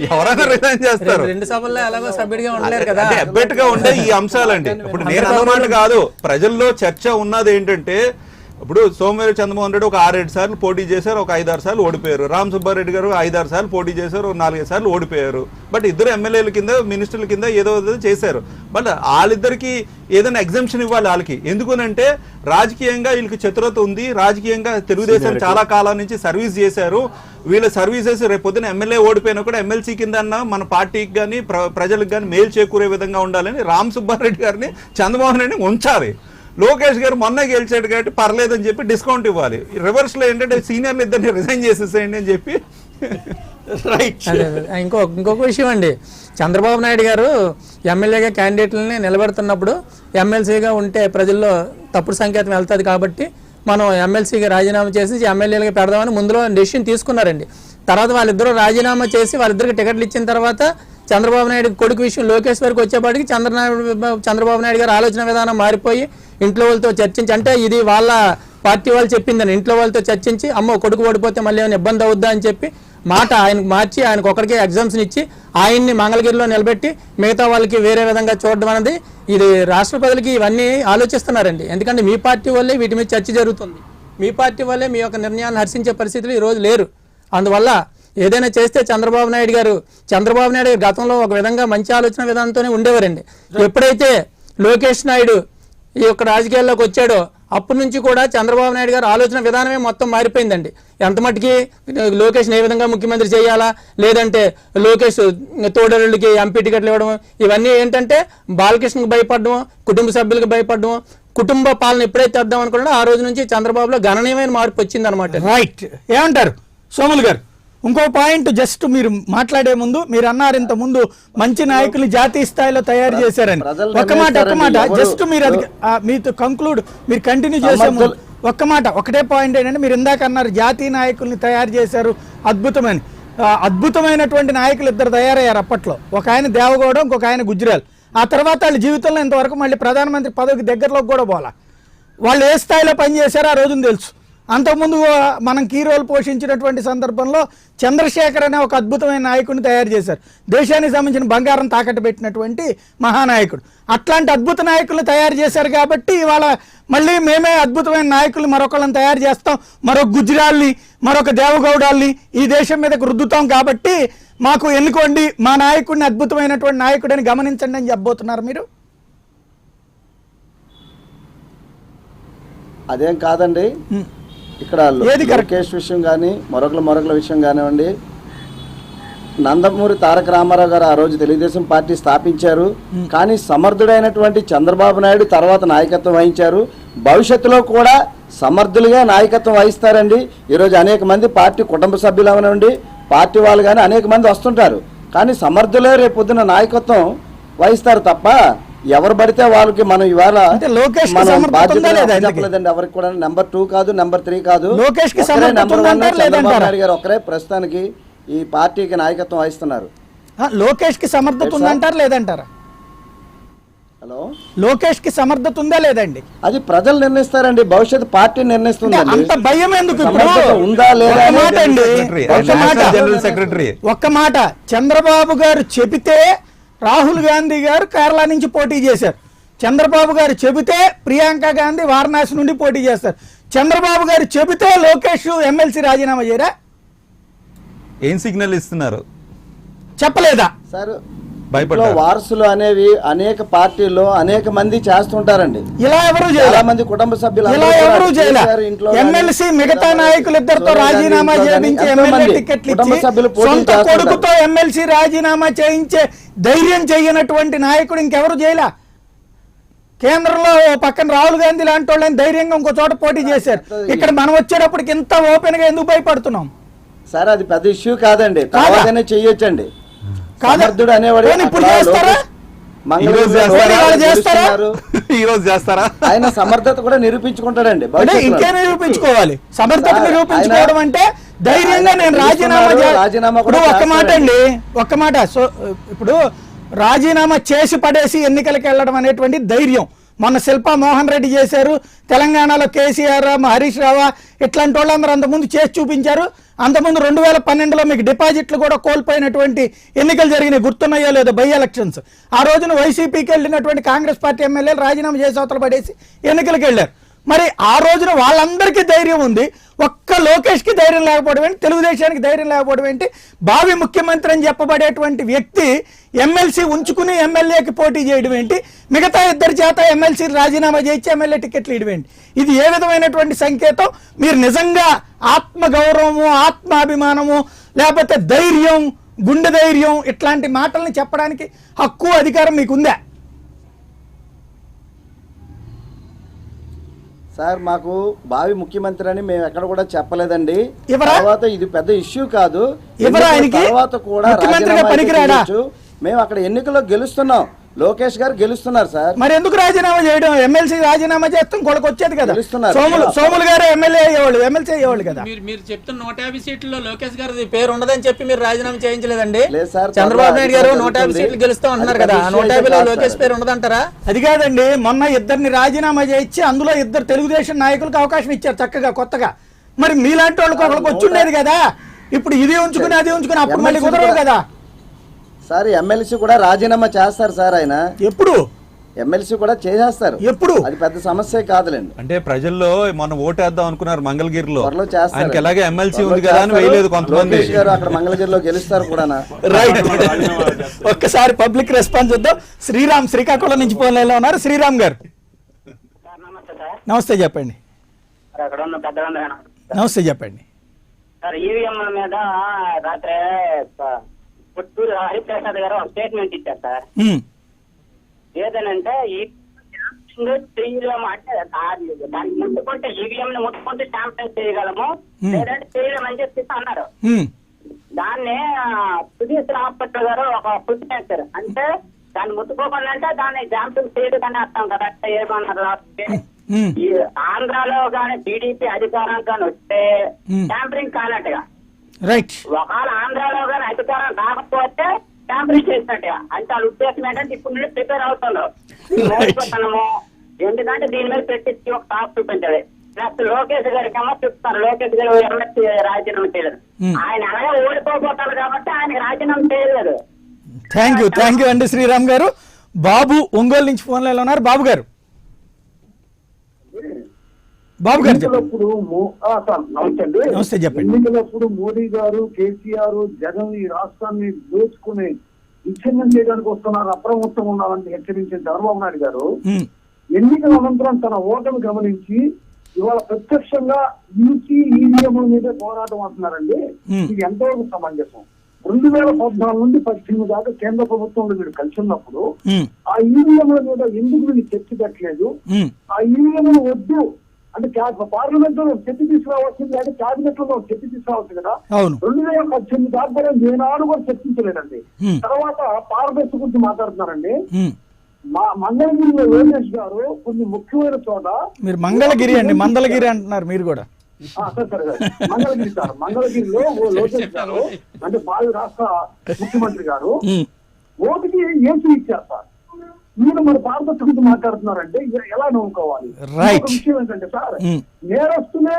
ఎవరైనా రిజైన్ చేస్తారు. 2 సభల్లో ఎలాగో సభ్యుడిగా ఉండలేరు కదా. అబ్బెట్ గా ఉండే ఈ అంశాలండి. ఇప్పుడు నేను అన్నమాట కాదు, ప్రజల్లో చర్చ ఉన్నది ఏంటంటే, ఇప్పుడు సోమవారం చంద్రమోహన్ రెడ్డి ఒక 6-7 సార్లు పోటీ చేశారు, ఒక 5-6 సార్లు ఓడిపోయారు. రామ్ సుబ్బారెడ్డి గారు 5-6 సార్లు పోటీ చేశారు, ఒక 4-5 సార్లు ఓడిపోయారు. బట్ ఇద్దరు ఎమ్మెల్యేల కింద మినిస్టర్ల కింద ఏదో చేశారు. బట్ వాళ్ళిద్దరికి ఏదైనా ఎగ్జంప్షన్ ఇవ్వాలి వాళ్ళకి. ఎందుకనంటే రాజకీయంగా వీళ్ళకి చతురత ఉంది, రాజకీయంగా తెలుగుదేశం చాలా కాలం నుంచి సర్వీస్ చేశారు. వీళ్ళ సర్వీసెస్ రేపొద్దున ఎమ్మెల్యే ఓడిపోయినా కూడా ఎమ్మెల్సీ కింద అన్న మన పార్టీకి కానీ ప్రజలకు కానీ మేలు చేకూరే విధంగా ఉండాలని రామ్ సుబ్బారెడ్డి గారిని చంద్రమోహన్ రెడ్డిని ఉంచాలి. లోకేష్ గారు మొన్న గెలిచాడు కాబట్టి పర్లేదని చెప్పి డిస్కౌంట్ ఇవ్వాలి. రివర్స్ లో ఏంటంటే సీనియర్లు ఇద్దరిని రిజైన్ చేసేసేయండి అని చెప్పి. ఇంకొక విషయం అండి, చంద్రబాబు నాయుడు గారు ఎమ్మెల్యేగా క్యాండిడేట్లని నిలబెడుతున్నప్పుడు ఎమ్మెల్సీగా ఉంటే ప్రజల్లో తప్పుడు సంకేతం వెళ్తుంది కాబట్టి మనం ఎమ్మెల్సీగా రాజీనామా చేసి ఎమ్మెల్యేలుగా పెడదామని ముందులో డెసిషన్ తీసుకున్నారండి. తర్వాత వాళ్ళిద్దరూ రాజీనామా చేసి వాళ్ళిద్దరికి టికెట్లు ఇచ్చిన తర్వాత చంద్రబాబు నాయుడు కొడుకు విషయం లోకేష్ వరకు వచ్చేపాటికి చంద్రబాబు నాయుడు గారు ఆలోచన విధానం మారిపోయి ఇంట్లో వాళ్ళతో చర్చించి, అంటే ఇది వాళ్ళ పార్టీ వాళ్ళు చెప్పిందని ఇంట్లో వాళ్ళతో చర్చించి అమ్మో కొడుకు ఓడిపోతే మళ్ళీ ఏమైనా ఇబ్బంది అవుద్దా అని చెప్పి మాట ఆయనకు మార్చి ఆయనకు ఒకరికి ఎగ్జామ్షన్ ఇచ్చి ఆయన్ని మంగళగిరిలో నిలబెట్టి మిగతా వాళ్ళకి వేరే విధంగా చూడడం అనేది ఇది రాష్ట్ర ప్రజలకి ఇవన్నీ ఆలోచిస్తున్నారండి. ఎందుకంటే మీ పార్టీ వల్లే వీటి మీద చర్చ జరుగుతుంది, మీ పార్టీ వల్లే మీ యొక్క నిర్ణయాన్ని హర్షించే పరిస్థితులు ఈరోజు లేరు. అందువల్ల ఏదైనా చేస్తే చంద్రబాబు నాయుడు గారు గతంలో ఒక విధంగా మంచి ఆలోచన విధానంతోనే ఉండేవారండి. ఎప్పుడైతే లోకేష్ నాయుడు ఈ యొక్క రాజకీయాల్లోకి వచ్చాడో అప్పటి నుంచి కూడా చంద్రబాబు నాయుడు గారు ఆలోచన విధానమే మొత్తం మారిపోయిందండి. ఎంత మటుకి లోకేష్ని ఏ విధంగా ముఖ్యమంత్రి చేయాలా, లేదంటే లోకేష్ తోడరులకి ఎంపీ టికెట్లు ఇవ్వడం, ఇవన్నీ ఏంటంటే బాలకృష్ణకి భయపడడం, కుటుంబ సభ్యులకు భయపడడం, కుటుంబ పాలన ఎప్పుడైతే తెద్దాం అనుకున్నాడో ఆ రోజు నుంచి చంద్రబాబులో గణనీయమైన మార్పు వచ్చిందనమాట. రైట్, ఏమంటారు సోములు గారు? ఇంకో పాయింట్ జస్ట్ మీరు మాట్లాడే ముందు మీరు అన్నారు ఇంత ముందు మంచి నాయకులు జాతీయ స్థాయిలో తయారు చేశారని. ఒక్క మాట జస్ట్ మీరు అది మీతో కంక్లూడ్ మీరు కంటిన్యూ చేసే ముందు ఒక్క మాట ఒకటే పాయింట్ ఏంటంటే, మీరు ఇందాక అన్నారు జాతీయ నాయకుల్ని తయారు చేశారు అద్భుతమైనటువంటి నాయకులు ఇద్దరు తయారయ్యారు అప్పట్లో. ఒక ఆయన దేవగౌడ, ఇంకొక ఆయన గుజ్రాల్. ఆ తర్వాత వాళ్ళ జీవితంలో ఇంతవరకు మళ్ళీ ప్రధానమంత్రి పదవికి దగ్గరలోకి కూడా పోలా. వాళ్ళు ఏ స్థాయిలో పనిచేశారో ఆ రోజున తెలుసు. అంతకుముందు మనం కీ రోల్ పోషించినటువంటి సందర్భంలో చంద్రశేఖర్ అనే ఒక అద్భుతమైన నాయకుడిని తయారు చేశారు, దేశానికి సంబంధించిన బంగారం తాకట్టు పెట్టినటువంటి మహానాయకుడు. అట్లాంటి అద్భుత నాయకులను తయారు చేశారు కాబట్టి ఇవాళ మళ్ళీ మేమే అద్భుతమైన నాయకులు మరొకళ్ళని తయారు చేస్తాం, మరొక గుజరాల్ని మరొక దేవగౌడాల్ని ఈ దేశం మీదకి రుద్దుతాం కాబట్టి మాకు ఎన్నుకోండి, మా నాయకుడిని అద్భుతమైనటువంటి నాయకుడని గమనించండి అని చెప్పబోతున్నారు మీరు? అదేం కాదండి. ఇక్కడ ఏది correct? లోకేష్ విషయం కానీ మరొకల విషయం కానివ్వండి, నందమూరి తారక రామారావు గారు ఆ రోజు తెలుగుదేశం పార్టీ స్థాపించారు. కానీ సమర్థుడైనటువంటి చంద్రబాబు నాయుడు తర్వాత నాయకత్వం వహించారు. భవిష్యత్తులో కూడా సమర్థులుగా నాయకత్వం వహిస్తారండి. ఈరోజు అనేక మంది పార్టీ కుటుంబ సభ్యులు అవనండి, పార్టీ వాళ్ళు కానీ అనేక మంది వస్తుంటారు. కానీ సమర్థులే రేపు పొద్దున నాయకత్వం వహిస్తారు తప్ప ఎవరు పడితే వాళ్ళకి మనం ఇవాళ అంటే లోకేష్ కి మనం సమర్థత బాధ్యత ఉందా లేదా? చెప్పలేదండి. ఎవరికి కూడా నెంబర్ 2 కాదు, నెంబర్ 3 కాదు. లోకేష్ కి ఒక్కరే సమర్థత నెంబర్ ఉందా 1 అంటారా చంద్రబాబు లేదంటారా? నాయుడు గారు ఒక్కరే ప్రస్తుతానికి ఈ పార్టీకి నాయకత్వం వహిస్తున్నారు. లోకేష్ కి సమర్థత ఉందంటారా లేదంటారా? హలో, లోకేష్ కి సమర్థత ఉందా లేదండి? అది ప్రజలు నిర్ణయిస్తారండి, భవిష్యత్ పార్టీ నిర్ణయిస్తుందండి. అంత భయం ఎందుకు ఇప్పుడు? సమర్థత ఉందా లేదా ఒక్క మాట అండి, సెక్రటరీ, ఒక్క మాట. National general secretary. ఒక్క మాట, చంద్రబాబు గారు చెబితే రాహుల్ గాంధీ గారు కేరళ నుంచి పోటీ చేశారు. చంద్రబాబు గారు చెబితే ప్రియాంక గాంధీ వారణాసి నుండి పోటీ చేస్తారు. చంద్రబాబు గారు చెబితే లోకేష్ ఎమ్మెల్సీ రాజీనామా చేయరా? ఏం సిగ్నల్ ఇస్తున్నారు? చెప్పలేదా? సార్, భయపడ్డారు. వారసులు అనేవి అనేక పార్టీల్లో అనేక మంది చేస్తుంటారండి. ఇలా ఎవరు చాలా చేయలే, మంది కుటుంబ సభ్యులు ఇలా అందరూ ఎవరు కూడా చేయలే. కేసీఆర్ ఇంట్లో కానీ, ఎమ్మెల్సీ మిగతా సోనియా నాయకులు ఇద్దరితో గాంధీ రాజీనామా ఇంట్లో కానీ చేయించి ఎంతో ఎమ్మెల్యే మంది టికెట్లు కుటుంబ ఇచ్చి సభ్యులు పోటీ సొంత చేస్తుంటారు. కొడుకుతో ఎమ్మెల్సీ రాజీనామా చేయించే ధైర్యం చేయనటువంటి నాయకుడు ఇంకెవరు చేయలే. కేంద్రంలో ఓ పక్కన రాహుల్ గాంధీ లాంటి వాళ్ళని ధైర్యంగా ఇంకో చోట పోటీ చేశారు. ఇక్కడ మనం వచ్చేటప్పటికి ఇంత ఓపెన్ గా ఎందుకు భయపడుతున్నాం? సార్, అది పెద్ద ఇష్యూ కాదండి, తర్వాతనే చెయ్యొచ్చండి. కాదా? సమర్థుడు అనేవాడు పోనీ ఇప్పుడు అక్కడ చేస్తారా? లోకేష్ ఈ రోజు మంగళగిరిలో చేస్తారా? వాళ్ళు చేస్తారా? గెలుస్తున్నారు. ఈ రోజు చేస్తారా? ఆయన సమర్థత కూడా నిరూపించుకుంటాడండి అంటే భవిష్యత్తులో. ఇంకే నిరూపించుకోవాలి. సమర్థత సార్, నిరూపించుకోవడం ఆయన- అంటే ధైర్యంగా నేను ఆయన రాజీనామా రాజీనామా కూడా ఇప్పుడు ఒక్క మాట చేస్తారండి. అండి, ఒక్క మాట. సో ఇప్పుడు రాజీనామా చేసి పడేసి ఎన్నికలకు వెళ్ళడం అనేటువంటి ధైర్యం మొన్న శిల్పా మోహన్ రెడ్డి చేశారు. తెలంగాణలో కేసీఆర్, హరీష్ రావు ఇట్లాంటి వాళ్ళందరూ అంతకుముందు చేసి చూపించారు. అంతకుముందు 2012లో మీకు డిపాజిట్లు కూడా కోల్పోయినటువంటి ఎన్నికలు జరిగినాయి, గుర్తున్నాయో లేదో, బై ఎలక్షన్స్. ఆ రోజున వైసీపీకి వెళ్ళినటువంటి కాంగ్రెస్ పార్టీ ఎమ్మెల్యేలు రాజీనామా చేసి అవతల పడేసి ఎన్నికలకు వెళ్ళారు. మరి ఆ రోజున వాళ్ళందరికీ ధైర్యం ఉంది, ఒక్క లోకేష్కి ధైర్యం లేకపోవడం ఏంటి, తెలుగుదేశానికి ధైర్యం లేకపోవడం ఏంటి? భావి ముఖ్యమంత్రి అని చెప్పబడేటువంటి వ్యక్తి ఎమ్మెల్సీ ఉంచుకుని ఎమ్మెల్యేకి పోటీ చేయడం ఏంటి? మిగతా ఇద్దరి చేత ఎమ్మెల్సీ రాజీనామా చేయించి ఎమ్మెల్యే టికెట్లు ఇవ్వడం ఏంటి? ఇది ఏ విధమైనటువంటి సంకేతం? మీరు నిజంగా ఆత్మగౌరవము, ఆత్మాభిమానము, లేకపోతే ధైర్యం, గుండె ధైర్యం ఇట్లాంటి మాటల్ని చెప్పడానికి హక్కు, అధికారం మీకుందా? సార్, మాకు భావి ముఖ్యమంత్రి అని మేము ఎక్కడ కూడా చెప్పలేదండి. ఎవరా? తర్వాత ఇది పెద్ద ఇష్యూ కాదు. ఎవరా ఎన్నికల ఆయనకి? తర్వాత కూడా ముఖ్యమంత్రిగా రాజీనామా అయితే పనికిరాడా? చేయొచ్చు. మేము అక్కడ ఎన్నికల్లో గెలుస్తున్నాం, లోకేష్ గారు గెలుస్తున్నారు సార్. మరి ఎందుకు రాజీనామా చేయడం? ఎమ్మెల్సీ రాజీనామా చేస్తాం కొడుకు వచ్చేది కదా. గెలుస్తున్నారు. సోములు గారు ఎమ్మెల్యే అయ్యేవాళ్ళు, ఎమ్మెల్సీ అయ్యేవాళ్ళు కదా. మీరు చెప్తున్న 150 సీట్లలో లోకేష్ గారి పేరు ఉండదని చెప్పి మీరు రాజీనామా చేయించలేదండి. లేదు సార్, చంద్రబాబు నాయుడు గారు అది 150 జరుగుతుంది. సీట్లు గెలుస్తాం అంటున్నారు అది కదా, పెద్ద 150లో విషయం లోకేష్ కాదు పేరు ఉండదంటారా? అది కాదండి, మొన్న ఇద్దరిని రాజీనామా చేయించి అందులో ఇద్దరు తెలుగుదేశం నాయకులకు అవకాశం ఇచ్చారు చక్కగా కొత్తగా. మరి మీలాంటి వాళ్ళకి ఒకరికి వచ్చుండేది కదా. ఇప్పుడు ఇది ఉంచుకుని అది ఉంచుకుని అప్పుడు మళ్ళీ కుదరవు కదా. సార్, ఎమ్మెల్సీ కూడా రాజీనామా చేస్తారు సార్. ఆయన ఎప్పుడు ఎమ్మెల్సీ కూడా చేసేస్తారు. ఎప్పుడు? అది పెద్ద సమస్య కాదులేండి. అంటే ప్రజల్లో మనం ఓటేద్దాం అనుకున్నారు మంగళగిరిలో, త్వరలో చేస్తారు. ఆయనకి ఎలాగే ఎమ్మెల్సీ త్వరలో ఉంది కదా అని చేస్తారు. వేయలేదు కొంతమంది. లోకేష్ గారు అక్కడ మంగళగిరిలో గెలుస్తారు కూడా. రైట్. ఒక్కసారి పబ్లిక్ రెస్పాన్స్ చూద్దాం. శ్రీరామ్ శ్రీకాకుళం నుంచి ఫోన్ లైన్లో ఉన్నారు. శ్రీరామ్ గారు నమస్తే సార్. నమస్తే, చెప్పండి. సార్, అక్కడ ఉన్న పెద్దలందరూ నమస్తే, చెప్పండి. సార్, ఈవీఎం మీద రాత్రి పుత్తూరు హరిప్రసాద్ గారు ఒక స్టేట్మెంట్ ఇచ్చారు సార్. ఉమ్, ఏదనంటే ఈ చేయలేము అంటే దాన్ని ముట్టుకుంటే ఈవీఎం ని ముట్టుకుంటే ట్యాంపరింగ్ చేయగలము, లేదంటే చేయలేమని చెప్పి అన్నారు. ఉమ్, దాన్ని సుధీర్ హాస్పిటల్ గారు ఒక ఫుడ్ చేశారు. అంటే దాన్ని ముట్టుకోకుండా అంటే దాన్ని ట్యాంపరింగ్ చేయడం అని అర్థం కదా. అంటే ఏమన్నారు ఉమ్, ఈ ఆంధ్రాలో కానీ టీడీపీ అధికారం కానీ వస్తే ట్యాంపరింగ్ కానట్టుగా, రైట్. ఒకవేళ ఆంధ్రాలో కానీ అధికారం రాకపోతే ట్యాంపరింగ్ చేసినట్టుగా. అంటే వాళ్ళ ఉద్దేశం ఏంటంటే ఇప్పుడు నుండి ప్రిపేర్ అవుతున్నారు మోసపోతున్నాము. ఎందుకంటే దీని మీద పెట్టించి ఒక టాప్ చూపించాలి. నెక్స్ట్ లోకేష్ గారికి ఏమో చెప్తారు, లోకేష్ గారు ఎమ్మెల్సీ రాజీనామా చేయలేదు. ఆయన అలాగే ఓడిపోతారు కాబట్టి ఆయనకి రాజీనామా చేయలేదు. థ్యాంక్ యూ అండి శ్రీరామ్ గారు. బాబు ఒంగోలు నుంచి ఫోన్ లైన్లో ఉన్నారు. బాబు గారు బాబు గారు చెప్పండి. ఎన్నికలప్పుడు సార్ నమస్తే అండి. నమస్తే, చెప్పండి. ఎన్నికలప్పుడు మోడీ గారు, కేసీఆర్, జగన్ ఈ రాష్ట్రాన్ని దోచుకుని విచ్ఛిన్నం చేయడానికి వస్తున్నారు, అప్రమత్తం ఉన్నారని హెచ్చరించిన చంద్రబాబు నాయుడు గారు ఎన్నికల అనంతరం తన ఓటమి గమనించి ఇవాళ ప్రత్యక్షంగా ఈవీఎంల మీదే పోరాటం అంటున్నారండి. ఇది ఎంతవరకు సమంజసం? 2014 నుండి 18 దాకా కేంద్ర ప్రభుత్వంలో వీడు కలిసి ఉన్నప్పుడు ఆ ఈవీఎంల మీద ఎందుకు వీళ్ళు చర్చ పెట్టలేదు? ఆ ఈవీఎంలు వద్దు అంటే పార్లమెంట్ లో చర్చ తీసుకురావాల్సింది, అంటే క్యాబినెట్ లో చర్చ తీసుకురావచ్చు కదా. 2018 దాకా ఏనాడు కూడా చర్చించలేదండి. తర్వాత పారదర్శక గురించి మాట్లాడుతున్నారండి. మా మంగళగిరిలో లోకేష్ గారు కొన్ని ముఖ్యమైన చోట, మీరు మంగళగిరి అండి, మంగళగిరి అంటున్నారు మీరు కూడా. సరే మంగళగిరి సార్, మంగళగిరిలో లోకేష్ గారు అంటే భావి రాష్ట్ర ముఖ్యమంత్రి గారు ఓటుకి ఏసీ ఇచ్చారు సార్. మీరు మరి పారదర్శక గురించి మాట్లాడుతున్నారంటే ఎలా నమ్ముకోవాలి? ఒక విషయం ఏంటంటే సార్, నేరస్తులే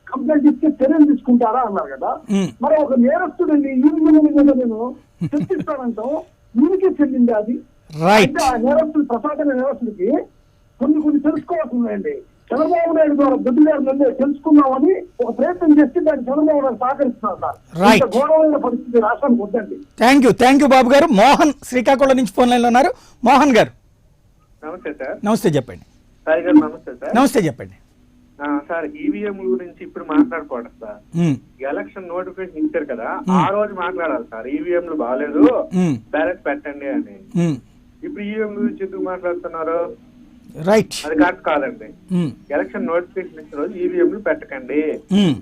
కంప్లైంట్ ఇస్తే చర్యలు తీసుకుంటారా అన్నారు కదా. మరి ఒక నేరస్తుడండి ఈ మీద నేను చర్చిస్తానంటాం, వీరికే చెల్లింది అది. అంటే ఆ నేరస్తులు, ప్రసాదమైన నేరస్తులకి కొన్ని తెలుసుకోవాల్సిందండి. చంద్రబాబు నాయుడు ద్వారా బుద్ధిగారు నుండి తెలుసుకున్నామని ఒక ప్రయత్నం చేస్తే దాన్ని చంద్రబాబు నాయుడు సహకరిస్తున్నారు సార్. ఘోరమైన పరిస్థితి రాష్ట్రానికి వద్దండి. థ్యాంక్ యూ బాబు గారు. మోహన్ శ్రీకాకుళం నుంచి ఫోన్ లైన్ లో ఉన్నారు. మోహన్ గారు నమస్తే సార్. నమస్తే, చెప్పండి. సాయి గారు నమస్తే సార్. నమస్తే, చెప్పండి. సార్ ఈవీఎం గురించి ఇప్పుడు మాట్లాడుకోవడం సార్. ఎలక్షన్ నోటిఫికేషన్ ఇచ్చారు కదా, ఆ రోజు మాట్లాడాలి సార్. ఈవీఎంలు బాగాలేదు, బ్యాలెట్ పెట్టండి అని. ఇప్పుడు ఈవీఎం గురించి ఎందుకు మాట్లాడుతున్నారు? రైట్, అది కరెక్ట్ కాదండి. ఎలక్షన్ నోటిఫికేషన్ ఇచ్చిన రోజు ఈవీఎంలు పెట్టకండి,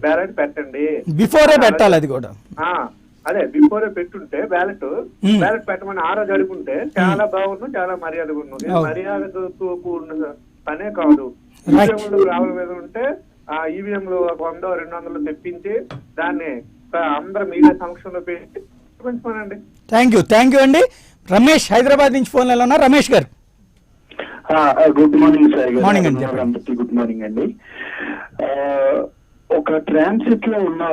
బ్యాలెట్ పెట్టండి. బిఫోరే పెట్టాలి, అది కూడా. అదే బిఫోరే పెట్టుంటే బ్యాలెట్ పెట్టమని ఆ రోజు అడుగుంటే చాలా బాగుండు, చాలా మర్యాదగా ఉన్నది. మర్యాదతో కూడిన పనే కాదు. ఈవీఎంలు రావుల మీద ఉంటే ఆ ఈవీఎంలు 100-200 తెప్పించి దాన్ని అందరూ మీడియా సమక్షంలో పెట్టి పెంచుకోనండి. థ్యాంక్ యూ అండి. రమేష్ హైదరాబాద్ నుంచి ఫోన్ లో ఉన్నారు. రమేష్ గారు గుడ్ మార్నింగ్ సార్. మార్నింగ్ అండి. గుడ్ మార్నింగ్ అండి. ఒక ట్రాన్సిట్ లో ఉన్న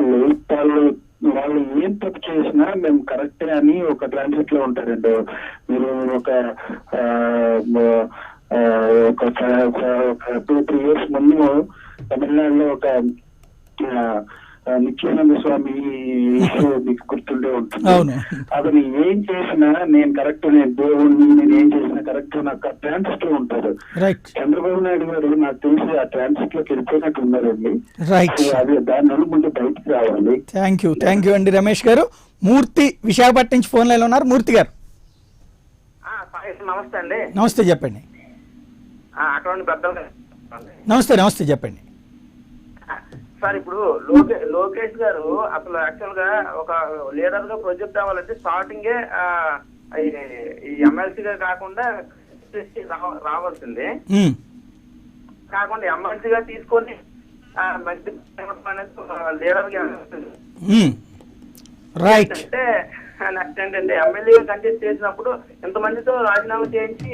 వాళ్ళు ఏం తప్పు చేసినా మేము కరెక్టే అని ఒక ట్రాన్సిట్ లో ఉంటారండి. మీరు ఒక 2-3 years ముందు తమిళనాడులో ఒక నిత్యానంద స్వామి ఇష్యూ మీకు గుర్తుండే ఉంటుంది. అతను ఏం చేసినా నేను కరెక్ట్, నేను దేవుణ్ణి, నేను ఏం చేసినా కరెక్ట్ నాకు ట్రాన్సిట్ లో ఉంటారు. చంద్రబాబు నాయుడు గారు నాకు తెలిసి ఆ ట్రాన్సిట్ లోకి వెళ్ళిపోయినట్టు ఉన్నారండి. అది దాని నుండి ముందు బయటకు రావాలి. థ్యాంక్ యూ అండి రమేష్ గారు. మూర్తి విశాఖపట్నం నుంచి ఫోన్ లైన్ లో ఉన్నారు. మూర్తి గారు నమస్తే అండి. నమస్తే, చెప్పండి. అటువంటి పెద్దలు నమస్తే, చెప్పండి సార్. ఇప్పుడు లోకేష్ గారు అసలు యాక్చువల్ గా ఒక లీడర్ గా ప్రొజెక్ట్ అవ్వాలంటే స్టార్టింగే ఈ ఎమ్మెల్సీగా కాకుండా రావాల్సింది, కాకుండా ఎమ్మెల్సీగా తీసుకొని మంచి లీడర్ గా అంటే నెక్స్ట్ ఏంటంటే ఎమ్మెల్యేగా కంటెస్ట్ చేసినప్పుడు ఇంతమందితో రాజీనామా చేయించి.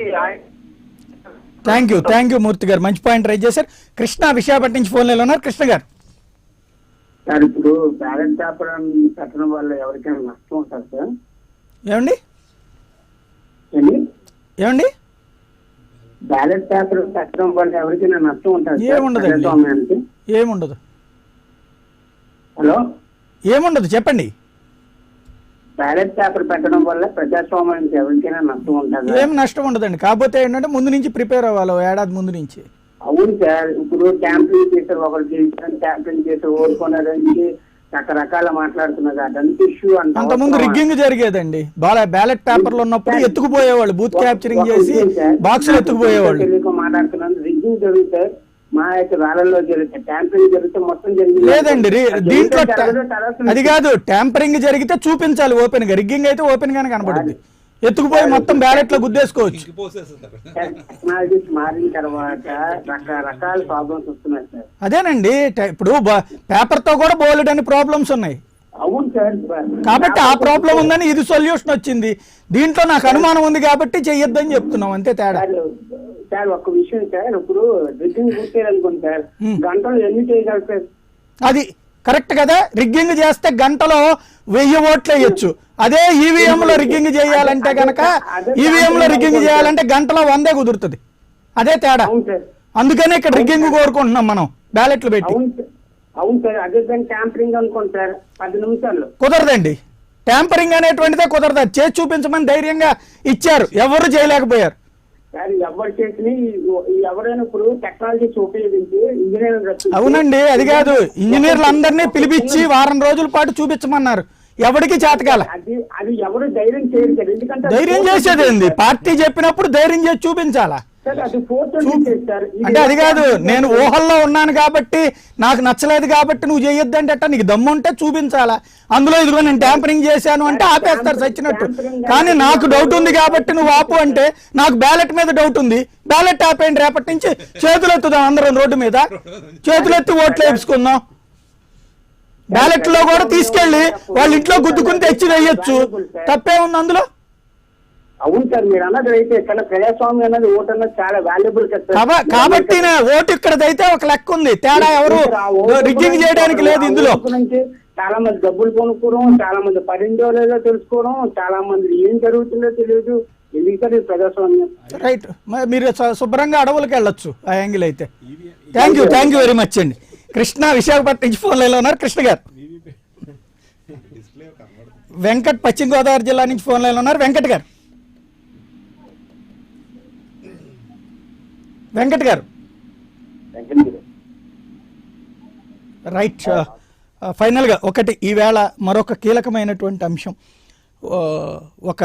థ్యాంక్ యూ మూర్తి గారు, మంచి పాయింట్ రైజ్ చేశారు. కృష్ణ విశాఖపట్నం నుంచి ఫోన్ లైన్ లో ఉన్నారు. కృష్ణ గారు సార్, ఇప్పుడు బ్యాలెట్ పేపర్ పెట్టడం వల్ల ఎవరికైనా నష్టం ఉంటుంది సార్? ఏమండి బ్యాలెట్ పేపర్ పెట్టడం వల్ల ఎవరికైనా నష్టం ఉంటుంది? ఏముండదు. హలో, ఏముండదు, చెప్పండి. బ్యాలెట్ పేపర్ పెట్టడం వల్ల ప్రజాస్వామ్యానికి ఎవరికైనా నష్టం ఉంటుంది? ఏం నష్టం ఉండదండి. కాకపోతే ఏంటంటే ముందు నుంచి ప్రిపేర్ అవ్వాలి, ఏడాది ముందు నుంచి. అవును సార్, ఇప్పుడు క్యాంపెయిన్ చేశారు, ఒకరు క్యాంపెయిన్ చేసి ఓడుకున్నారని రకరకాల మాట్లాడుతున్నారు. అదంతా ఇష్యూ అంటే అంతకుముందు రిగ్గింగ్ జరిగేదండి. బ్యాలెట్ పేపర్లు ఉన్నప్పుడు ఎత్తుకుపోయేవాళ్ళు, బూత్ క్యాప్చరింగ్ చేసి బాక్సులు ఎత్తుకుపోయేవాళ్ళు. తెలియక మాట్లాడుతున్నాను. రిగ్గింగ్ జరిగితే మా యొక్క వేళల్లో జరిగితే, ట్యాంపరింగ్ జరిగితే మొత్తం జరిగింది లేదండి. దీంట్లో అది కాదు, ట్యాంపరింగ్ జరిగితే చూపించాలి ఓపెన్ గా. రిగ్గింగ్ అయితే ఓపెన్ గానే కనబడుతుంది. ఎత్తుకుపోయి మొత్తం బ్యాలెట్ లో గుద్దేసుకోవచ్చు. టెక్నాలజీస్ మారిన తర్వాత రకరకాల ప్రాబ్లమ్స్ వస్తున్నాయి సార్. అదేనండి, ఇప్పుడు పేపర్ తో కూడా బోలెడ్ అని ప్రాబ్లమ్స్ ఉన్నాయి. అవును సార్, కాబట్టి ఆ ప్రాబ్లం ఉందని ఇది సొల్యూషన్ వచ్చింది. దీంట్లో నాకు అనుమానం ఉంది కాబట్టి చెయ్యొద్దని చెప్తున్నాం, అంతే తేడా. సార్ ఒక విషయం సార్, ఇప్పుడు రిగ్గింగ్ గుర్తేయాలనుకోండి సార్, గంటలు ఎన్ని చేయగలుగుతారు? అది కరెక్ట్ కదా. రిగ్గింగ్ చేస్తే గంటలో 1000 ఓట్లు వేయొచ్చు. అదే ఈవీఎం లో రిగ్గింగ్ చేయాలంటే గనక, ఈవీఎం లో రిగ్గింగ్ చేయాలంటే గంటలో 100 కుదురుతుంది. అదే తేడా. అందుకనే ఇక్కడ రిగ్గింగ్ కోరుకుంటున్నాం మనం బ్యాలెట్లు పెట్టి. అవును సార్, అదే దాన్ని ట్యాంపరింగ్ అనుకోండి సార్, 10 నిమిషాల్లో కుదరదండి, ట్యాంపరింగ్ అనేటువంటిదే కుదరదు. చేసి చూపించమని ధైర్యంగా ఇచ్చారు, ఎవరు చేయలేకపోయారు. సార్ ఎవరు చేసిన ఎవరైనా ఇప్పుడు టెక్నాలజీస్ ఉపయోగించి ఇంజనీరింగ్. అవునండి, అది కాదు, ఇంజనీర్లు అందరినీ పిలిపించి వారం రోజుల పాటు చూపించమన్నారు, ఎవరికి చేతకాల. అది ఎవరు ధైర్యం చేయరు సార్, ఎందుకంటే ధైర్యం చేసేది ఏంది, పార్టీ చెప్పినప్పుడు ధైర్యం చేసి చూపించాలా. అంటే అది కాదు, నేను ఊహల్లో ఉన్నాను కాబట్టి నాకు నచ్చలేదు కాబట్టి నువ్వు చేయొద్దంటే అట్ట, నీకు దమ్ము ఉంటే చూపించాలా. అందులో ఇదిగో నేను ట్యాంపరింగ్ చేశాను అంటే ఆపేస్తారు చచ్చినట్టు. కానీ నాకు డౌట్ ఉంది కాబట్టి నువ్వు ఆపు అంటే, నాకు బ్యాలెట్ మీద డౌట్ ఉంది, బ్యాలెట్ ఆపేయండి, రేపటి నుంచి చేతులెత్తుదాం అందరం, రోడ్డు మీద చేతులెత్తి ఓట్లు వేసుకుందాం. బ్యాలెట్ లో కూడా తీసుకెళ్లి వాళ్ళ ఇంట్లో గుద్దుకుని తెచ్చి వేయొచ్చు, తప్పే ఉంది అందులో. అవును సార్, మీరు అన్నది అయితే కానీ ప్రజాస్వామ్యం అనేది ఓటు అన్నది చాలా వాల్యుబుల్ కాబట్టి ఓటు ఇక్కడైతే ఒక లెక్క ఉంది, తేడా ఎవరు రిగ్గింగ్ చేయడానికి లేదు ఇందులో. నుంచి చాలా మంది డబ్బులు కొనుక్కోవడం, చాలా మంది పడిందో లేదో తెలుసుకోవడం, చాలా మంది ఏం జరుగుతుందో తెలియదు. ఎందుకంటే ప్రజాస్వామ్యం. రైట్, మీరు శుభ్రంగా అడవులకు వెళ్ళొచ్చు ఆ యాంగిల్ అయితే. థ్యాంక్ యూ వెరీ మచ్ అండి. కృష్ణ విశాఖపట్నం నుంచి ఫోన్ లైన్లో ఉన్నారు. కృష్ణ గారు. వెంకట్ పశ్చిమ గోదావరి జిల్లా నుంచి ఫోన్ లైన్లో ఉన్నారు. వెంకట్ గారు. రైట్, ఫైనల్గా ఒకటి, ఈవేళ మరొక కీలకమైనటువంటి అంశం, ఒక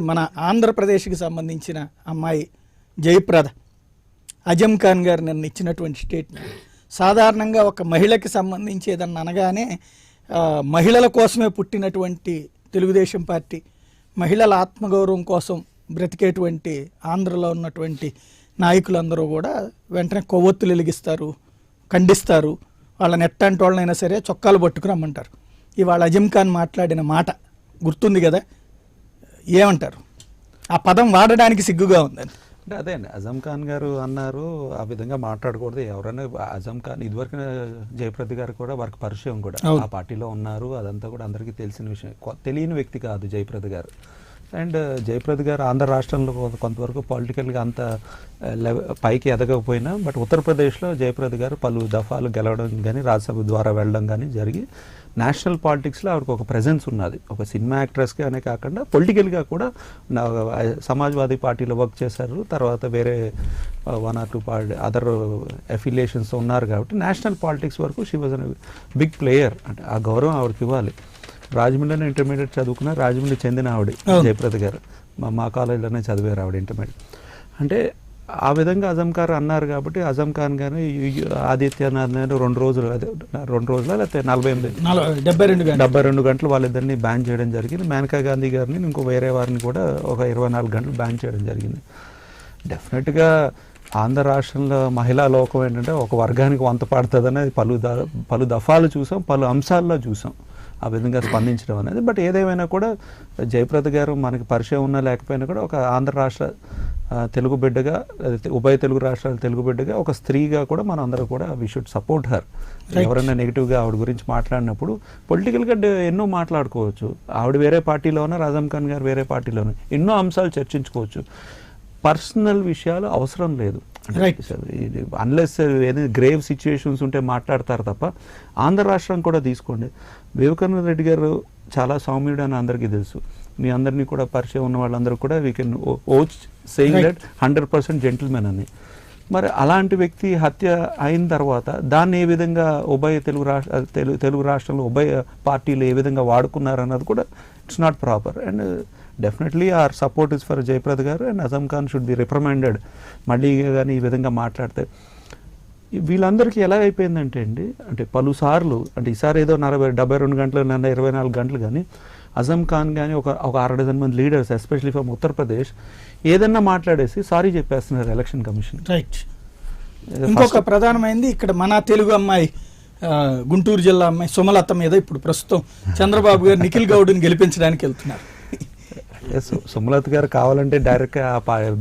మన ఆంధ్రప్రదేశ్కి సంబంధించిన అమ్మాయి జయప్రద, అజమ్ ఖాన్ గారు నిన్న ఇచ్చినటువంటి స్టేట్మెంట్. సాధారణంగా ఒక మహిళకి సంబంధించి ఏదన్నా అనగానే మహిళల కోసమే పుట్టినటువంటి తెలుగుదేశం పార్టీ, మహిళల ఆత్మగౌరవం కోసం బ్రతికేటువంటి ఆంధ్రలో ఉన్నటువంటి నాయకులందరూ కూడా వెంటనే కొవ్వొత్తులు వెలిగిస్తారు, ఖండిస్తారు, వాళ్ళని ఎట్టంటి వాళ్ళనైనా సరే చొక్కాలు పట్టుకుని రమ్మంటారు. ఇవాళ అజమ్ ఖాన్ మాట్లాడిన మాట గుర్తుంది కదా, ఏమంటారు? ఆ పదం వాడడానికి సిగ్గుగా ఉందని. అంటే అదే అండి, అజమ్ ఖాన్ గారు అన్నారు, ఆ విధంగా మాట్లాడకూడదు. ఎవరైనా అజమ్ ఖాన్ ఇదివరకు జయప్రద గారు కూడా వారికి పరిచయం కూడా, ఆ పార్టీలో ఉన్నారు, అదంతా కూడా అందరికీ తెలిసిన విషయం, తెలియని వ్యక్తి కాదు జయప్రద గారు. అండ్ జయప్రద గారు ఆంధ్ర రాష్ట్రంలో కొంతవరకు పొలిటికల్గా అంత పైకి ఎదగకపోయినా, బట్ ఉత్తరప్రదేశ్లో జయప్రద గారు పలు దఫాలు గెలవడం కానీ రాజ్యసభ ద్వారా వెళ్ళడం కానీ జరిగి నేషనల్ పాలిటిక్స్లో ఆవిడకి ఒక ప్రెజెన్స్ ఉన్నది. ఒక సినిమా యాక్ట్రెస్గా అనే కాకుండా పొలిటికల్గా కూడా సమాజ్వాదీ పార్టీలో వర్క్ చేశారు, తర్వాత వేరే 1 or 2 అదర్ అఫిలియేషన్స్ ఉన్నారు కాబట్టి నేషనల్ పాలిటిక్స్ వరకు షీ వాజ్ బిగ్ ప్లేయర్. అంటే ఆ గౌరవం ఆవిడకి ఇవ్వాలి. రాజమండ్రిలో ఇంటర్మీడియట్ చదువుకున్న, రాజమండ్రి చెందిన ఆవిడ జయప్రద గారు, మా కాలేజీలోనే చదివారు ఆవిడ ఇంటర్మీడియట్. అంటే ఆ విధంగా అజమ్ ఖాన్ అన్నారు కాబట్టి అజమ్ ఖాన్ గారు ఆదిత్యనాథ్ 2 రోజులు లేకపోతే 72 గంటలు వాళ్ళిద్దరిని బ్యాన్ చేయడం జరిగింది. మేనకా గాంధీ గారిని ఇంకో వేరే వారిని కూడా ఒక 24 గంటలు బ్యాన్ చేయడం జరిగింది. డెఫినెట్గా ఆంధ్ర రాష్ట్రంలో మహిళా లోకం ఏంటంటే ఒక వర్గానికి వంత పాడుతుందని పలు దఫాలు చూసాం, పలు అంశాల్లో చూసాం ఆ విధంగా స్పందించడం అనేది. బట్ ఏదేమైనా కూడా జయప్రద గారు మనకి పరిచయం ఉన్నా లేకపోయినా కూడా ఒక ఆంధ్ర రాష్ట్ర తెలుగు బిడ్డగా, ఉభయ తెలుగు రాష్ట్రాల తెలుగు బిడ్డగా, ఒక స్త్రీగా కూడా మనం అందరూ కూడా వీ షుడ్ సపోర్ట్ హర్. ఎవరైనా నెగిటివ్గా ఆవిడ గురించి మాట్లాడినప్పుడు పొలిటికల్గా ఎన్నో మాట్లాడుకోవచ్చు. ఆవిడ వేరే పార్టీలో ఉన్నారు, అజమ్ ఖాన్ గారు వేరే పార్టీలో ఉన్నారు, ఎన్నో అంశాలు చర్చించుకోవచ్చు. పర్సనల్ విషయాలు అవసరం లేదు. అన్లెస్ ఏదైనా గ్రేవ్ సిచ్యువేషన్స్ ఉంటే మాట్లాడతారు తప్ప. ఆంధ్ర రాష్ట్రం కూడా తీసుకోండి, వివేకానంద రెడ్డి గారు చాలా సౌమ్యుడు అని అందరికీ తెలుసు. మీ అందరినీ కూడా పరిచయం ఉన్న వాళ్ళందరూ కూడా we can vouch saying that 100% gentlemen అని. మరి అలాంటి వ్యక్తి హత్య అయిన తర్వాత దాన్ని ఏ విధంగా ఉభయ తెలుగు రాష్ట్రంలో ఉభయ పార్టీలు ఏ విధంగా వాడుకున్నారు అన్నది కూడా it's not proper. And definitely our support is for Jayaprada గారు and Azam Khan should be reprimanded. మళ్ళీ కానీ ఈ విధంగా మాట్లాడితే వీళ్ళందరికీ ఎలా అయిపోయిందంటే అండి, అంటే పలుసార్లు, అంటే ఈసారి ఏదో 72 గంటలు 24 గంటలు కానీ అజమ్ ఖాన్ కానీ ఒక 6 డజన్ మంది లీడర్స్ ఎస్పెషలీ ఫ్రమ్ ఉత్తరప్రదేశ్ ఏదన్నా మాట్లాడేసి సారీ చెప్పేస్తున్నారు ఎలక్షన్ కమిషన్. రైట్. ఇంకొక ప్రధానమైంది ఇక్కడ మన తెలుగు అమ్మాయి, గుంటూరు జిల్లా అమ్మాయి సుమలత మీద ఇప్పుడు ప్రస్తుతం చంద్రబాబు గారు నిఖిల్ గౌడ్ని గెలిపించడానికి వెళ్తున్నారు. సుమలత గారు కావాలంటే డైరెక్ట్గా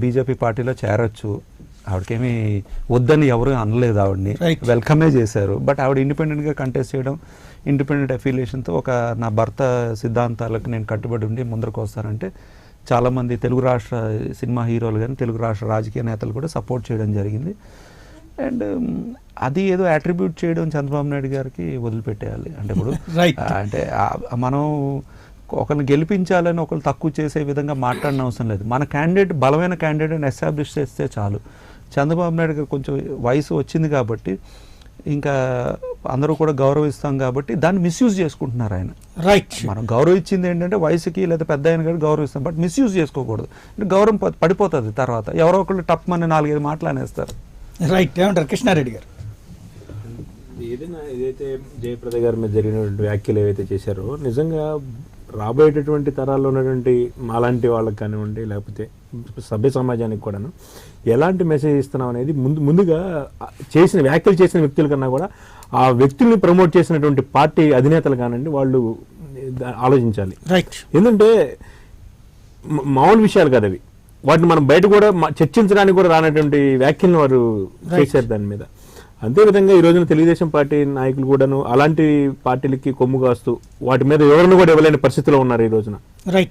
బీజేపీ పార్టీలో చేరొచ్చు, ఆవిడకేమీ వద్దని ఎవరు అనలేదు, ఆవిడని వెల్కమే చేశారు. బట్ ఆవిడ ఇండిపెండెంట్గా కంటెస్ట్ చేయడం, ఇండిపెండెంట్ అఫిలియేషన్తో ఒక నా భర్త సిద్ధాంతాలకు నేను కట్టుబడి ఉండి ముందరకు వస్తానంటే చాలామంది తెలుగు రాష్ట్ర సినిమా హీరోలు కానీ తెలుగు రాష్ట్ర రాజకీయ నేతలు కూడా సపోర్ట్ చేయడం జరిగింది. అండ్ అది ఏదో అట్రిబ్యూట్ చేయడం చంద్రబాబు నాయుడు గారికి వదిలిపెట్టేయాలి. అంటే ఇప్పుడు అంటే మనం ఒకరిని గెలిపించాలని ఒకరు తక్కువ చేసే విధంగా మాట్లాడిన అవసరం లేదు. మన క్యాండిడేట్ బలమైన క్యాండిడేట్ని ఎస్టాబ్లిష్ చేస్తే చాలు. చంద్రబాబు నాయుడు గారు కొంచెం వయసు వచ్చింది కాబట్టి ఇంకా అందరూ కూడా గౌరవిస్తాం కాబట్టి దాన్ని మిస్యూజ్ చేసుకుంటున్నారు ఆయన. రైట్, మనం గౌరవించింది ఏంటంటే వయసుకి లేదా పెద్ద ఆయన కూడా గౌరవిస్తాం, బట్ మిస్యూజ్ చేసుకోకూడదు. అంటే గౌరవం పడిపోతుంది. తర్వాత ఎవరో ఒకళ్ళు టప్ మన 4-5 మాటలు అనేస్తారు. రైట్, ఏమంటారు కృష్ణారెడ్డి గారు? ఏదైతే జయప్రద గారి మీద జరిగినటువంటి వ్యాఖ్యలు ఏవైతే చేశారో నిజంగా రాబోయేటటువంటి తరాల్లో ఉన్నటువంటి మాలాంటి వాళ్ళకి కానివ్వండి లేకపోతే సభ్య సమాజానికి కూడాను ఎలాంటి మెసేజ్ ఇస్తున్నాం అనేది ముందుగా వ్యాఖ్యలు చేసిన వ్యక్తుల కన్నా కూడా ఆ వ్యక్తుల్ని ప్రమోట్ చేసినటువంటి పార్టీ అధినేతలు కానివ్వండి వాళ్ళు ఆలోచించాలి. రైట్, ఎందుకంటే మామూలు విషయాలు కదా అవి. వాటిని మనం బయట కూడా చర్చించడానికి కూడా రానటువంటి వ్యాఖ్యలను వారు చేశారు దాని మీద. అంతేవిధంగా ఈ రోజున తెలుగుదేశం పార్టీ నాయకులు కూడాను అలాంటి పార్టీలకి కొమ్ము కాస్తూ వాటి మీద ఎవరిని కూడా ఇవ్వలేని పరిస్థితిలో ఉన్నారు ఈ రోజున.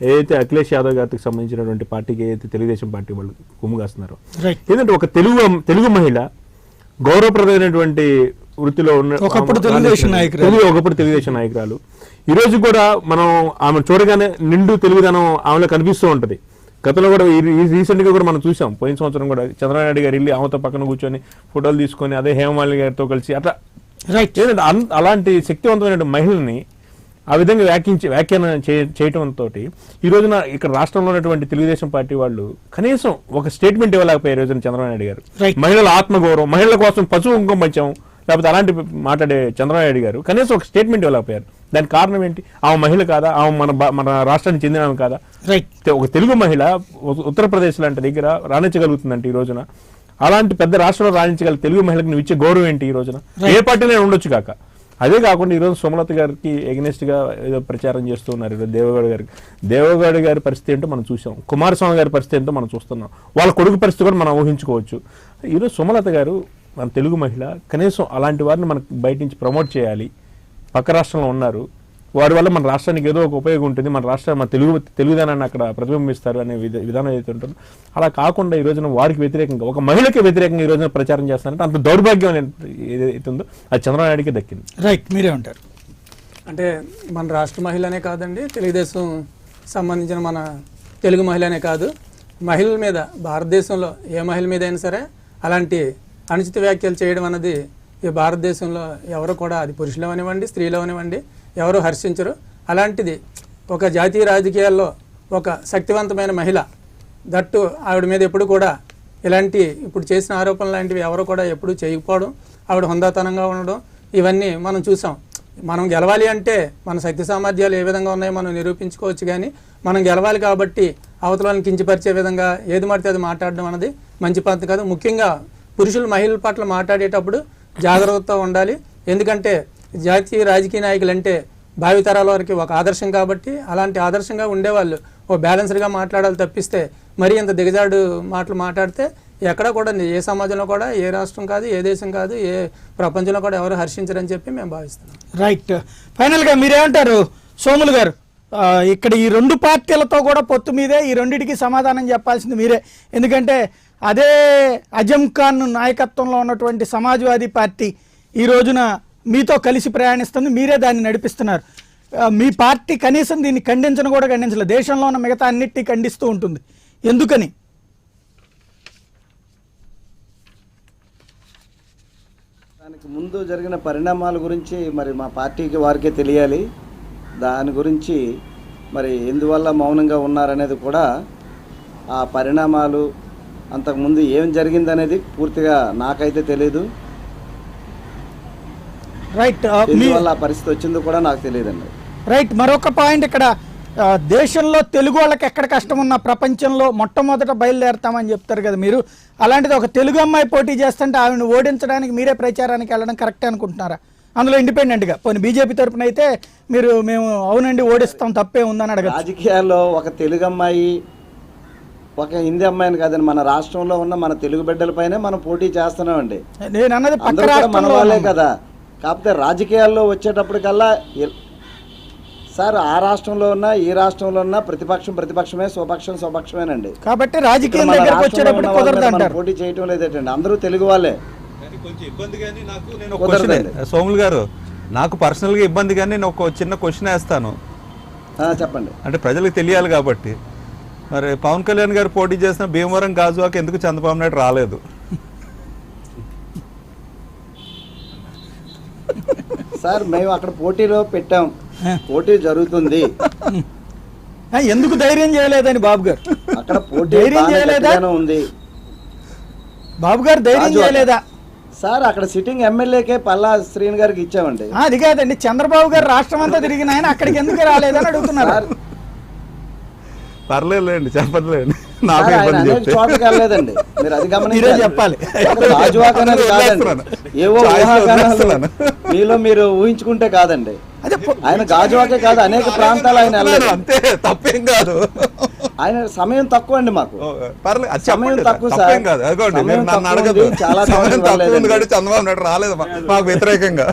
ఏదైతే అఖిలేష్ యాదవ్ గారికి సంబంధించినటువంటి పార్టీకి ఏదైతే తెలుగుదేశం పార్టీ వాళ్ళు కొమ్ము కాస్తున్నారో, ఏంటంటే ఒక తెలుగు మహిళ గౌరవప్రదమైనటువంటి వృత్తిలో ఉన్న ఒకప్పుడు తెలుగుదేశం నాయకురాలు ఈ రోజు కూడా మనం ఆమె చూడగానే నిండు తెలుగుదనం ఆమెలో కనిపిస్తూ ఉంటది. గతంలో కూడా రీసెంట్గా కూడా మనం చూసాం. పోయిన సంవత్సరం కూడా చంద్రబాబు గారు వెళ్ళి ఆమెతో పక్కన కూర్చొని ఫోటోలు తీసుకొని అదే హేమమాలిని గారితో కలిసి అట్లా అలాంటి శక్తివంతమైన మహిళని ఆ విధంగా వ్యాఖ్యానం చేయటంతో ఈ రోజున ఇక్కడ రాష్ట్రంలో ఉన్నటువంటి తెలుగుదేశం పార్టీ వాళ్ళు కనీసం ఒక స్టేట్మెంట్ ఇవ్వలేకపోయారు. ఈ రోజున చంద్రబాబు నాయుడు గారు మహిళల ఆత్మగౌరవం, మహిళల కోసం పశువు కుంకుమ పంచాం లేకపోతే అలాంటి మాట్లాడే చంద్రబాబు నాయుడు గారు కనీసం ఒక స్టేట్మెంట్ ఇవ్వలేకపోయారు. దానికి కారణం ఏంటి? ఆమె మహిళ కాదా? ఆమె మన రాష్ట్రానికి చెందిన ఆమె కాదా? ఒక తెలుగు మహిళ ఉత్తరప్రదేశ్ లాంటి దగ్గర రాణించగలుగుతుందంటే ఈ రోజున అలాంటి పెద్ద రాష్ట్రంలో రాణించగల తెలుగు మహిళకి నువ్వు ఇచ్చే గౌరవం ఏంటి? ఈ రోజున ఏ పార్టీలో ఉండొచ్చు కాక. అదే కాకుండా ఈరోజు సుమలత గారికి ఎగనెస్ట్ గా ఏదో ప్రచారం చేస్తూ ఉన్నారు. ఈరోజు దేవగౌడ గారి పరిస్థితి ఏంటో మనం చూసాం, కుమారస్వామి గారి పరిస్థితి ఏంటో మనం చూస్తున్నాం, వాళ్ళ కొడుకు పరిస్థితి కూడా మనం ఊహించుకోవచ్చు. ఈరోజు సుమలత గారు మన తెలుగు మహిళ, కనీసం అలాంటి వారిని మనకు బయట నుంచి ప్రమోట్ చేయాలి. పక్క రాష్ట్రంలో ఉన్నారు, వారి వల్ల మన రాష్ట్రానికి ఏదో ఒక ఉపయోగం ఉంటుంది, మన తెలుగుదనాన్ని అక్కడ ప్రతిబింబిస్తారు అనే విధానం ఏదైతే ఉంటుందో అలా కాకుండా ఈ రోజున వారికి వ్యతిరేకంగా ఒక మహిళకి వ్యతిరేకంగా ఈ రోజున ప్రచారం చేస్తారంటే అంత దౌర్భాగ్యం ఏదైతే ఉందో అది చంద్రబాబు నాయుడికి దక్కింది. రైట్, మీరే ఉంటారు. అంటే మన రాష్ట్ర మహిళనే కాదండి, తెలుగుదేశం సంబంధించిన మన తెలుగు మహిళనే కాదు, మహిళల మీద భారతదేశంలో ఏ మహిళ మీద అయినా సరే అలాంటి అనుచిత వ్యాఖ్యలు చేయడం అన్నది ఈ భారతదేశంలో ఎవరు కూడా, అది పురుషులు అవనివ్వండి స్త్రీలు అవనివ్వండి, ఎవరు హర్షించరు. అలాంటిది ఒక జాతీయ రాజకీయాల్లో ఒక శక్తివంతమైన మహిళ, దట్టు ఆవిడ మీద ఎప్పుడు కూడా ఇలాంటి ఇప్పుడు చేసిన ఆరోపణలు లాంటివి ఎవరు కూడా ఎప్పుడు చేయకపోవడం, ఆవిడ హుందాతనంగా ఉండడం, ఇవన్నీ మనం చూసాం. మనం గెలవాలి అంటే మన శక్తి సామర్థ్యాలు ఏ విధంగా ఉన్నాయో మనం నిరూపించుకోవచ్చు, కానీ మనం గెలవాలి కాబట్టి అవతలను కించపరిచే విధంగా ఏది మడితే అది మాట్లాడడం అన్నది మంచి పద్ధతి కాదు. ముఖ్యంగా పురుషులు మహిళల పట్ల మాట్లాడేటప్పుడు జాగ్రత్తతో ఉండాలి. ఎందుకంటే జాతీయ రాజకీయ నాయకులు అంటే భావితరాల వారికి ఒక ఆదర్శం కాబట్టి అలాంటి ఆదర్శంగా ఉండేవాళ్ళు ఓ బ్యాలెన్స్డ్గా మాట్లాడాలి తప్పిస్తే మరీ ఇంత దిగజాడు మాటలు మాట్లాడితే ఎక్కడ కూడా ఏ సమాజంలో కూడా ఏ రాష్ట్రం కాదు, ఏ దేశం కాదు, ఏ ప్రపంచంలో కూడా ఎవరు హర్షించరని చెప్పి మేము భావిస్తున్నాం. రైట్, ఫైనల్గా మీరేమంటారు సోములు గారు? ఇక్కడ ఈ రెండు పార్టీలతో కూడా పొత్తు మీదే, ఈ రెండింటికి సమాధానం చెప్పాల్సింది మీరే. ఎందుకంటే అదే అజం ఖాన్ నాయకత్వంలో ఉన్నటువంటి సమాజ్వాదీ పార్టీ ఈ రోజున మీతో కలిసి ప్రయాణిస్తుంది, మీరే దాన్ని నడిపిస్తున్నారు. మీ పార్టీ కనీసం దీన్ని ఖండించను కూడా ఖండించలేదు, దేశంలో ఉన్న మిగతా అన్నిటినీ ఖండిస్తూ ఉంటుంది. ఎందుకని? దానికి ముందు జరిగిన పరిణామాల గురించి మరి మా పార్టీకి వారికే తెలియాలి. దాని గురించి మరి ఎందువల్ల మౌనంగా ఉన్నారనేది కూడా, ఆ పరిణామాలు అంతకుముందు ఏం జరిగిందనేది పూర్తిగా నాకైతే తెలియదు. రైట్, ఎందువల్ల ఆ పరిస్థితి వచ్చిందో కూడా నాకు తెలియదండి. రైట్, మరొక పాయింట్ ఇక్కడ, దేశంలో తెలుగు వాళ్ళకి ఎక్కడ కష్టం ఉన్నా ప్రపంచంలో మొట్టమొదట బయలుదేరుతామని చెప్తారు కదా మీరు. అలాంటిది ఒక తెలుగు అమ్మాయి పోటీ చేస్తుంటే ఆవిడని ఓడించడానికి మీరే ప్రచారానికి వెళ్ళడం కరెక్టే అనుకుంటున్నారా? అందులో ఇండిపెండెంట్గా పోనీ బీజేపీ తరఫున అయితే మేము అవునండి ఓడిస్తాం తప్పే ఉందని అడగ. రాజకీయాల్లో ఒక తెలుగు అమ్మాయి ఒక హిందీ అమ్మాయిని కాదండి, మన రాష్ట్రంలో ఉన్న మన తెలుగు బిడ్డలపైనే మనం పోటీ చేస్తున్నామండి. నేను అన్నది మన వాళ్ళే కదా. కాకపోతే రాజకీయాల్లో వచ్చేటప్పటికల్లా సార్ ఆ రాష్ట్రంలో ఉన్నా ఈ రాష్ట్రంలో ఉన్నా ప్రతిపక్షమే, స్వపక్షమేనండి. కాబట్టి రాజకీయం దగ్గరకు వచ్చేటప్పుడు కుదరదు అంటారు. పోటీ చేయటం లేదండి, అందరూ తెలుగు వాళ్ళే. కొంచెం ఇబ్బంది కానీ నాకు నేను ఒక క్వశ్చన్, సోములు గారు నాకు పర్సనల్గా ఇబ్బంది కానీ నేను ఒక చిన్న క్వశ్చన్ వేస్తాను. చెప్పండి. అంటే ప్రజలకు తెలియాలి కాబట్టి, మరి పవన్ కళ్యాణ్ గారు పోటీ చేసిన భీమవరం గాజువాక ఎందుకు చంద్రబాబు నాయుడు రాలేదు? సార్ మేము అక్కడ పోటీలో పెట్టాం, పోటీ జరుగుతుంది. ఎందుకు ధైర్యం చేయలేదని బాబు గారు అక్కడ పోటీ ధైర్యం చేయలేదా ఉంది? బాబు గారు ధైర్యం చేయలేదా? సార్ అక్కడ సిట్టింగ్ ఎమ్మెల్యేకే పల్లా శ్రీని గారికి ఇచ్చామండి. అది కాదండి, చంద్రబాబు గారు రాష్ట్రం అంతా తిరిగిన ఆయన అక్కడికి ఎందుకు రాలేదని అడుగుతున్నారు. పర్లేదులేండి, చెప్పట్లేండి. చోటకి వెళ్ళలేదండి, మీరు అది గమనించాలి. చెప్పాలి. గాజువాక అనేది కాదండి, ఏవో ఊహాగానాలు మీలో మీరు ఊహించుకుంటే కాదండి. ఆయన గాజువాకే కాదు, అనేక ప్రాంతాలు ఆయన వెళ్ళలేదు. అంతే, తప్పేం కాదు. ఆయన సమయం తక్కువ అండి, మాకు సమయం తక్కువ సార్. చాలా చంద్రబాబు నాయుడు రాలేదు మాకు వ్యతిరేకంగా.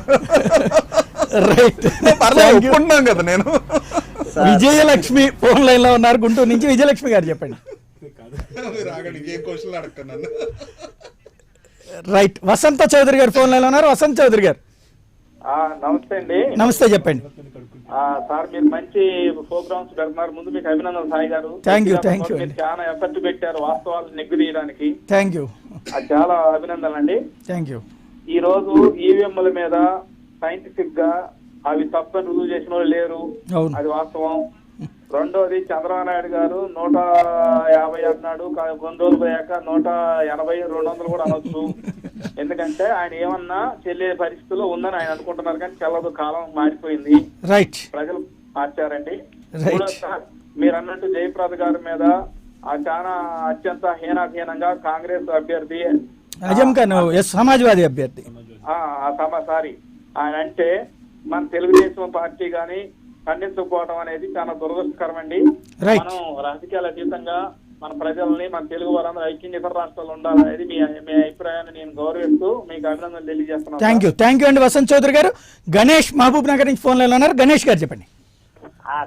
ఒప్పుకుంటున్నాం కదా. నేను విజయలక్ష్మి ఫోన్ లైన్ లో ఉన్నారు గుంటూరు నుంచి. విజయలక్ష్మి గారు చెప్పండి. రైట్. వసంత చౌదరి గారు ఫోన్ లైన్ లో ఉన్నారు. వసంత చౌదరి గారు నమస్తే అండి. నమస్తే, చెప్పండి. సార్ మీరు మంచి ప్రోగ్రామ్స్ పెడుతున్నారు, ముందు మీకు అభినందనలు సాయి గారు. Thank you. చాలా ఎఫర్ట్ పెట్టారు వాస్తవాలు నెగ్గు తీయడానికి. Thank you. అది చాలా అభినందనలు అండి. Thank you. ఈ రోజు ఈవీఎంల మీద సైంటిఫిక్ గా అవి తప్పని రుజువు చేసిన వాళ్ళు లేరు, అది వాస్తవం. రెండోది చంద్రబాబు నాయుడు గారు 150 అన్నాడు, కొన్ని రోజులు పోయాక 180, 200 కూడా అనొచ్చు. ఎందుకంటే ఆయన ఏమన్నా చెల్లే పరిస్థితుల్లో ఉందని ఆయన అనుకుంటున్నారు, కానీ చెల్లదు, కాలం మారిపోయింది, ప్రజలు మార్చారండి. మీరు అన్నట్టు జయప్రద గారి మీద చాలా అత్యంత హీనాహీనంగా కాంగ్రెస్ అభ్యర్థి సమాజ్వాదీ అభ్యర్థి ఆయన అంటే మన తెలుగుదేశం పార్టీ గాని ఖండించకపోవడం అనేది చాలా దురదృష్టకరం అండి. మనం రాజకీయాల అతీతంగా మన ప్రజల్ని, మన తెలుగు వారందరూ ఐక్యంగా ఇతర రాష్ట్రాలు ఉండాలనేది మీ అభిప్రాయాన్ని నేను గౌరవిస్తూ మీకు అభినందనలు తెలియజేస్తున్నాను. థ్యాంక్ యూ అండి వసంత్ చౌదరి గారు. గణేష్ మహబూబ్ నగర్ నుంచి ఫోన్ లైన్ ఉన్నారు. గణేష్ గారు చెప్పండి.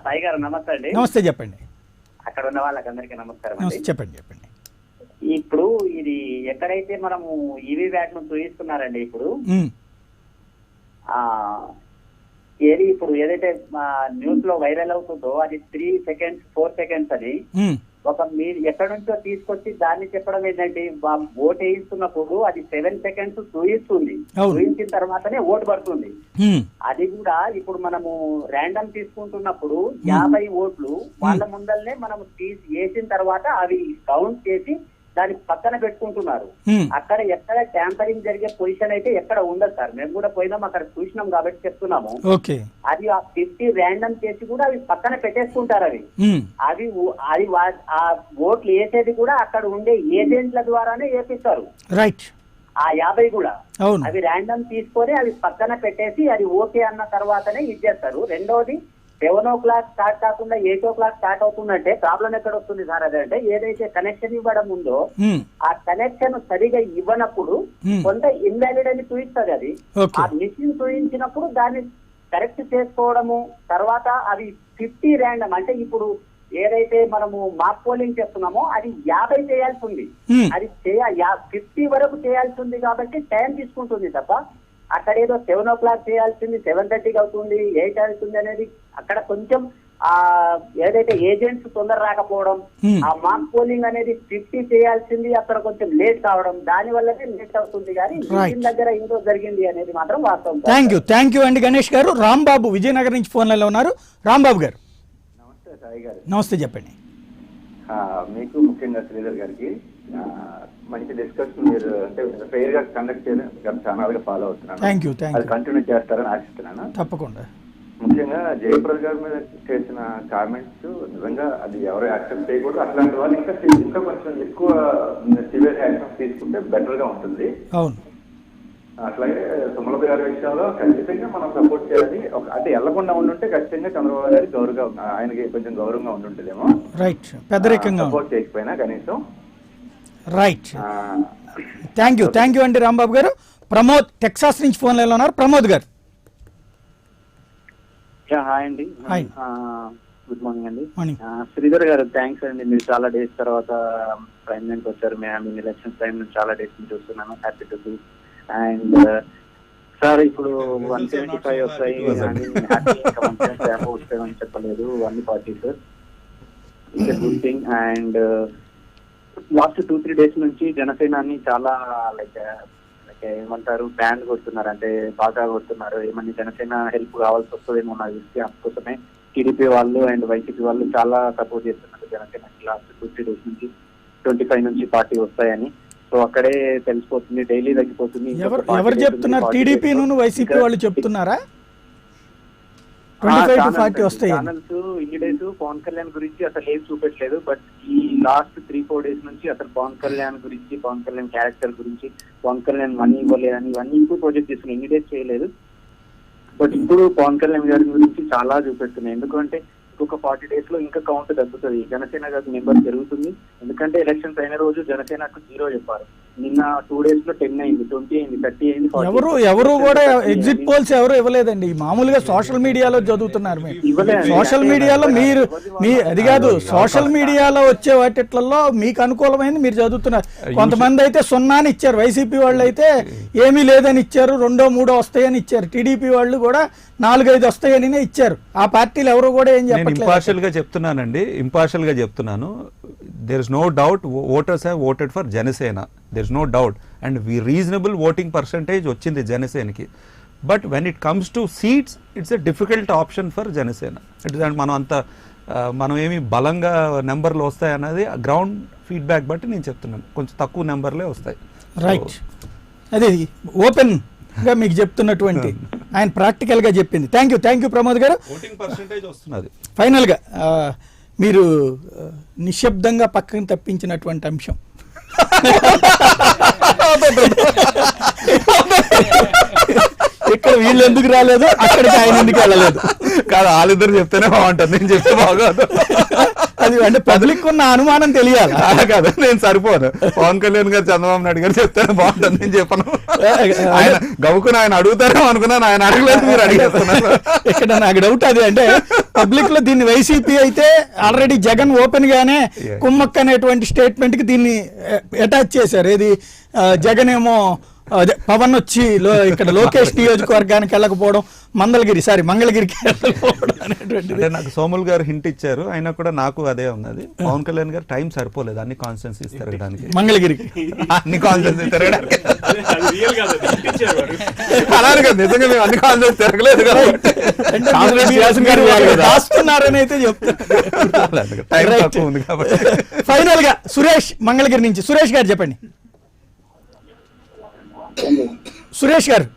సాయి గారు నమస్తే అండి. నమస్తే, చెప్పండి. అక్కడ ఉన్న వాళ్ళకందరికీ నమస్కారం. చెప్పండి. ఇప్పుడు ఇది ఎక్కడైతే మనము ఈవీ వ్యాట్ ను చూపిస్తున్నారండి, ఇప్పుడు ఏది ఇప్పుడు ఏదైతే న్యూస్ లో వైరల్ అవుతుందో అది 3 seconds 4 seconds అని ఒక మీరు ఎక్కడి నుంచో తీసుకొచ్చి దాన్ని చెప్పడం ఏంటంటే, ఓటు వేయిస్తున్నప్పుడు అది 7 seconds చూయిస్తుంది, చూయించిన తర్వాతనే ఓటు పడుతుంది. అది కూడా ఇప్పుడు మనము ర్యాండమ్ తీసుకుంటున్నప్పుడు 50 ఓట్లు వాళ్ళ ముందరనే మనం వేసిన తర్వాత అవి కౌంట్ చేసి దాని పక్కన పెట్టుకుంటున్నారు. అక్కడ ఎక్కడ ట్యాంపరింగ్ జరిగే పొజిషన్ అయితే ఎక్కడ ఉండదు సార్. మేము కూడా పోయినాం, అక్కడ చూసినాం కాబట్టి చెప్తున్నాము. అది ఆ 50 ర్యాండమ్ చేసి కూడా అవి పక్కన పెట్టేసుకుంటారు. అవి ఆ ఓట్లు వేసేది కూడా అక్కడ ఉండే ఏజెంట్ల ద్వారానే వేపిస్తారు. ఆ 50 కూడా అవి ర్యాండమ్ తీసుకొని అవి పక్కన పెట్టేసి అది ఓకే అన్న తర్వాతనే ఇచ్చేస్తారు. రెండోది 7 o'clock స్టార్ట్ కాకుండా 8 o'clock స్టార్ట్ అవుతుందంటే ప్రాబ్లం ఎక్కడ వస్తుంది సార్? అదంటే ఏదైతే కనెక్షన్ ఇవ్వడం ఉందో ఆ కనెక్షన్ సరిగా ఇవ్వనప్పుడు కొంత ఇన్వాలిడ్ అని చూపిస్తుంది. అది ఆ మిషన్ చూపించినప్పుడు దాన్ని కరెక్ట్ చేసుకోవడము, తర్వాత అవి 50 ర్యాండమ్ అంటే ఇప్పుడు ఏదైతే మనము మాక్ పోలింగ్ చేస్తున్నామో అది 50 చేయాల్సి ఉంది. అది 50 వరకు చేయాల్సి ఉంది కాబట్టి టైం తీసుకుంటుంది తప్ప అక్కడ ఏదో 7 o'clock చేయాల్సింది 7:30 అవుతుంది, 8 అవుతుంది అనేది అక్కడ కొంచెం ఆ ఏదైతే ఏజెంట్స్ తొందర రాకపోవడం, ఆ మాక్ పోలింగ్ అనేది 50 చేయాల్సింది అక్కడ కొంచెం లేట్ కావడం, దాని వల్లనే లేట్ అవుతుంది. కానీ మిషన్ దగ్గర ఏదో జరిగింది అనేది మాత్రం వాస్తవం. థ్యాంక్ యూ అండి గణేష్ గారు. రాంబాబు విజయనగరం నుంచి ఫోన్ లైన్ లో ఉన్నారు. రాంబాబు గారు నమస్తే. సాయి గారు నమస్తే, చెప్పండి. మీకు ముఖ్యంగా శ్రీధర్ గారికి మంచి డిస్కషన్ మీరు అంటే ఫెయిర్ గా కండక్ట్ చేయడం గత ఛానల్గా ఫాలో అవుతున్నాను. అది కంటిన్యూ చేస్తారని ఆశిస్తున్నాను. తప్పకుండా. ముఖ్యంగా జయప్రద గారి మీద చేసిన కామెంట్స్ నిజంగా అది ఎవరు యాక్సెప్ట్ చేయకూడదు. అట్లాంటి వాళ్ళు ఇంకా కొంచెం ఎక్కువ సివియర్ యాక్షన్ తీసుకుంటే బెటర్ గా ఉంటుంది. అట్లాగే సుమలత గారి విషయంలో ఖచ్చితంగా మనం సపోర్ట్ చేయాలి. అంటే వెళ్లకుండా ఉండుంటే ఖచ్చితంగా చంద్రబాబు గారి గౌరవంగా ఆయనకి కొంచెం గౌరవంగా ఉంటుంటేమో సపోర్ట్ చేయకపోయినా కనీసం. థ్యాంక్ యూ అండి రాంబాబు గారు. ప్రమోద్ టెక్సాస్ నుంచి ఫోన్ లైన్ లో ఉన్నారు. ప్రమోద్ గారు హాయ్ అండి. హాయ్. గుడ్ మార్నింగ్ అండి. మార్నింగ్. శ్రీధర్ గారు థ్యాంక్స్ అండి. మీరు చాలా డేస్ తర్వాత ప్రైమ్ మినిస్టర్ వచ్చారు. మేము ఎలక్షన్ టైం నుంచి చాలా డేస్ నుంచి చూస్తున్నాను. Happy to be. And sir ఇప్పుడు 175 వస్తాయి వస్తాయని చెప్పలేదు అన్ని parties. It's good thing. And last 2-3 days నుంచి జనసేనాన్ని చాలా లైక్ ఏమంటారు బ్యాన్ కొడుతున్నారు, అంటే బాగా కొడుతున్నారు. ఏమన్నా జనసేన హెల్ప్ కావాల్సి వస్తుందేమో నాకు తెలిసి అందుకోసమే టీడీపీ వాళ్ళు అండ్ వైసీపీ వాళ్ళు చాలా సపోర్ట్ చేస్తున్నారు జనసేనకి. లాస్ట్ 2-3 days నుంచి 25 నుంచి పార్టీ వస్తాయని. సో అక్కడే తెలిసిపోతుంది, డైలీ తగ్గిపోతుంది. ఎవరు చెప్తున్నారు? టీడీపీ వైసీపీ వాళ్ళు చెప్తున్నారా? 25-40 వస్తాయి. ఛానల్స్ ఇన్ని డేస్ పవన్ కళ్యాణ్ గురించి అసలు ఏం చూపెట్టలేదు. బట్ ఈ లాస్ట్ 3-4 days నుంచి అసలు పవన్ కళ్యాణ్ గురించి, పవన్ కళ్యాణ్ క్యారెక్టర్ గురించి, పవన్ కళ్యాణ్ మనీ ఇవ్వలేదని ఇవన్నీ ఇప్పుడు ప్రొజెక్ట్ చేస్తున్నాయి. ఇన్ని డేస్ చేయలేదు, బట్ ఇప్పుడు పవన్ కళ్యాణ్ గారి గురించి చాలా చూపెడుతున్నాయి. ఎందుకంటే ఇంకొక 40 days లో ఇంకా కౌంట్ తగ్గుతుంది, జనసేన గారి నెంబర్ పెరుగుతుంది. ఎందుకంటే ఎలక్షన్స్ అయిన రోజు జనసేనకు 0 చెప్పారు. నిన్న 2 days లో 10 అయింది, 20 అయింది, 30 అయింది. ఎవరు కూడా ఎగ్జిట్ పోల్స్ ఎవరు ఇవ్వలేదండి. మామూలుగా సోషల్ మీడియాలో చదువుతున్నారు. సోషల్ మీడియాలో మీరు అది కాదు, సోషల్ మీడియాలో వచ్చే వాటిల్లో మీకు అనుకూలమైంది మీరు చదువుతున్నారు. కొంతమంది అయితే 0 అని ఇచ్చారు, వైసీపీ వాళ్ళు అయితే ఏమీ లేదని ఇచ్చారు, 2-3 వస్తాయని ఇచ్చారు. టీడీపీ వాళ్ళు కూడా 4-5 వస్తాయని ఇచ్చారు. ఆ పార్టీలు ఎవరు కూడా ఏం చెప్పట్లేదు. ఇంపార్షియల్ గా చెప్తున్నానండి, ఇంపార్షియల్ గా చెప్తున్నాను. there is no doubt voters have voted for Janasena, there is no doubt, and we reasonable voting percentage వచ్చింది జనసేనకి. But when it comes to seats it's a difficult option for Janasena. మనం ఏమి బలంగా నెంబర్లు వస్తాయి అన్నది గ్రౌండ్ ఫీడ్బ్యాక్ బట్టి నేను చెప్తున్నాను, కొంచెం తక్కువ నెంబర్లే వస్తాయి. రైట్, అదే ఓపెన్ గా మీకు చెప్తున్నటువంటి ఆయన ప్రాక్టికల్ గా చెప్పింది. థ్యాంక్ యూ ప్రమోద్ గారు. ఓటింగ్ పర్సెంటేజ్ వస్తున్నది. ఫైనల్ గా మీరు నిశ్శబ్దంగా పక్కన తప్పించినటువంటి అంశం ఇక్కడ వీళ్ళు ఎందుకు రాలేదు, అక్కడికి ఆయన ఎందుకు వెళ్ళలేదు? కాదు, వాళ్ళిద్దరు చెప్తేనే బాగుంటుంది, నేను చెప్తే బాగోదు. అది అంటే పబ్లిక్ ఉన్న అనుమానం తెలియాలి. అలా కాదు, నేను సరిపోను. పవన్ కళ్యాణ్ గారు, చంద్రబాబు నాయుడు గారు చెప్తేనే బాగుంటుంది, నేను చెప్పను. ఆయన గౌకుని ఆయన అడుగుతారేమో అనుకున్నాను, ఆయన అడగలేదు, మీరు అడిగేస్తున్నారు. ఇక్కడ నాకు డౌట్ అది, అంటే పబ్లిక్ లో దీన్ని వైసీపీ అయితే ఆల్రెడీ జగన్ ఓపెన్ గానే కుమ్మక్ అనేటువంటి స్టేట్మెంట్ కి దీన్ని అటాచ్ చేశారు. ఏది జగన్ ఏమో అదే పవన్ వచ్చి ఇక్కడ లోకేష్ నియోజకవర్గానికి వెళ్ళకపోవడం, మంగళగిరికి వెళ్ళకపోవడం అనేటువంటి. నాకు సోముల్ గారు హింట్ ఇచ్చారు, అయినా కూడా నాకు అదే ఉన్నది. పవన్ కళ్యాణ్ గారు టైం సరిపోలేదు అన్ని కాన్స్టిట్యున్సీస్ తిరగడానికి, మంగళగిరికి అన్ని కాన్స్టిట్యున్సీ తిరగడానికి. అలానే కదా, నిజంగా మేము అన్ని కాన్స్టిట్యున్సీ తిరగలేదు కదా, రాస్తున్నారని అయితే చెప్తారు. ఫైనల్ గా సురేష్ మంగళగిరి నుంచి, సురేష్ గారు చెప్పండి. సురేష్ గారు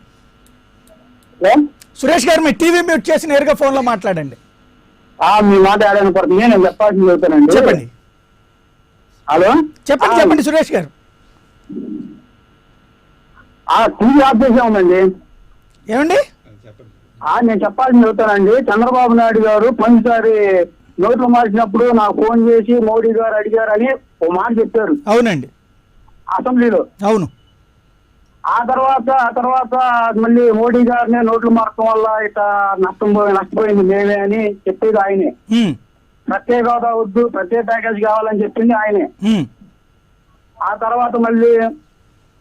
మీ టీవీ మ్యూట్ చేసి నేరుగా ఫోన్ లో మాట్లాడండి. మీ మాట ఆడనపడుతుంది, నేను చెప్పాల్సింది చెప్తానండి. చెప్పండి. హలో, చెప్పండి సురేష్ గారు. టీవీ ఆఫ్ చేసే ఉందండి. ఏమండి? నేను చెప్పాల్సింది చెప్తానండి. చంద్రబాబు నాయుడు గారు పోయినసారి నోట్లు మార్చినప్పుడు నాకు ఫోన్ చేసి మోడీ గారు అడిగారని ఓ మాట చెప్పారు. అవునండి, అసెంబ్లీలో. అవును. ఆ తర్వాత మళ్ళీ మోడీ గారినే నోట్లు మార్చడం వల్ల ఇట్లా నష్టపోయింది మేమే అని చెప్పేది ఆయనే. ప్రత్యేక హోదా వద్దు, ప్రత్యేక ప్యాకేజ్ కావాలని చెప్పింది ఆయనే. ఆ తర్వాత మళ్ళీ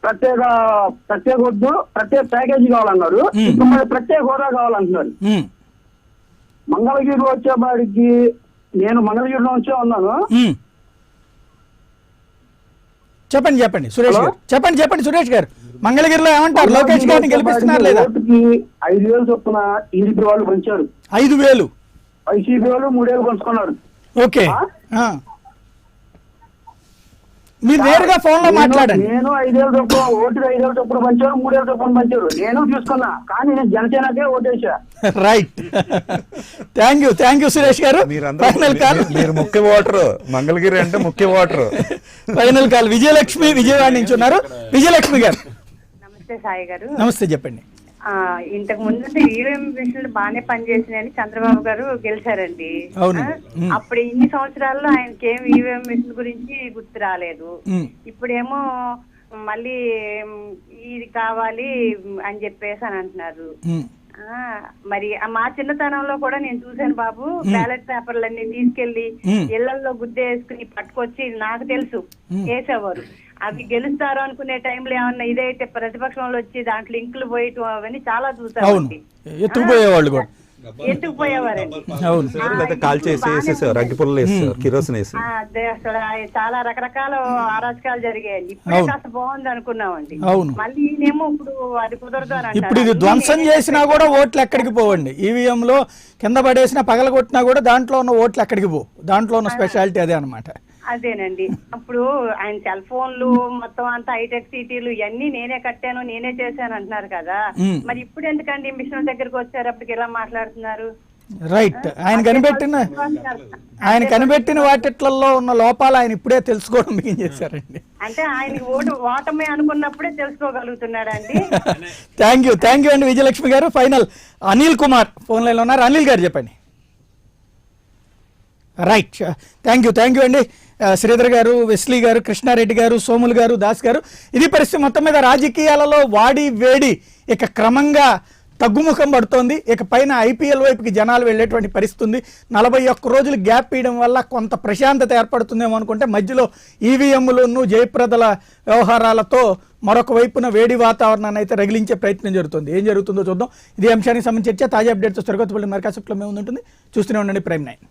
ప్రత్యేక వద్దు, ప్రత్యేక ప్యాకేజీ కావాలన్నారు. ఇప్పుడు మళ్ళీ ప్రత్యేక హోదా కావాలంటున్నారు. మంగళగిరి వచ్చేవాడికి, నేను మంగళగిరిలో వచ్చే ఉన్నాను. చెప్పండి సురేష్ గారు, చెప్పండి సురేష్ గారు. మంగళగిరిలో ఏమంటారు? లోకేష్ గారిని గెలిపిస్తున్నారు లేదా? 5,000 చొప్పున టీడీపీ వాళ్ళు పంచారు. 5,000 వైసీపీ వాళ్ళు 3,000 పంచుకున్నారు. ఓకే, మీరు నేరుగా ఫోన్ లో మాట్లాడండి. నేను 5,000 చొప్పున, ఓటుకు 5,000 చొప్పున పంచారు, 3,000 చొప్పున పంచారు. నేను చూసుకున్నా, కానీ నేను జనసేనకే ఓటేసా. రైట్, థ్యాంక్ యూ సురేష్ గారు. ఫైనల్ కాల్, మీరు ముఖ్య ఓటరు, మంగళగిరి అంటే ముఖ్య voter. Final call Vijayalakshmi Vijayawada నుంచి ఉన్నారు. విజయలక్ష్మి గారు నమస్తే. సాయి గారు నమస్తే, చెప్పండి. ఇంతకు ముందు ఈవీఎం మిషన్లు బాగానే పనిచేసినాయని చంద్రబాబు గారు గెలిచారండి. అప్పుడు ఇన్ని సంవత్సరాల్లో ఆయనకి ఏం ఈవీఎం మిషన్ గురించి గుర్తు రాలేదు. ఇప్పుడేమో మళ్ళీ ఇది కావాలి అని చెప్పేసి అని అంటున్నారు. మరి మా చిన్నతనంలో కూడా నేను చూశాను బాబు, బ్యాలెట్ పేపర్లన్నీ తీసుకెళ్లి ఇళ్లలో గుద్దేసుకుని పట్టుకొచ్చి నాకు తెలుసు వేసేవారు. అవి గెలుస్తారు అనుకునే టైంలో ఏమన్నా ఇదైతే ప్రతిపక్షంలో వచ్చి దాంట్లో లింకులు పోయటం అవన్నీ చాలా చూసామండి. ఎత్తుకుపోయేవాళ్ళు కూడా ఎత్తుకుపోయేవారండి. కాల్ చేసి వేసేసారు, అగ్గి పుల్లలు వేసేసారు, కిరోసిన్ వేసి. అదే అసలు చాలా రకరకాల అరాచకాలు జరిగాయండి. ఇప్పుడే కాస్త బాగుంది అనుకున్నామండి. మళ్ళీ ఈయనేమో ఇప్పుడు అది కుదరదు అని ఇప్పుడు ఇది ధ్వంసం చేసినా కూడా ఓట్లు ఎక్కడికి పోవండి. ఈవీఎంలో కింద పడేసినా పగలగొట్టినా కూడా దాంట్లో ఉన్న ఓట్లు ఎక్కడికి పోవు. దాంట్లో ఉన్న స్పెషాలిటీ అదే అనమాట. అదేనండి. అప్పుడు ఆయన సెల్ ఫోన్లు మొత్తం అంతా హైటెక్ సిటీలు ఇవన్నీ నేనే కట్టాను నేనే చేశాను అంటున్నారు కదా, మరి ఇప్పుడు ఎందుకండి మిషన్ దగ్గరకు వచ్చేటప్పటికి ఇలా మాట్లాడుతున్నారు? రైట్. ఆయన కనిపెట్టిన వాటిట్లలో ఉన్న లోపాలు ఆయన ఇప్పుడే తెలుసుకోవడం బిగిన్ చేశారండి. అంటే ఆయన ఓటమి అనుకున్నప్పుడే తెలుసుకోగలుగుతున్నాడండి. థ్యాంక్ యూ అండి విజయలక్ష్మి గారు. ఫైనల్ అనిల్ కుమార్ ఫోన్ లైన్లో ఉన్నారు. అనిల్ గారు చెప్పండి. రైట్, థ్యాంక్ యూ అండి. శ్రీధర్ గారు, వెస్లీ గారు, కృష్ణారెడ్డి గారు, సోములు గారు, దాస్ గారు. ఇది పరిస్థితి. మొత్తం మీద రాజకీయాలలో వాడి వేడి ఇక క్రమంగా తగ్గుముఖం పడుతోంది. ఇక పైన ఐపీఎల్ వైపుకి జనాలు వెళ్ళేటువంటి పరిస్థితి ఉంది. 41 రోజులు గ్యాప్ ఇవ్వడం వల్ల కొంత ప్రశాంతత ఏర్పడుతుందేమో అనుకుంటే మధ్యలో ఈవీఎంలను జయప్రదల వ్యవహారాలతో మరొక వైపున వేడి వాతావరణాన్ని అయితే రగిలించే ప్రయత్నం జరుగుతుంది. ఏం జరుగుతుందో చూద్దాం. ఇది అంశానికి సంబంధించి చర్చ. తాజా అప్డేట్తో సరికొత్తపల్లి మరకాసెప్ట్లో మేము ఉంటుంది. చూస్తూనే ఉండండి ప్రైమ్ 9.